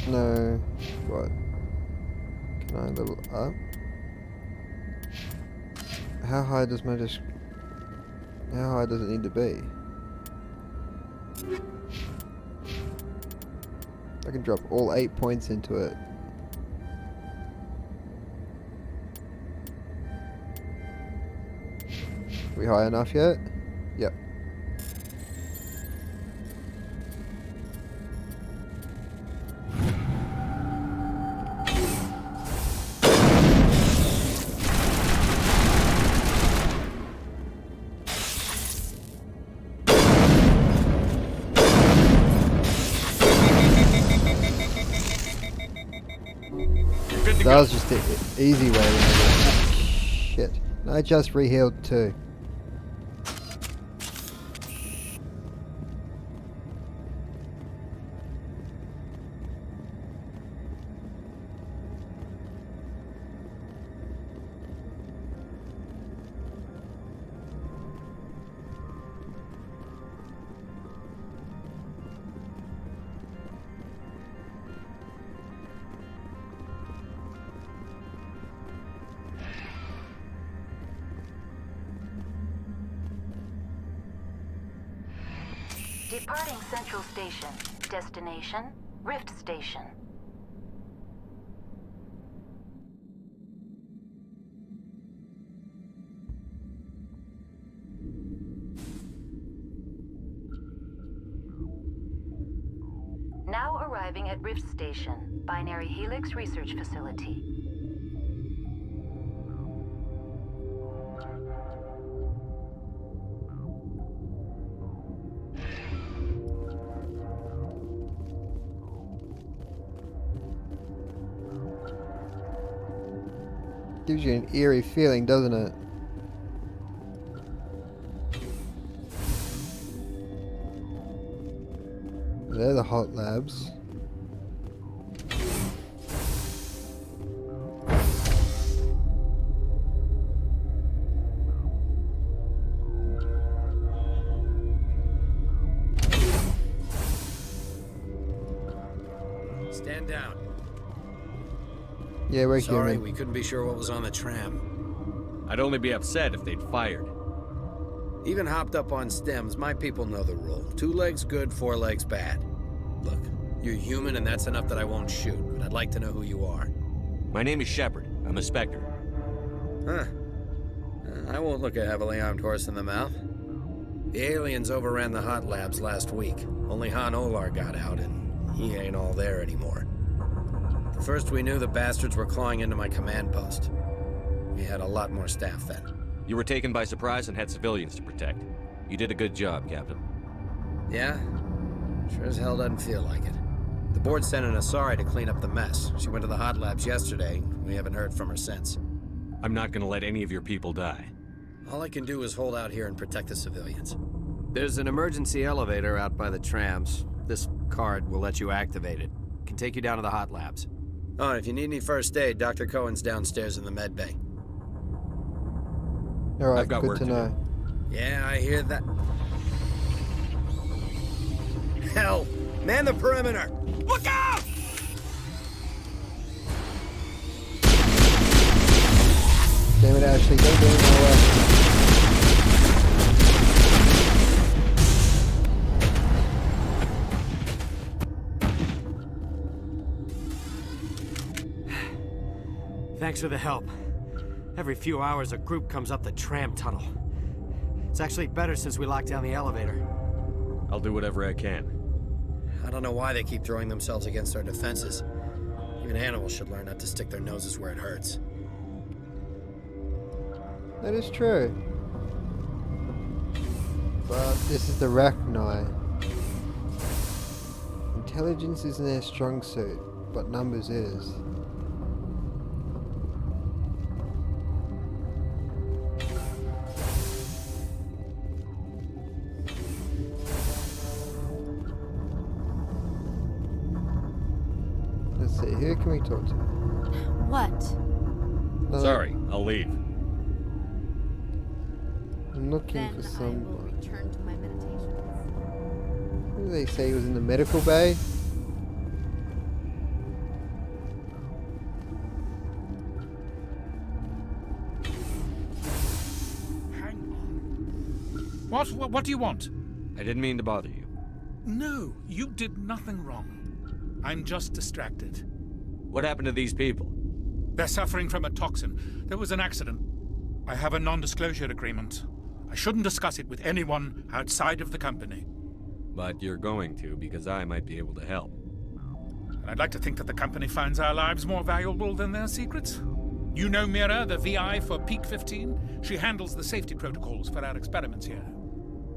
No. What? Can I level up? How high does my How high does it need to be? I can drop all 8 points into it. We high enough yet? Yep. That was just the easy way around it. Shit. I just re-healed too. Departing Central Station. Destination, Rift Station. Now arriving at Rift Station, Binary Helix Research Facility. Gives you an eerie feeling, doesn't it? They're the hot labs. Stand down. Yeah, we're Sorry, human. we couldn't be sure what was on the tram. I'd only be upset if they'd fired. Even hopped up on stems, my people know the rule. 2 legs good, 4 legs bad. Look, you're human and that's enough that I won't shoot, but I'd like to know who you are. My name is Shepard. I'm a Spectre. Huh. I won't look a heavily armed horse in the mouth. The aliens overran the hot labs last week. Only Han Olar got out, and he ain't all there anymore. The first we knew, the bastards were clawing into my command post. We had a lot more staff then. You were taken by surprise and had civilians to protect. You did a good job, Captain. Yeah? Sure as hell doesn't feel like it. The board sent an Asari to clean up the mess. She went to the hot labs yesterday. We haven't heard from her since. I'm not gonna let any of your people die. All I can do is hold out here and protect the civilians. There's an emergency elevator out by the trams. This card will let you activate it. Can take you down to the hot labs. Oh, and if you need any first aid, Dr. Cohen's downstairs in the med bay. Alright, I've got good work to to know. do. Yeah, I hear that. Hell! Man the perimeter! Look out! Damn it, Ashley, don't get in my way. Thanks for the help. Every few hours, a group comes up the tram tunnel. It's actually better since we locked down the elevator. I'll do whatever I can. I don't know why they keep throwing themselves against our defenses. Even animals should learn not to stick their noses where it hurts. That is true. But this is the Rachni. Intelligence isn't their strong suit, but numbers is. can we talk to? What? Sorry, I'll leave. I'm looking for I will someone. return to my meditations. What did they say? He was in the medical bay? What do you want? I didn't mean to bother you. No, you did nothing wrong. I'm just distracted. What happened to these people? They're suffering from a toxin. There was an accident. I have a non-disclosure agreement. I shouldn't discuss it with anyone outside of the company. But you're going to, because I might be able to help. And I'd like to think that the company finds our lives more valuable than their secrets. You know Mira, the VI for Peak 15? She handles the safety protocols for our experiments here.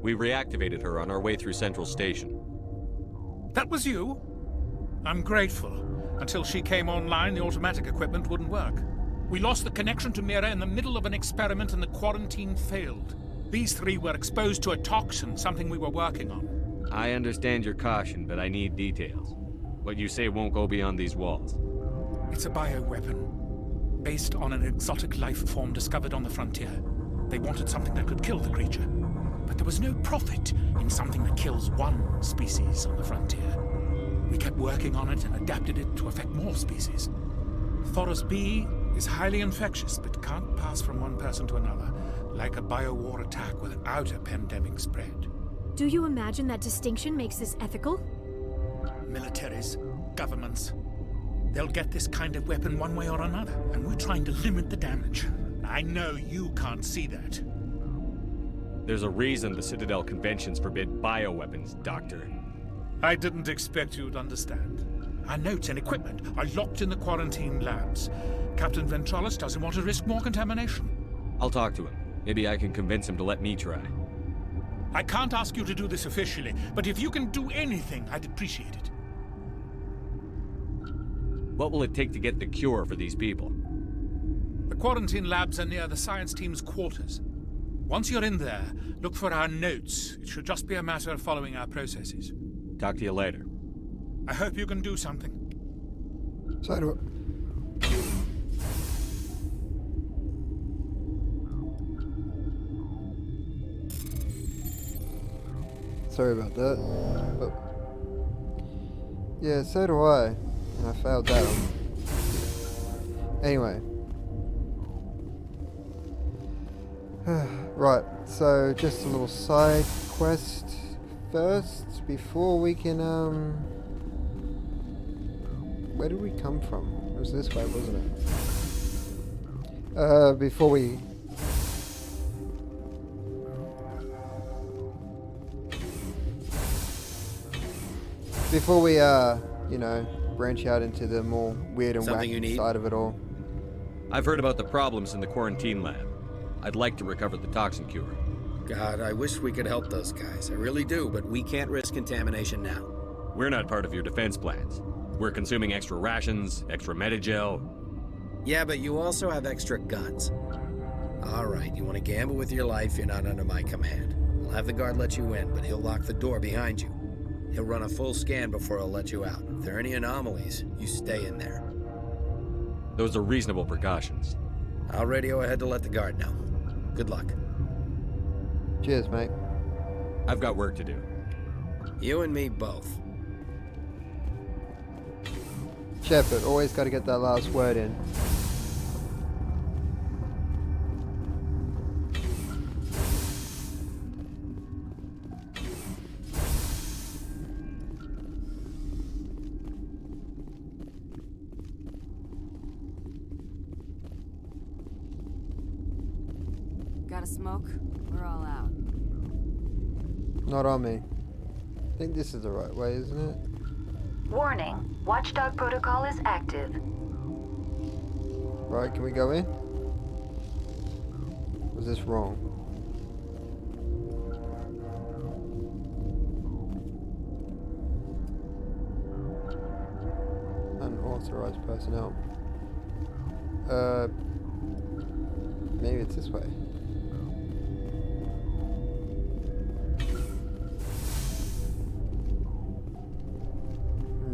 We reactivated her on our way through Central Station. That was you? I'm grateful. Until she came online, the automatic equipment wouldn't work. We lost the connection to Mira in the middle of an experiment and the quarantine failed. These three were exposed to a toxin, something we were working on. I understand your caution, but I need details. What you say won't go beyond these walls. It's a bioweapon, based on an exotic life form discovered on the frontier. They wanted something that could kill the creature. But there was no profit in something that kills one species on the frontier. We kept working on it and adapted it to affect more species. Thoros B is highly infectious, but can't pass from one person to another, like a biowar attack without a pandemic spread. Do you imagine that distinction makes this ethical? Militaries, governments, they'll get this kind of weapon one way or another, and we're trying to limit the damage. I know you can't see that. There's a reason the Citadel conventions forbid bioweapons, Doctor. I didn't expect you'd understand. Our notes and equipment are locked in the quarantine labs. Captain Ventralis doesn't want to risk more contamination. I'll talk to him. Maybe I can convince him to let me try. I can't ask you to do this officially, but if you can do anything, I'd appreciate it. What will it take to get the cure for these people? The quarantine labs are near the science team's quarters. Once you're in there, look for our notes. It should just be a matter of following our processes. Talk to you later. I hope you can do something. So do Sorry about that. But yeah, so do I. And I failed that one. Anyway. Right, so just a little side quest first before we can where did we come from? It was this way, wasn't it? Before we you know, branch out into the more weird and wacky side of it all. I've heard about the problems in the quarantine lab. I'd like to recover the toxin cure. God, I wish we could help those guys. I really do, but we can't risk contamination now. We're not part of your defense plans. We're consuming extra rations, extra Medigel. Yeah, but you also have extra guns. All right, you want to gamble with your life, you're not under my command. I'll have the guard let you in, but he'll lock the door behind you. He'll run a full scan before he'll let you out. If there are any anomalies, you stay in there. Those are reasonable precautions. I'll radio ahead to let the guard know. Good luck. Cheers, mate. I've got work to do. You and me both. Shepard, always got to get that last word in. Got a smoke? We're all out. Not on me. I think this is the right way, isn't it? Warning. Watchdog protocol is active. Right, can we go in? Was this wrong? Unauthorized personnel. Maybe it's this way.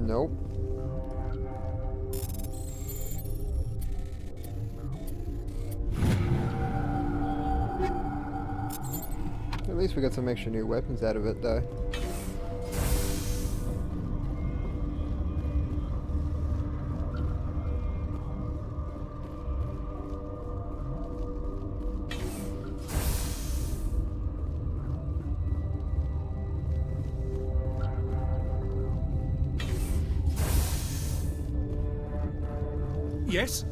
Nope. At least we got some extra new weapons out of it, though. Yes?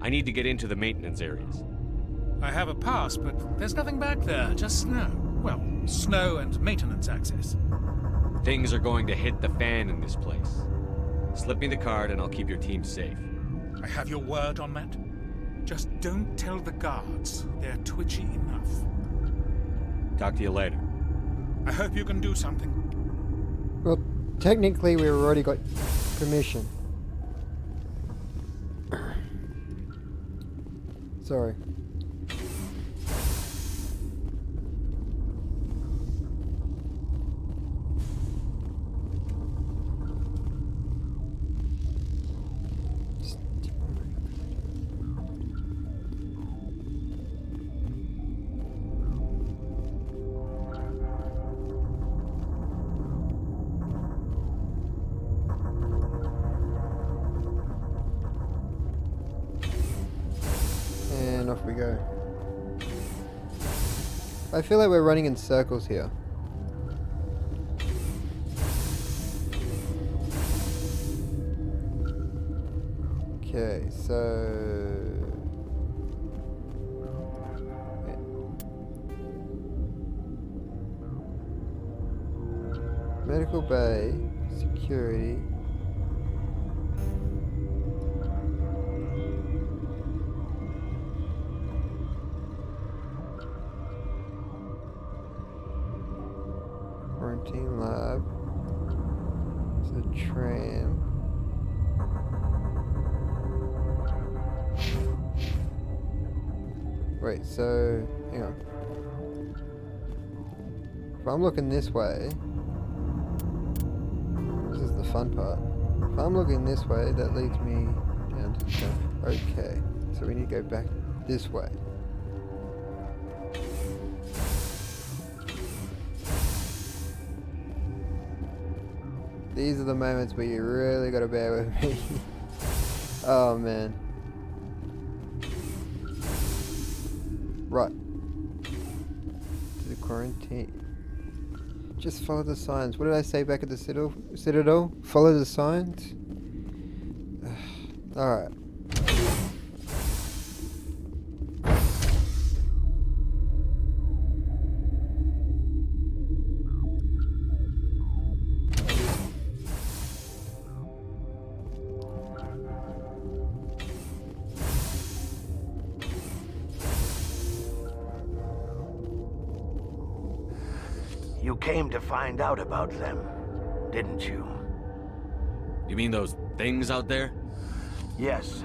I need to get into the maintenance areas. I have a pass, but there's nothing back there, just snow. Well, snow and maintenance access. Things are going to hit the fan in this place. Slip me the card and I'll keep your team safe. I have your word on that. Just don't tell the guards. They're twitchy enough. Talk to you later. I hope you can do something. Well, technically we've already got permission. Sorry. And off we go. I feel like we're running in circles here. Okay, so... Medical bay, security. Quarantine lab. It's a tram. Wait, so hang on. If I'm looking this way, this is the fun part. If I'm looking this way, that leads me down to the top. Okay, so we need to go back this way. These are the moments where you really gotta bear with me. Oh man. Right. To the quarantine. Just follow the signs. What did I say back at the Citadel? Follow the signs? Alright. You came to find out about them, didn't you? You mean those things out there? Yes.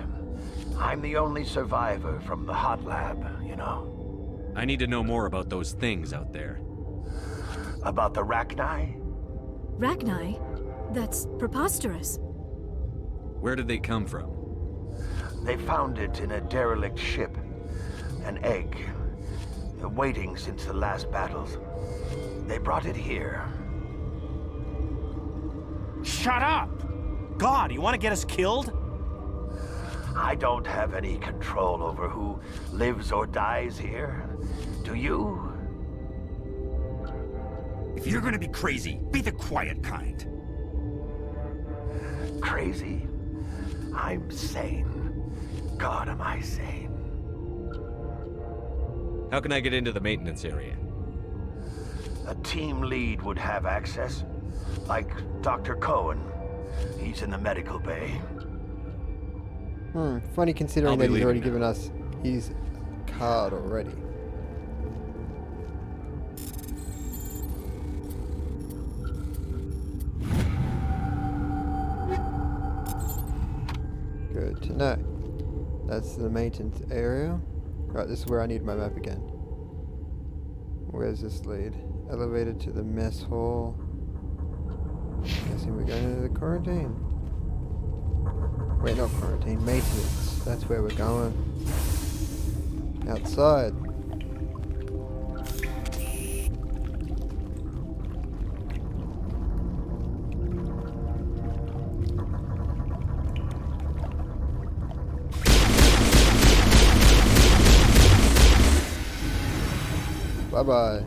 I'm the only survivor from the hot lab, you know. I need to know more about those things out there. About the Rachni? Rachni? That's preposterous. Where did they come from? They found it in a derelict ship. An egg. Waiting since the last battles. They brought it here. Shut up! God, you want to get us killed? I don't have any control over who lives or dies here. Do you? If you're gonna be crazy, be the quiet kind. Crazy? I'm sane. God, am I sane. How can I get into the maintenance area? A team lead would have access. Like Dr. Cohen. He's in the medical bay. Funny considering that he's already given us his card already. Good to know. That's the maintenance area. Right, this is where I need my map again. Where's this lead? Elevated to the mess hall. Guessing we're going to the quarantine. Wait, not quarantine, maintenance. That's where we're going. Outside. Bye-bye.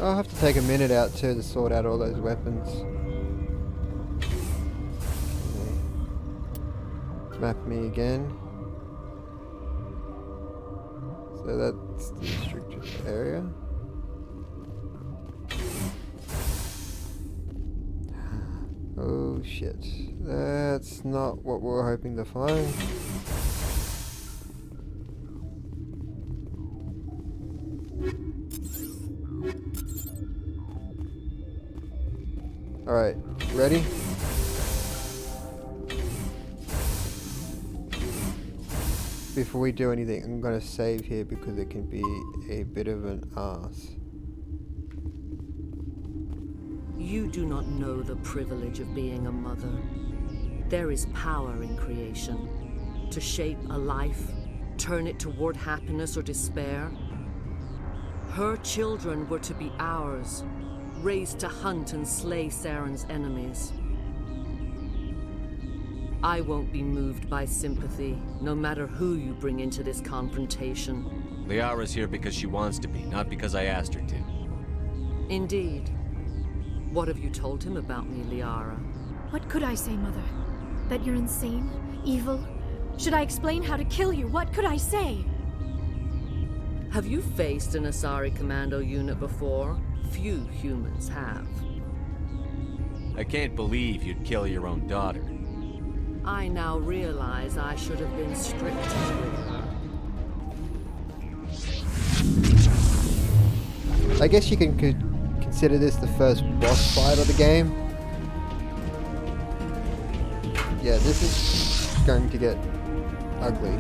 I'll have to take a minute out too to sort out all those weapons. Okay. Map me again. So that's the restricted area. Oh shit. That's not what we were hoping to find. Alright, ready? Before we do anything, I'm gonna save here because it can be a bit of an arse. You do not know the privilege of being a mother. There is power in creation. To shape a life, turn it toward happiness or despair. Her children were to be ours, raised to hunt and slay Saren's enemies. I won't be moved by sympathy, no matter who you bring into this confrontation. Liara's here because she wants to be, not because I asked her to. Indeed. What have you told him about me, Liara? What could I say, Mother? That you're insane? Evil? Should I explain how to kill you? What could I say? Have you faced an Asari commando unit before? Few humans have. I can't believe you'd kill your own daughter. I now realize I should have been stricter with her. I guess you could consider this the first boss fight of the game. Yeah, this is going to get ugly.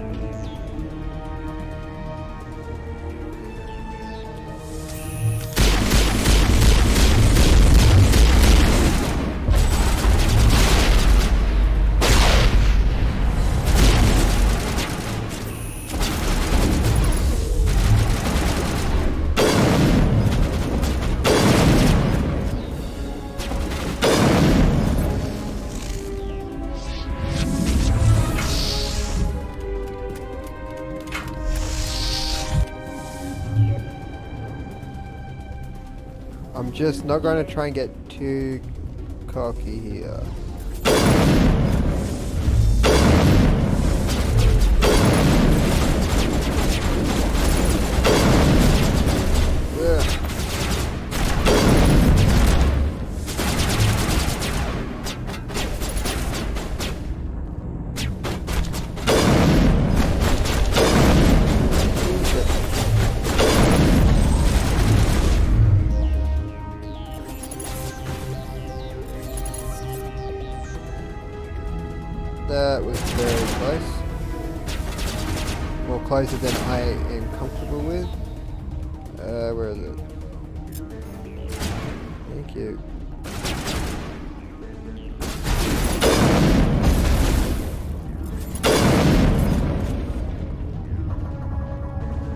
I'm just not going to try and get too cocky here. Ugh. That was very close. More closer than I am comfortable with. Where is it? Thank you.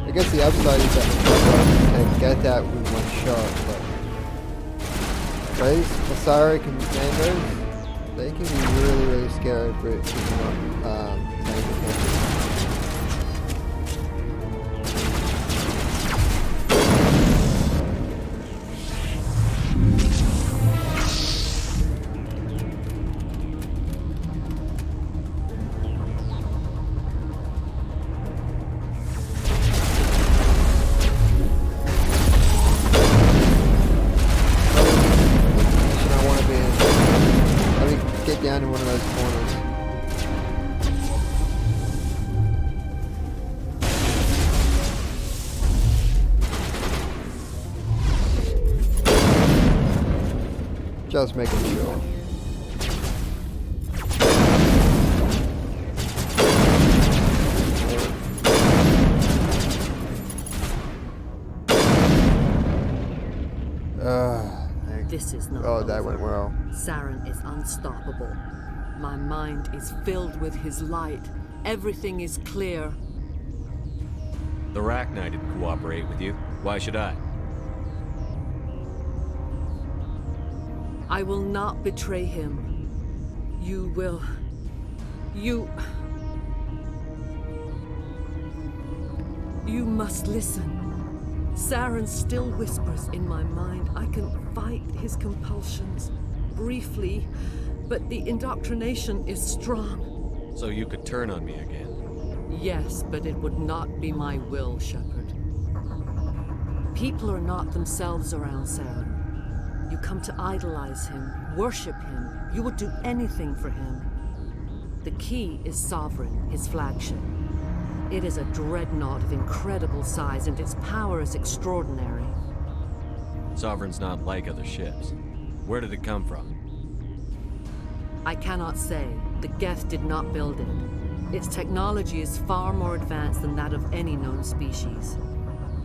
I guess the upside is that I can get that with one shot, but those Asari commandos, they can be really, really scary for it if you're not paying attention. Down in one of those corners. Just making sure. This is not Oh, that over. went well. Saren is unstoppable. My mind is filled with his light. Everything is clear. The Rachni didn't cooperate with you. Why should I? I will not betray him. You will... You must listen. Saren still whispers in my mind. I can fight his compulsions. Briefly, but the indoctrination is strong. So you could turn on me again? Yes, but it would not be my will, Shepard. People are not themselves around Saren. You come to idolize him, worship him. You would do anything for him. The key is Sovereign, his flagship. It is a dreadnought of incredible size, and its power is extraordinary. Sovereign's not like other ships. Where did it come from? I cannot say. The Geth did not build it. Its technology is far more advanced than that of any known species.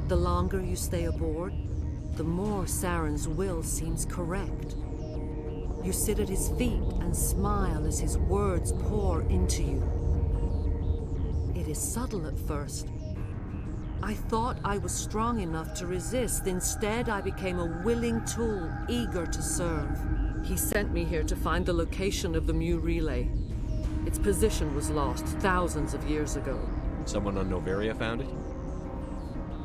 The longer you stay aboard, the more Saren's will seems correct. You sit at his feet and smile as his words pour into you. It is subtle at first. I thought I was strong enough to resist. Instead, I became a willing tool, eager to serve. He sent me here to find the location of the Mu relay. Its position was lost thousands of years ago. Someone on Noveria found it?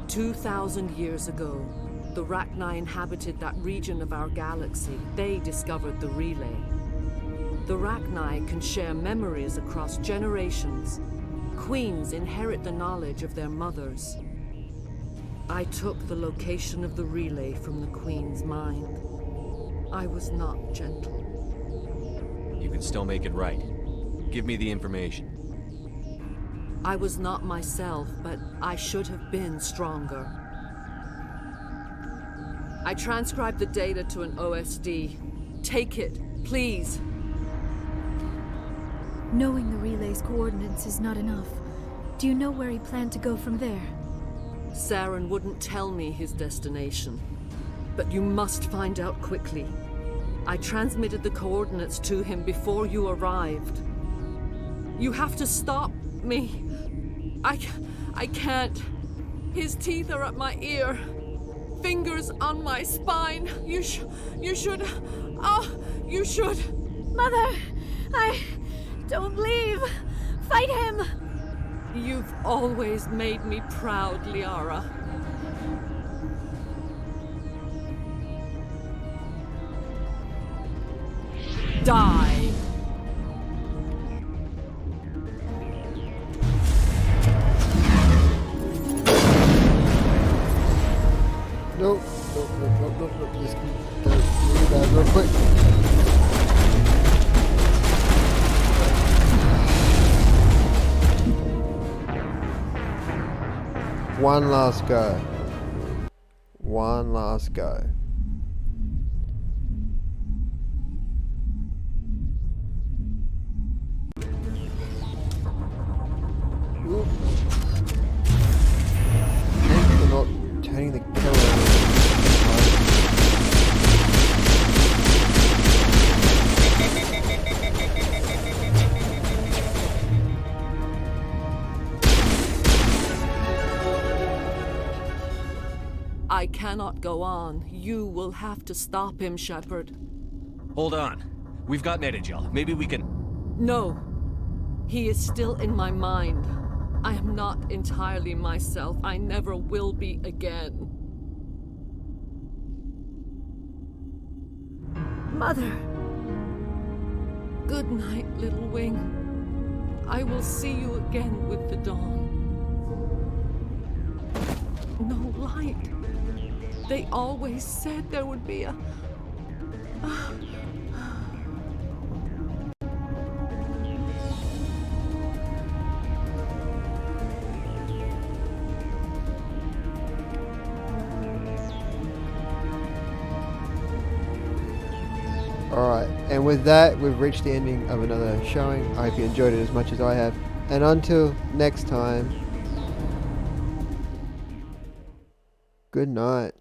2,000 years ago, the Rachni inhabited that region of our galaxy. They discovered the relay. The Rachni can share memories across generations. Queens inherit the knowledge of their mothers. I took the location of the relay from the Queen's mind. I was not gentle. You can still make it right. Give me the information. I was not myself, but I should have been stronger. I transcribed the data to an OSD. Take it, please. Knowing the relay's coordinates is not enough. Do you know where he planned to go from there? Saren wouldn't tell me his destination. But you must find out quickly. I transmitted the coordinates to him before you arrived. You have to stop me. I can't. His teeth are at my ear. Fingers on my spine. You should. Oh, you should. Mother, don't leave. Fight him. You've always made me proud, Liara. Die. Nope. Just do that real quick. One last go. One last go. Oop. Thanks for not turning the camera on. I cannot go on. You will have to stop him, Shepard. Hold on. We've got Metagel. Maybe we can... No. He is still in my mind. I am not entirely myself. I never will be again. Mother. Good night, little wing. I will see you again with the dawn. No light. They always said there would be a... Alright, and with that, we've reached the ending of another showing. I hope you enjoyed it as much as I have. And until next time, good night.